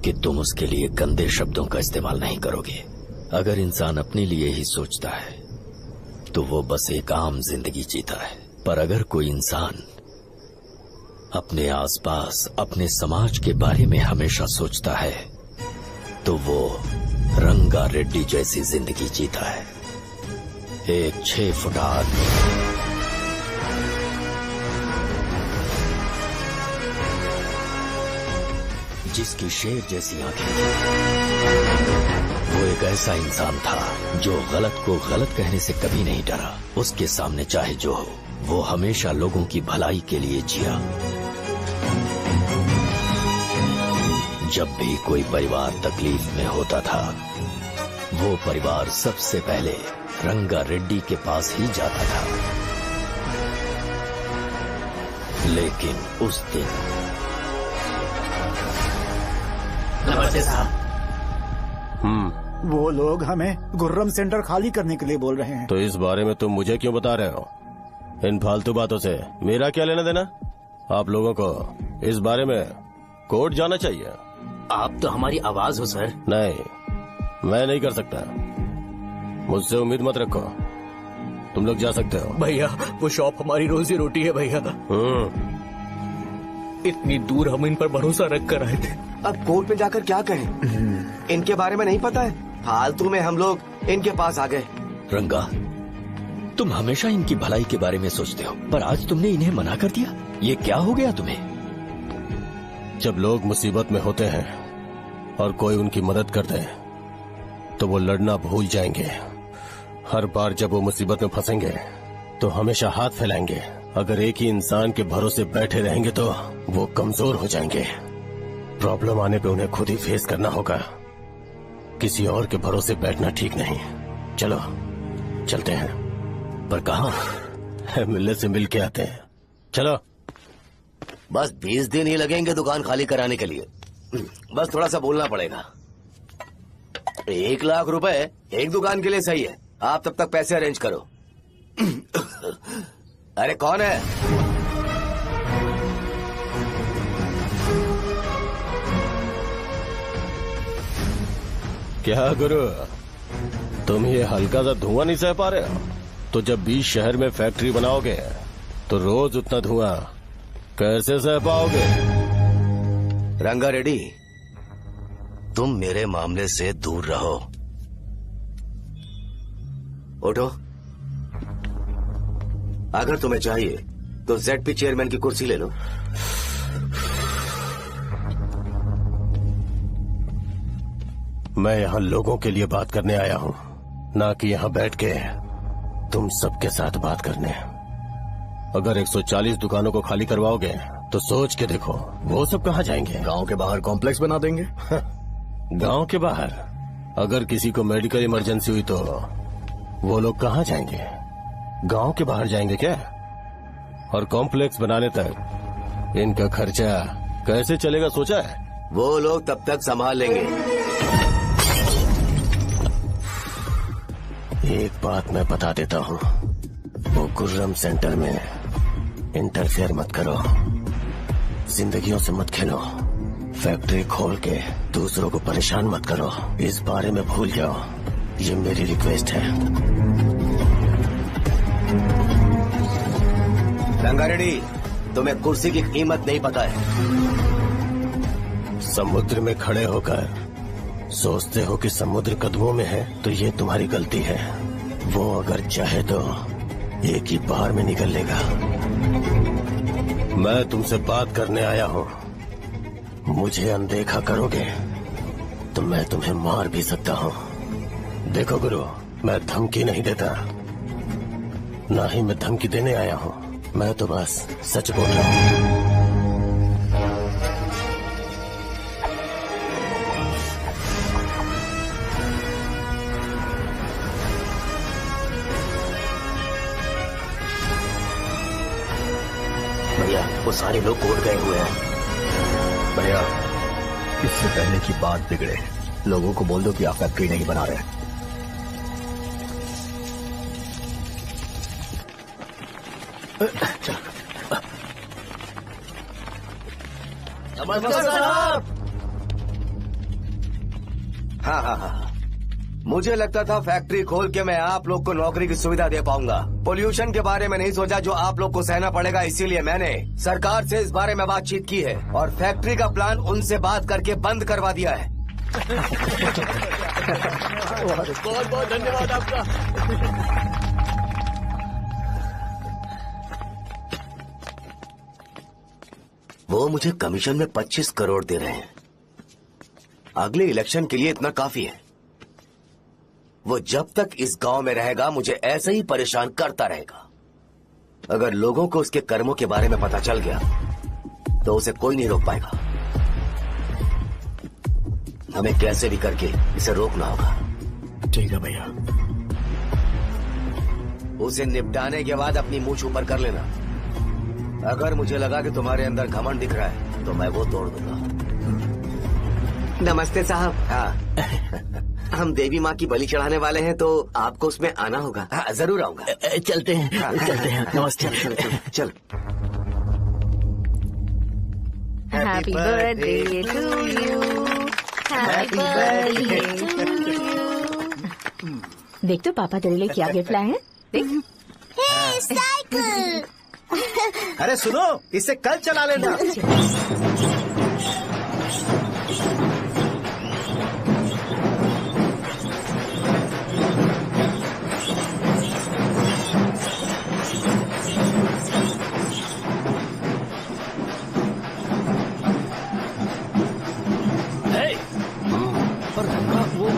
कि तुम उसके लिए गंदे शब्दों का इस्तेमाल नहीं करोगे। अगर इंसान अपने लिए ही सोचता है तो वो बस एक आम जिंदगी जीता है, पर अगर कोई इंसान अपने आसपास, अपने समाज के बारे में हमेशा सोचता है तो वो रंगा रेड्डी जैसी जिंदगी जीता है। एक 6 फुट आदमी जिसकी शेर जैसी आंखें थी। वो एक ऐसा इंसान था जो गलत को गलत कहने से कभी नहीं डरा। उसके सामने चाहे जो हो, वो हमेशा लोगों की भलाई के लिए जिया। जब भी कोई परिवार तकलीफ में होता था, वो परिवार सबसे पहले रंगा रेड्डी के पास ही जाता था। लेकिन उस दिन नमस्ते साहब। वो लोग हमें गुर्रम सेंटर खाली करने के लिए बोल रहे हैं। तो इस बारे में तुम मुझे क्यों बता रहे हो? इन फालतू बातों से मेरा क्या लेना देना? आप लोगों को इस बारे में कोर्ट जाना चाहिए। आप तो हमारी आवाज हो सर। नहीं, मैं नहीं कर सकता। मुझसे उम्मीद मत रखो, तुम लोग जा सकते हो। भैया वो शॉप हमारी रोजी रोटी है भैया। इतनी दूर हम इन पर भरोसा रख कर आए थे। अब कोर्ट पे जाकर क्या कहें? इनके बारे में नहीं पता है, फालतू में हम लोग इनके पास आ गए। रंगा, तुम हमेशा इनकी भलाई के बारे में सोचते हो, पर आज तुमने इन्हें मना कर दिया। ये क्या हो गया तुम्हें? जब लोग मुसीबत में होते हैं और कोई उनकी मदद कर दे तो वो लड़ना भूल जाएंगे। हर बार जब वो मुसीबत में फंसेंगे तो हमेशा हाथ फैलाएंगे। अगर एक ही इंसान के भरोसे बैठे रहेंगे तो वो कमजोर हो जाएंगे। प्रॉब्लम आने पे उन्हें खुद ही फेस करना होगा, किसी और के भरोसे बैठना ठीक नहीं। चलो चलते हैं। पर कहाँ? मिलने से मिल के आते हैं। चलो। बस 20 दिन ही लगेंगे दुकान खाली कराने के लिए। बस थोड़ा सा बोलना पड़ेगा। 1 लाख रुपए एक दुकान के लिए सही है। आप तब तक पैसे अरेंज करो। अरे कौन है? क्या गुरु, तुम ये हल्का सा धुआं नहीं सह पा रहे हो? तो जब 20 शहर में फैक्ट्री बनाओगे तो रोज उतना धुआं कैसे सह पाओगे? रंगा रेड्डी, तुम मेरे मामले से दूर रहो। उठो। अगर तुम्हें चाहिए तो ZP चेयरमैन की कुर्सी ले लो। मैं यहाँ लोगों के लिए बात करने आया हूँ, ना कि यहाँ बैठ के तुम सबके साथ बात करने। अगर 140 दुकानों को खाली करवाओगे तो सोच के देखो वो सब कहाँ जाएंगे? गांव के बाहर कॉम्प्लेक्स बना देंगे। गांव के बाहर? अगर किसी को मेडिकल इमरजेंसी हुई तो वो लोग कहाँ जाएंगे? गांव के बाहर जाएंगे क्या? और कॉम्प्लेक्स बनाने तक इनका खर्चा कैसे चलेगा सोचा है? वो लोग तब तक संभाल लेंगे। एक बात मैं बता देता हूँ, वो गुर्रम सेंटर में इंटरफेयर मत करो, जिंदगियों से मत खेलो, फैक्ट्री खोल के दूसरों को परेशान मत करो। इस बारे में भूल जाओ, ये मेरी रिक्वेस्ट है। रंगा रेड्डी, तुम्हें कुर्सी की कीमत नहीं पता है। समुद्र में खड़े होकर सोचते हो कि समुद्र कदमों में है तो ये तुम्हारी गलती है। वो अगर चाहे तो एक ही बार में निकल लेगा। मैं तुमसे बात करने आया हूँ, मुझे अनदेखा करोगे तो मैं तुम्हें मार भी सकता हूँ। देखो गुरु, मैं धमकी नहीं देता, ना ही मैं धमकी देने आया हूँ, मैं तो बस सच बोल रहा हूँ। भैया वो सारे लोग कोर्ट गए हुए हैं। भैया इससे पहले की बात बिगड़े, लोगों को बोल दो कि आप फैक्ट्री नहीं बना रहे। नमस्कार साहब। हाँ, मुझे लगता था फैक्ट्री खोल के मैं आप लोग को नौकरी की सुविधा दे पाऊंगा। पोल्यूशन के बारे में नहीं सोचा जो आप लोग को सहना पड़ेगा, इसीलिए मैंने सरकार से इस बारे में बातचीत की है और फैक्ट्री का प्लान उनसे बात करके बंद करवा दिया है। बहुत बहुत धन्यवाद आपका। वो मुझे कमीशन में 25 करोड़ दे रहे हैं। अगले इलेक्शन के लिए इतना काफी है। वो जब तक इस गांव में रहेगा मुझे ऐसे ही परेशान करता रहेगा। अगर लोगों को उसके कर्मों के बारे में पता चल गया तो उसे कोई नहीं रोक पाएगा। हमें कैसे भी करके इसे रोकना होगा। ठीक है भैया। उसे निपटाने के बाद अपनी मूंछ ऊपर कर लेना। अगर मुझे लगा कि तुम्हारे अंदर घमंड दिख रहा है तो मैं वो तोड़ दूंगा। नमस्ते साहब। हाँ, हम देवी माँ की बलि चढ़ाने वाले हैं तो आपको उसमें आना होगा। हाँ, जरूर आऊंगा। चलते हैं। हाँ, चलते हैं। नमस्ते। चल। Happy birthday to you, happy birthday to you. देख तो पापा तेरे लिए क्या गिफ्ट लाए हैं। देख। साइकिल। अरे सुनो, इसे कल चला लेना। पर रंगा वो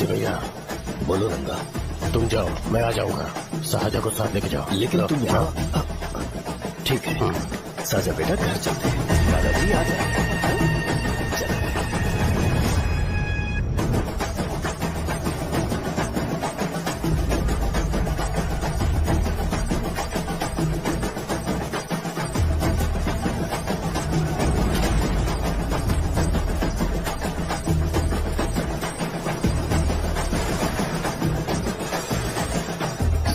भैया बोलो रंगा, तुम जाओ, मैं आ जाऊंगा। साजा को साथ लेके जाओ। लेकिन तुम यहाँ। ठीक है साजा बेटा, घर चलते हैं। दादाजी आ जाए।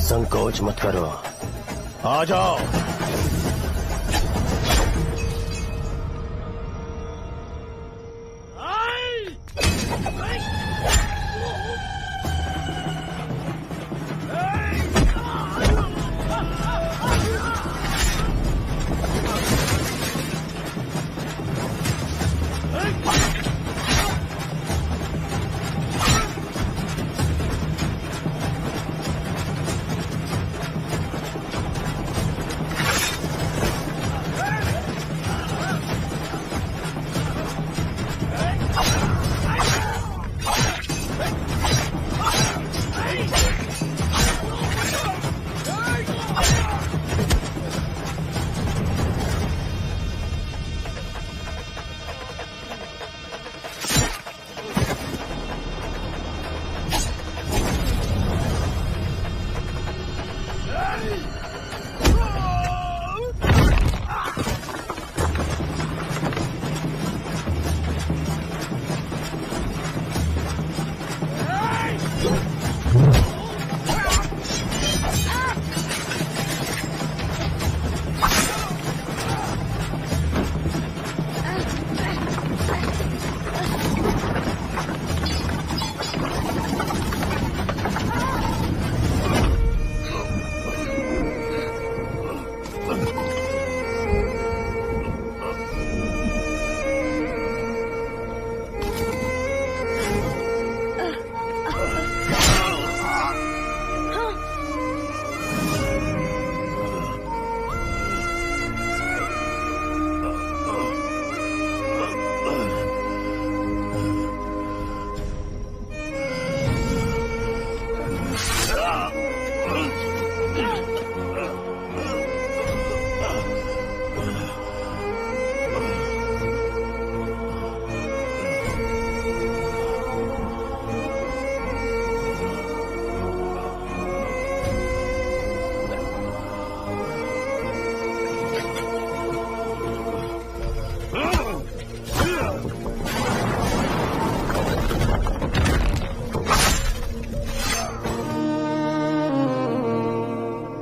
संकोच मत करो, आ जाओ।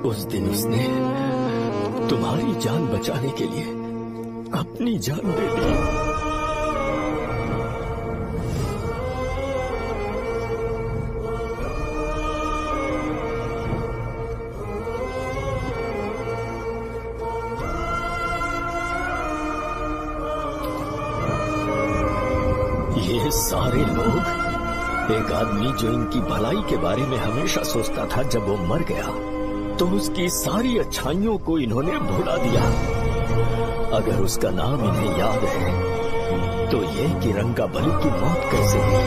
उस दिन उसने तुम्हारी जान बचाने के लिए अपनी जान दे दी। ये सारे लोग, एक आदमी जो इनकी भलाई के बारे में हमेशा सोचता था, जब वो मर गया तो उसकी सारी अच्छाइयों को इन्होंने भुला दिया। अगर उसका नाम इन्हें याद है तो ये कि रंगाबली की मौत कैसे हुई।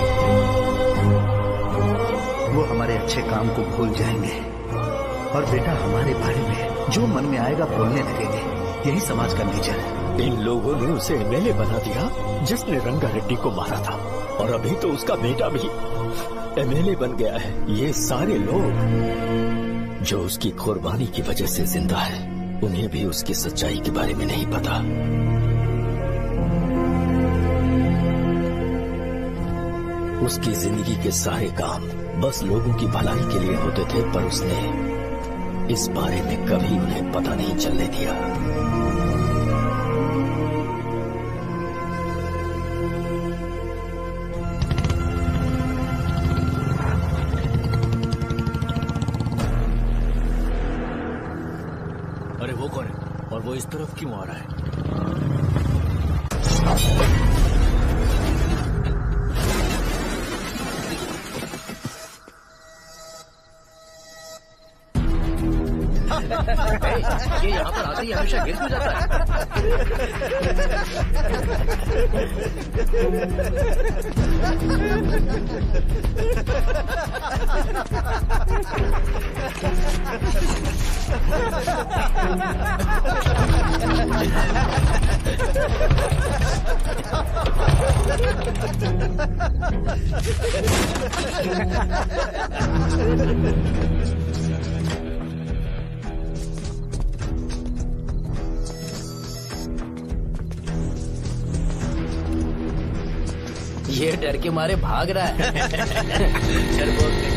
वो हमारे अच्छे काम को भूल जाएंगे और बेटा हमारे बारे में जो मन में आएगा बोलने लगेंगे। यही समाज का नेचर है। इन लोगों ने उसे एमएलए बना दिया जिसने रंगा रेड्डी को मारा था, और अभी तो उसका बेटा भी एमएलए बन गया है। ये सारे लोग जो उसकी कुर्बानी की वजह से जिंदा है, उन्हें भी उसकी सच्चाई के बारे में नहीं पता। उसकी जिंदगी के सारे काम बस लोगों की भलाई के लिए होते थे, पर उसने इस बारे में कभी उन्हें पता नहीं चलने दिया। अरे वो कौन है और वो इस तरफ क्यों आ रहा है? ये यहाँ पर आते ही हमेशा गिर क्यों जाता ये डर के मारे भाग रहा है। चल बोल दे।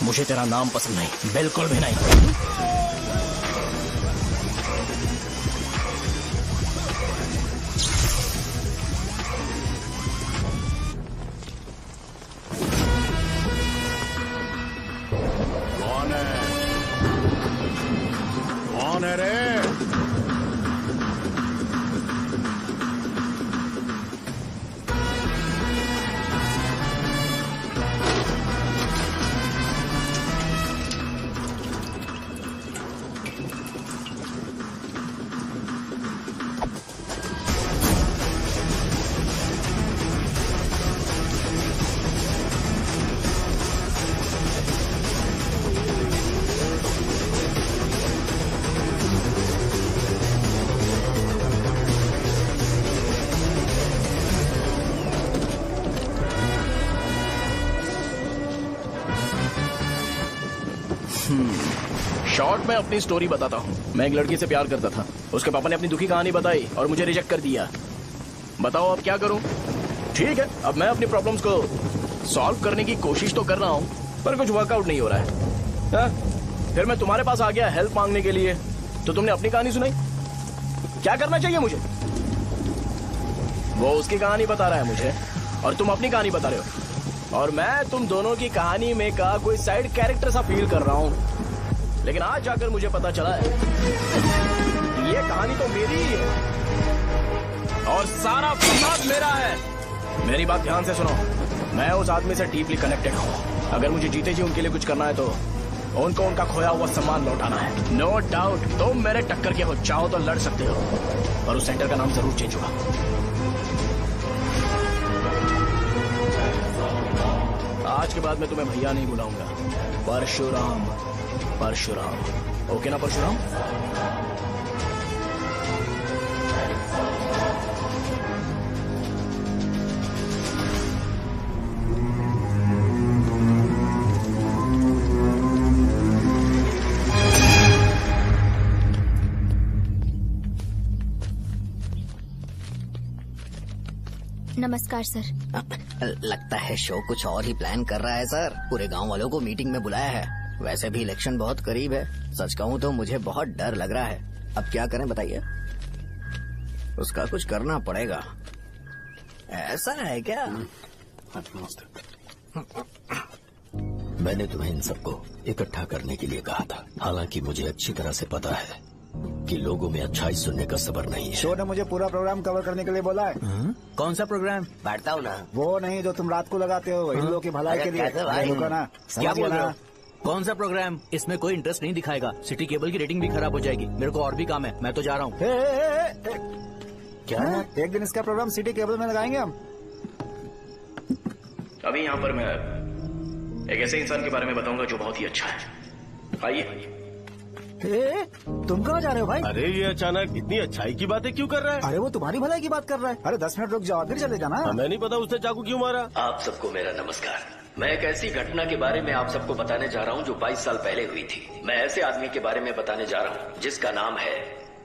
मुझे तेरा नाम पसंद नहीं, बिल्कुल भी नहीं। कौन है? कौन है रे? शॉर्ट में अपनी स्टोरी बताता हूँ। मैं एक लड़की से प्यार करता था। उसके पापा ने अपनी दुखी कहानी बताई और मुझे रिजेक्ट कर दिया। बताओ अब क्या करूँ? ठीक है, अब मैं अपनी प्रॉब्लम्स को सॉल्व करने की कोशिश तो कर रहा हूँ, पर कुछ वर्कआउट नहीं हो रहा है। हा? फिर मैं तुम्हारे पास आ गया हेल्प मांगने के लिए, तो तुमने अपनी कहानी सुनाई। क्या करना चाहिए मुझे? वो उसकी कहानी बता रहा है मुझे और तुम अपनी कहानी बता रहे हो, और मैं तुम दोनों की कहानी में का कोई साइड कैरेक्टर सा फील कर रहा हूँ। लेकिन आज जाकर मुझे पता चला है ये कहानी तो मेरी ही है और सारा फसाद मेरा है। मेरी बात ध्यान से सुनो, मैं उस आदमी से डीपली कनेक्टेड हूँ। अगर मुझे जीते जी उनके लिए कुछ करना है तो उनको उनका खोया हुआ सम्मान लौटाना है। नो डाउट तुम मेरे टक्कर के हो, चाहो तो लड़ सकते हो, और उस सेंटर का नाम जरूर चेंज होगा। आज के बाद मैं तुम्हें भैया नहीं बुलाऊंगा, परशुराम। परशुराम, ओके ना परशुराम? नमस्कार सर। लगता है शो कुछ और ही प्लान कर रहा है सर। पूरे गांव वालों को मीटिंग में बुलाया है। वैसे भी इलेक्शन बहुत करीब है। सच कहूँ तो मुझे बहुत डर लग रहा है। अब क्या करें बताइए? उसका कुछ करना पड़ेगा। ऐसा है क्या? मैंने तुम्हें इन सबको इकट्ठा करने के लिए कहा था। हालांकि मुझे अच्छी तरह से पता है कि लोगों में अच्छाई सुनने का सब्र नहीं है। शो ने मुझे पूरा प्रोग्राम कवर करने के लिए बोला है। कौन सा प्रोग्राम? बैठता हूँ ना। वो नहीं जो तुम रात को लगाते हो इन लोगों की भलाई के लिए। रुको ना, क्या बोल रहे हो? कौन सा प्रोग्राम? इसमें कोई इंटरेस्ट नहीं दिखाएगा। सिटी केबल की रेटिंग भी खराब हो जाएगी। मेरे को और भी काम है, मैं तो जा रहा हूँ। क्या? एक दिन इसका प्रोग्राम सिटी केबल में लगाएंगे हम। अभी यहाँ पर मैं एक ऐसे इंसान के बारे में बताऊंगा जो बहुत ही अच्छा है। आइए। तुम कहाँ जा रहे हो भाई? अरे ये अचानक इतनी अच्छाई की बातें क्यों कर रहा है? अरे वो तुम्हारी भलाई की बात कर रहा है। अरे 10 मिनट रुक जाओ फिर चले जाना। हमें नहीं पता उसने चाकू क्यों मारा। आप सबको मेरा नमस्कार। मैं एक ऐसी घटना के बारे में आप सबको बताने जा रहा हूँ जो 22 साल पहले हुई थी। मैं ऐसे आदमी के बारे में बताने जा रहा हूँ जिसका नाम है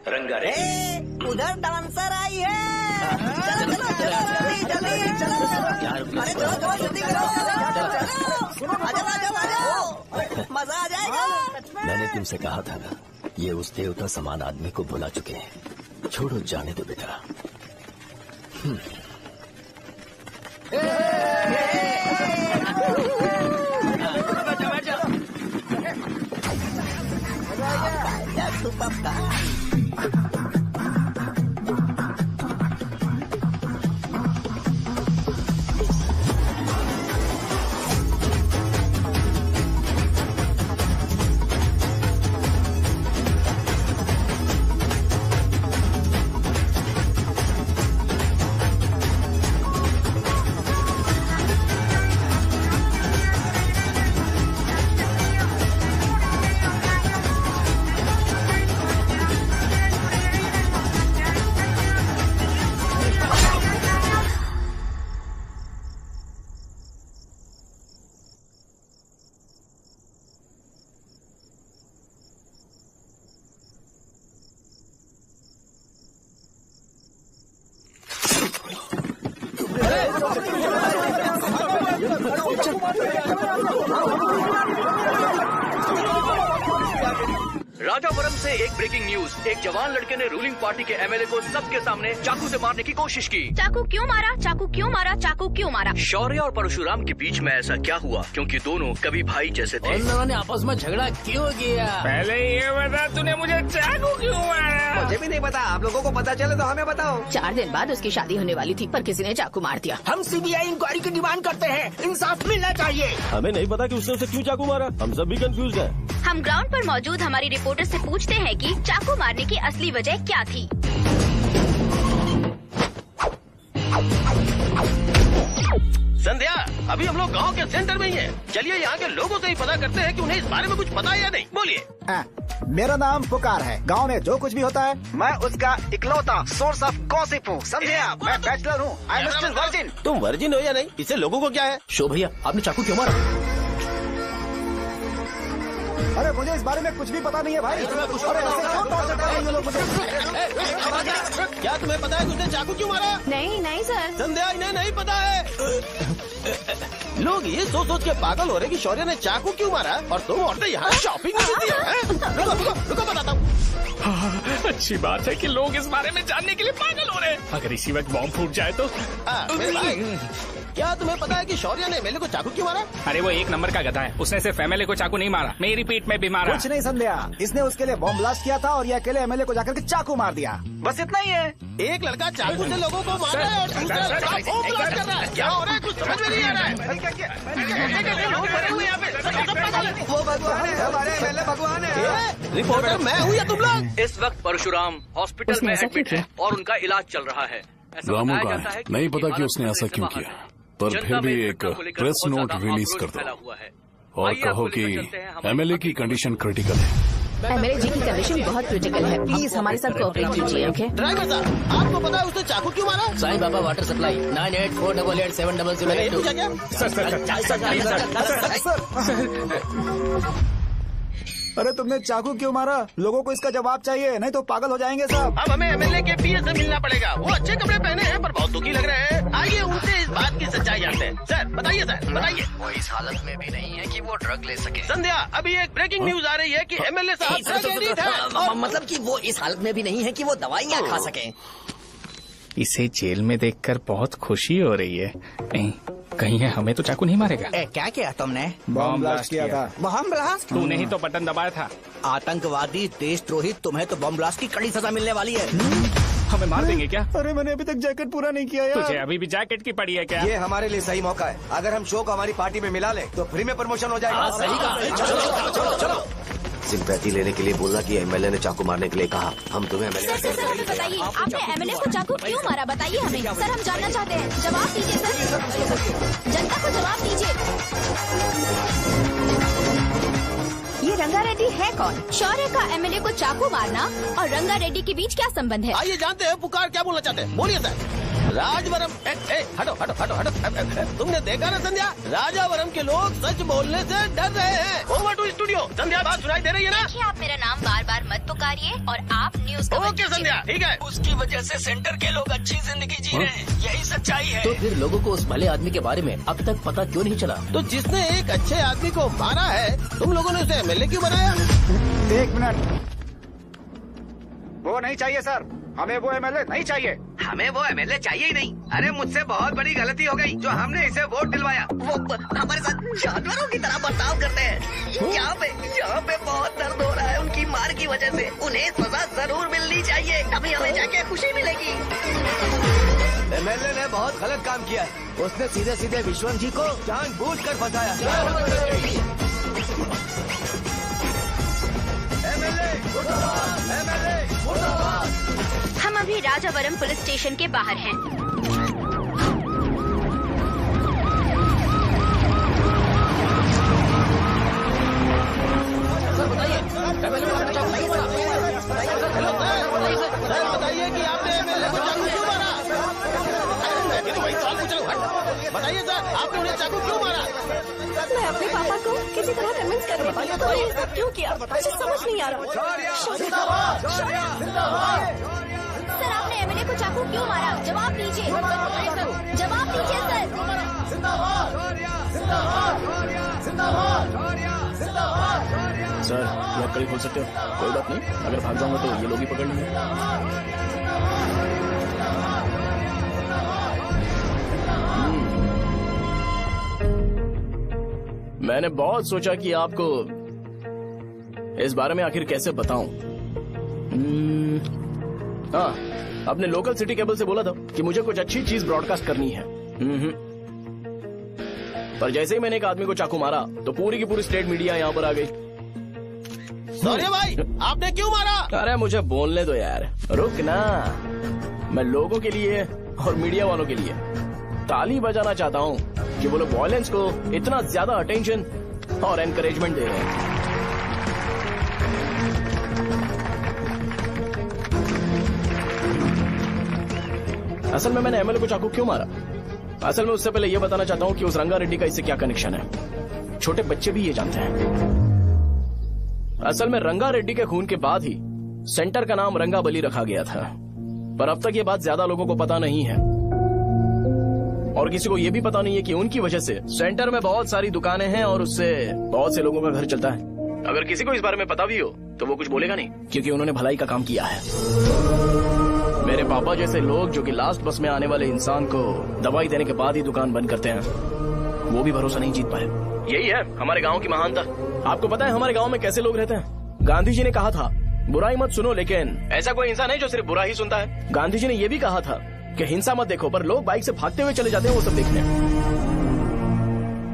रंगारेड्डी। उधर डांसर आई है। चलो चलो जल्दी जल्दी चलो। अरे चलो चलो जल्दी करो। मजा आ जाएगा। मैंने तुमसे कहा था ना, ये उस देवता समान आदमी को बुला चुके हैं। छोड़ो, जाने दो बेटा। राजापुरम से एक ब्रेकिंग न्यूज। एक जवान लड़के ने रूलिंग पार्टी के एमएलए को सबके सामने चाकू से मारने की कोशिश की। चाकू क्यों मारा? चाकू क्यों मारा? चाकू क्यों मारा? शौर्य और परशुराम के बीच में ऐसा क्या हुआ? क्योंकि दोनों कभी भाई जैसे थे। उन दोनों ने आपस में झगड़ा क्यों किया? पहले ये बता, तूने मुझे चाकू क्यों मारा? मुझे भी नहीं पता। आप लोगों को पता चले तो हमें बताओ। 4 दिन बाद उसकी शादी होने वाली थी पर किसी ने चाकू मार दिया। हम सीबीआई इंक्वायरी की डिमांड करते हैं। इंसाफ मिलना चाहिए। हमें नहीं पता कि उसने उसे क्यों चाकू मारा। हम सब भी कंफ्यूज हैं। हम ग्राउंड पर मौजूद हमारी रिपोर्टर से पूछते हैं कि चाकू मारने की असली वजह क्या थी। संध्या, अभी हम लोग गांव के सेंटर में ही हैं। चलिए यहाँ के लोगों से ही पता करते हैं कि उन्हें इस बारे में कुछ पता है या नहीं। बोलिए। मेरा नाम पुकार है। गांव में जो कुछ भी होता है मैं उसका इकलौता सोर्स ऑफ गॉसिप हूँ। समझे आप? मैं बैचलर हूँ। I am still virgin. तुम वर्जिन हो या नहीं, इससे लोगों को क्या है? शो भैया, आपने चाकू क्यों मारा? अरे मुझे इस बारे में कुछ भी पता नहीं है भाई। अरे ऐसे क्यों टॉर्चर कर रहे हैं ये लोग मुझे? क्या तुम्हें पता है कि उसने चाकू क्यों मारा? नहीं नहीं सर। संध्या, इन्हें नहीं पता है। लोग ये सोच सोच के पागल हो रहे कि शौर्य ने चाकू क्यों मारा और तुम औरतें यहाँ शॉपिंग में बिजी हो। रुको रुको रुको, बताता हूँ। अच्छी बात है कि लोग इस बारे में जानने के लिए पागल हो रहे हैं। अगर इसी वक्त बॉम्ब फूट जाए तो? मेरे भाई, क्या तुम्हें पता है कि शौर्य ने एमएलए को चाकू क्यों मारा? अरे वो एक नंबर का गधा है। उसने सिर्फ एमएलए को चाकू नहीं मारा, मेरी पीठ में भी मारा। कुछ नहीं संध्या, इसने उसके लिए बॉम्ब ब्लास्ट किया था और ये अकेले एमएलए को जाकर के चाकू मार दिया। बस इतना ही है। एक लड़का चाकू से लोगों को मार रहा है और दूसरा लड़का बॉम्ब ब्लास्ट कर रहा है। क्या हो रहा है? कुछ समझ में नहीं आ रहा है। लोग मरे हुए यहाँ पे। वो भगवान है, हमारे एमएलए भगवान है। रिपोर्टर मैं हूँ या तुम लोग? इस वक्त परशुराम हॉस्पिटल में एडमिट है और उनका इलाज चल रहा है। रामू का है, नहीं पता कि उसने ऐसा क्यों किया, पर फिर भी एक प्रेस नोट रिलीज कर दो और कहो कि एमएलए की कंडीशन क्रिटिकल है। एमएलए जी की कंडीशन बहुत क्रिटिकल है। प्लीज हमारे साथ कोऑपरेट कीजिए। ओके ड्राइवर साहब, आपको पता है उसने चाकू क्यों मारा? Sai Baba water supply 9848870082। अरे तुमने चाकू क्यों मारा? लोगों को इसका जवाब चाहिए, नहीं तो पागल हो जाएंगे सब। अब हमें एमएलए के पीए से मिलना पड़ेगा। वो अच्छे कपड़े पहने हैं पर बहुत दुखी लग रहे हैं। आइए उनसे इस बात की सच्चाई जानते हैं। सर बताइए, सर बताइए। वो इस हालत में भी नहीं है कि वो ड्रग ले सके। संध्या, अभी एक ब्रेकिंग न्यूज आ रही है कि एमएलए साहब ड्रग एडिक्ट हैं। मतलब कि वो इस हालत में भी नहीं है कि वो दवाइयाँ खा सके। इसे जेल में देखकर बहुत खुशी हो रही है। कहीं है हमें तो चाकू नहीं मारेगा। क्या किया तुमने? बॉम्ब ब्लास्ट किया था। Bomb blast? तूने ही तो बटन दबाया था। आतंकवादी, देशद्रोही, तुम्हें तो बॉम्ब ब्लास्ट की कड़ी सजा मिलने वाली है। हमें मार देंगे क्या? अरे मैंने अभी तक जैकेट पूरा नहीं किया यार। तुझे अभी भी जैकेट की पड़ी है क्या? ये हमारे लिए सही मौका है। अगर हम शो को हमारी पार्टी में मिला ले तो फ्री में प्रमोशन हो जाएगा। सही कहा। चलो। सिंपैथी लेने के लिए बोला कि एमएलए ने चाकू मारने के लिए कहा। हम तुम्हें एमएलए सर हमें बताइए, आपने एमएलए को चाकू क्यों मारा? बताइए हमें सर, हम जानना चाहते हैं। जवाब दीजिए सर, जनता को जवाब दीजिए। ये रंगा रेड्डी है कौन? शौर्य का एमएलए को चाकू मारना और रंगा रेड्डी के बीच क्या संबंध है? आइए जानते हैं पुकार क्या बोलना चाहते हैं। बोलिए सर। राजवरम हटो। तुमने देखा ना संध्या, राजावरम के लोग सच बोलने से डर रहे हैं। Over to studio. संध्या बात सुनाई दे रही है ना? देखिए, आप मेरा नाम बार बार मत पुकारिए और आप न्यूज का ओके संध्या, ठीक है। उसकी वजह से सेंटर के लोग अच्छी जिंदगी जी रहे हैं, यही सच्चाई है। तो फिर लोगों को उस भले आदमी के बारे में अब तक पता क्यों नहीं चला? तो जिसने एक अच्छे आदमी को मारा है, तुम लोगों ने उसे एमएलए क्यों बनाया? 1 मिनट। वो नहीं चाहिए सर, हमें वो एमएलए नहीं चाहिए। हमें वो एमएलए चाहिए ही नहीं। अरे मुझसे बहुत बड़ी गलती हो गई जो हमने इसे वोट दिलवाया। वो हमारे साथ जानवरों की तरह बर्ताव करते हैं। यहाँ पे बहुत दर्द हो रहा है उनकी मार की वजह से। उन्हें सजा जरूर मिलनी चाहिए, तभी हमें जाके खुशी मिलेगी। एमएलए ने बहुत गलत काम किया। उसने सीधे सीधे विश्वनाथ जी को जानबूझकर फंसाया। हम अभी राजावरम पुलिस स्टेशन के बाहर हैं। बताइए कि आपने एमएलए को चाकू क्यों मारा? मैं तो वही सवाल पूछ रहा हूँ। बताइए सर, आपने उन्हें चाकू क्यों मारा? मैं अपने पापा को किसी तरह कन्विंस कर रही थी। तो ये सब क्यों किया मुझे समझ नहीं आ रहा। सर, आपने एमएलए को चाकू क्यों मारा? जवाब दीजिए। जवाब दीजिए सर, ये आप कड़ी खोल सकते हो? कोई बात नहीं, अगर भाग जाऊंगा तो ये लोग ही पकड़ लेंगे। मैंने बहुत सोचा कि आपको इस बारे में आखिर कैसे बताऊं। हाँ, अपने लोकल सिटी केबल से बोला था कि मुझे कुछ अच्छी चीज ब्रॉडकास्ट करनी है। पर जैसे ही मैंने एक आदमी को चाकू मारा तो पूरी की पूरी स्टेट मीडिया यहाँ पर आ गई। सॉरी भाई, आपने क्यों मारा? अरे मुझे बोलने दो यार, रुक ना। मैं लोगों के लिए और मीडिया वालों के लिए ताली बजाना चाहता हूँ कि वो लोग वायलेंस को इतना ज्यादा अटेंशन और एनकरेजमेंट दे रहे हैं। असल में मैंने एमएलए को चाकू क्यों मारा? असल में उससे पहले ये बताना चाहता हूँ कि उस रंगा रेड्डी का इससे क्या कनेक्शन है। छोटे बच्चे भी ये जानते हैं। असल में रंगा रेड्डी के खून के बाद ही सेंटर का नाम रंगा बली रखा गया था, पर अब तक ये बात ज्यादा लोगों को पता नहीं है और किसी को ये भी पता नहीं है कि उनकी वजह से सेंटर में बहुत सारी दुकानें हैं और उससे बहुत से लोगों का घर चलता है। अगर किसी को इस बारे में पता भी हो तो वो कुछ बोलेगा नहीं, क्योंकि उन्होंने भलाई का काम किया है। मेरे पापा जैसे लोग जो कि लास्ट बस में आने वाले इंसान को दवाई देने के बाद ही दुकान बंद करते हैं, वो भी भरोसा नहीं जीत पाए। यही है हमारे गांव की महानता। आपको पता है हमारे गांव में कैसे लोग रहते हैं? गांधी जी ने कहा था बुराई मत सुनो, लेकिन ऐसा कोई इंसान है जो सिर्फ बुरा ही सुनता है। गांधी जी ने यह भी कहा था कि हिंसा मत देखो, पर लोग बाइक से भागते हुए चले जाते हैं वो सब देखने।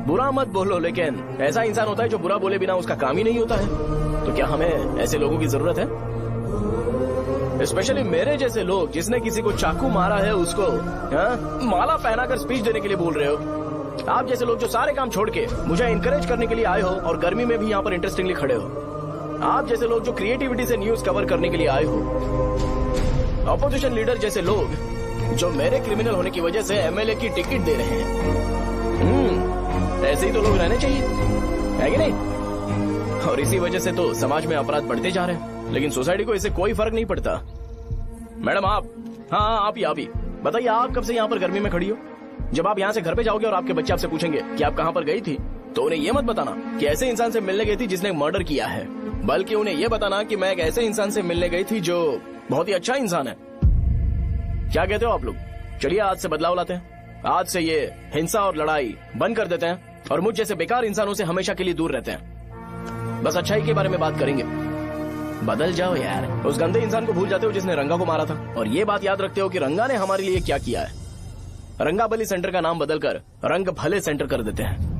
बुरा मत बोलो, लेकिन ऐसा इंसान होता है जो बुरा बोले बिना उसका काम ही नहीं होता है। तो क्या हमें ऐसे लोगों की जरूरत है? स्पेशली मेरे जैसे लोग, जिसने किसी को चाकू मारा है उसको माला पहनाकर स्पीच देने के लिए बोल रहे हो। आप जैसे लोग जो सारे काम छोड़ के मुझे इंकरेज करने के लिए आए हो और गर्मी में भी यहाँ पर इंटरेस्टिंगली खड़े हो। आप जैसे लोग जो क्रिएटिविटी से न्यूज कवर करने के लिए आए हो। ऑपोजिशन लीडर जैसे लोग जो मेरे क्रिमिनल होने की वजह से एमएलए की टिकट दे रहे हैं। ऐसे ही तो लोग रहने चाहिए, है कि नहीं? और इसी वजह से तो समाज में अपराध बढ़ते जा रहे हैं, लेकिन सोसाइटी को इससे कोई फर्क नहीं पड़ता। मैडम आप, हाँ आप ही बताइए, आप कब से यहाँ पर गर्मी में खड़ी हो? जब आप यहाँ से घर पे जाओगे और आपके बच्चे आपसे पूछेंगे कि आप कहाँ पर गई थी, तो उन्हें ये मत बताना कि ऐसे इंसान से मिलने गई थी जिसने मर्डर किया है, बल्कि उन्हें ये बताना कि मैं एक ऐसे इंसान से मिलने गई थी जो बहुत ही अच्छा इंसान है। क्या कहते हो आप लोग? चलिए आज से बदलाव लाते हैं। आज से ये हिंसा और लड़ाई बंद कर देते हैं और मुझ जैसे बेकार इंसानों से हमेशा के लिए दूर रहते हैं। बस अच्छाई के बारे में बात करेंगे। बदल जाओ यार, उस गंदे इंसान को भूल जाते हो जिसने रंगा को मारा था, और ये बात याद रखते हो कि रंगा ने हमारे लिए क्या किया है। रंगाबली सेंटर का नाम बदलकर रंग भले सेंटर कर देते हैं।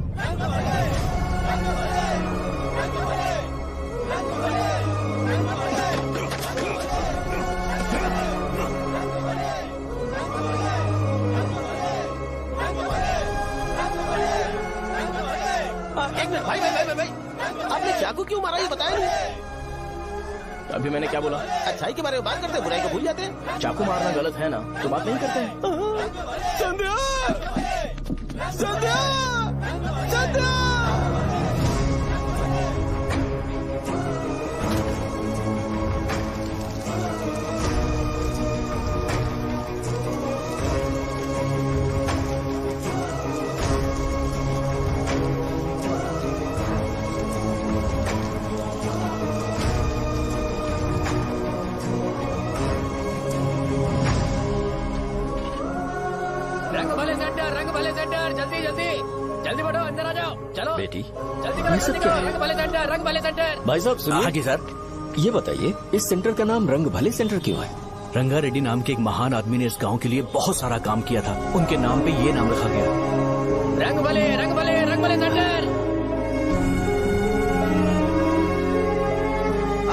एक मिनट भाई, आपने चाकू क्यों मारा ये बताया नहीं? अभी मैंने क्या बोला? अच्छाई के बारे में बात करते हैं, बुराई को भूल जाते हैं। चाकू मारना गलत है ना, तो बात नहीं करते हैं। संध्या! संध्या! संध्या! रंग भले सेंटर, जल्दी जल्दी जल्दी बढ़ो, अंदर आ जाओ। चलो बेटी, जल्दी करो, जल्दी करो। रंग भले सेंटर, रंग भले सेंटर। भाई साहब सुनिए। हाँ जी सर। ये बताइए, इस सेंटर का नाम रंग भले सेंटर क्यों है? रंगा रेड्डी नाम के एक महान आदमी ने इस गांव के लिए बहुत सारा काम किया था, उनके नाम पे ये नाम रखा गया। रंग भले, रंग भले, रंग भले सेंटर।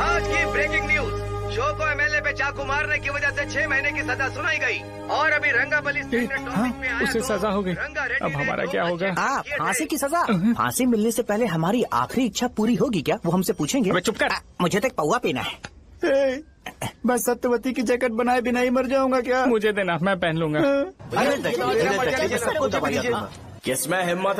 आज की ब्रेकिंग न्यूज, शो को एमएलए पे चाकू मारने की वजह से 6 महीने की सजा सुनाई गई और अभी रंगाबली उसे सजा हो गई। अब हमारा क्या होगा? फांसी की सजा? फांसी मिलने से पहले हमारी आखिरी इच्छा पूरी होगी क्या? वो हमसे पूछेंगे। अबे चुप कर। मुझे तो एक पौवा पीना है। मैं सत्यवती की जैकेट बनाए बिना ही मर जाऊंगा क्या? मुझे देना, मैं पहन लूंगा। किसमें हिम्मत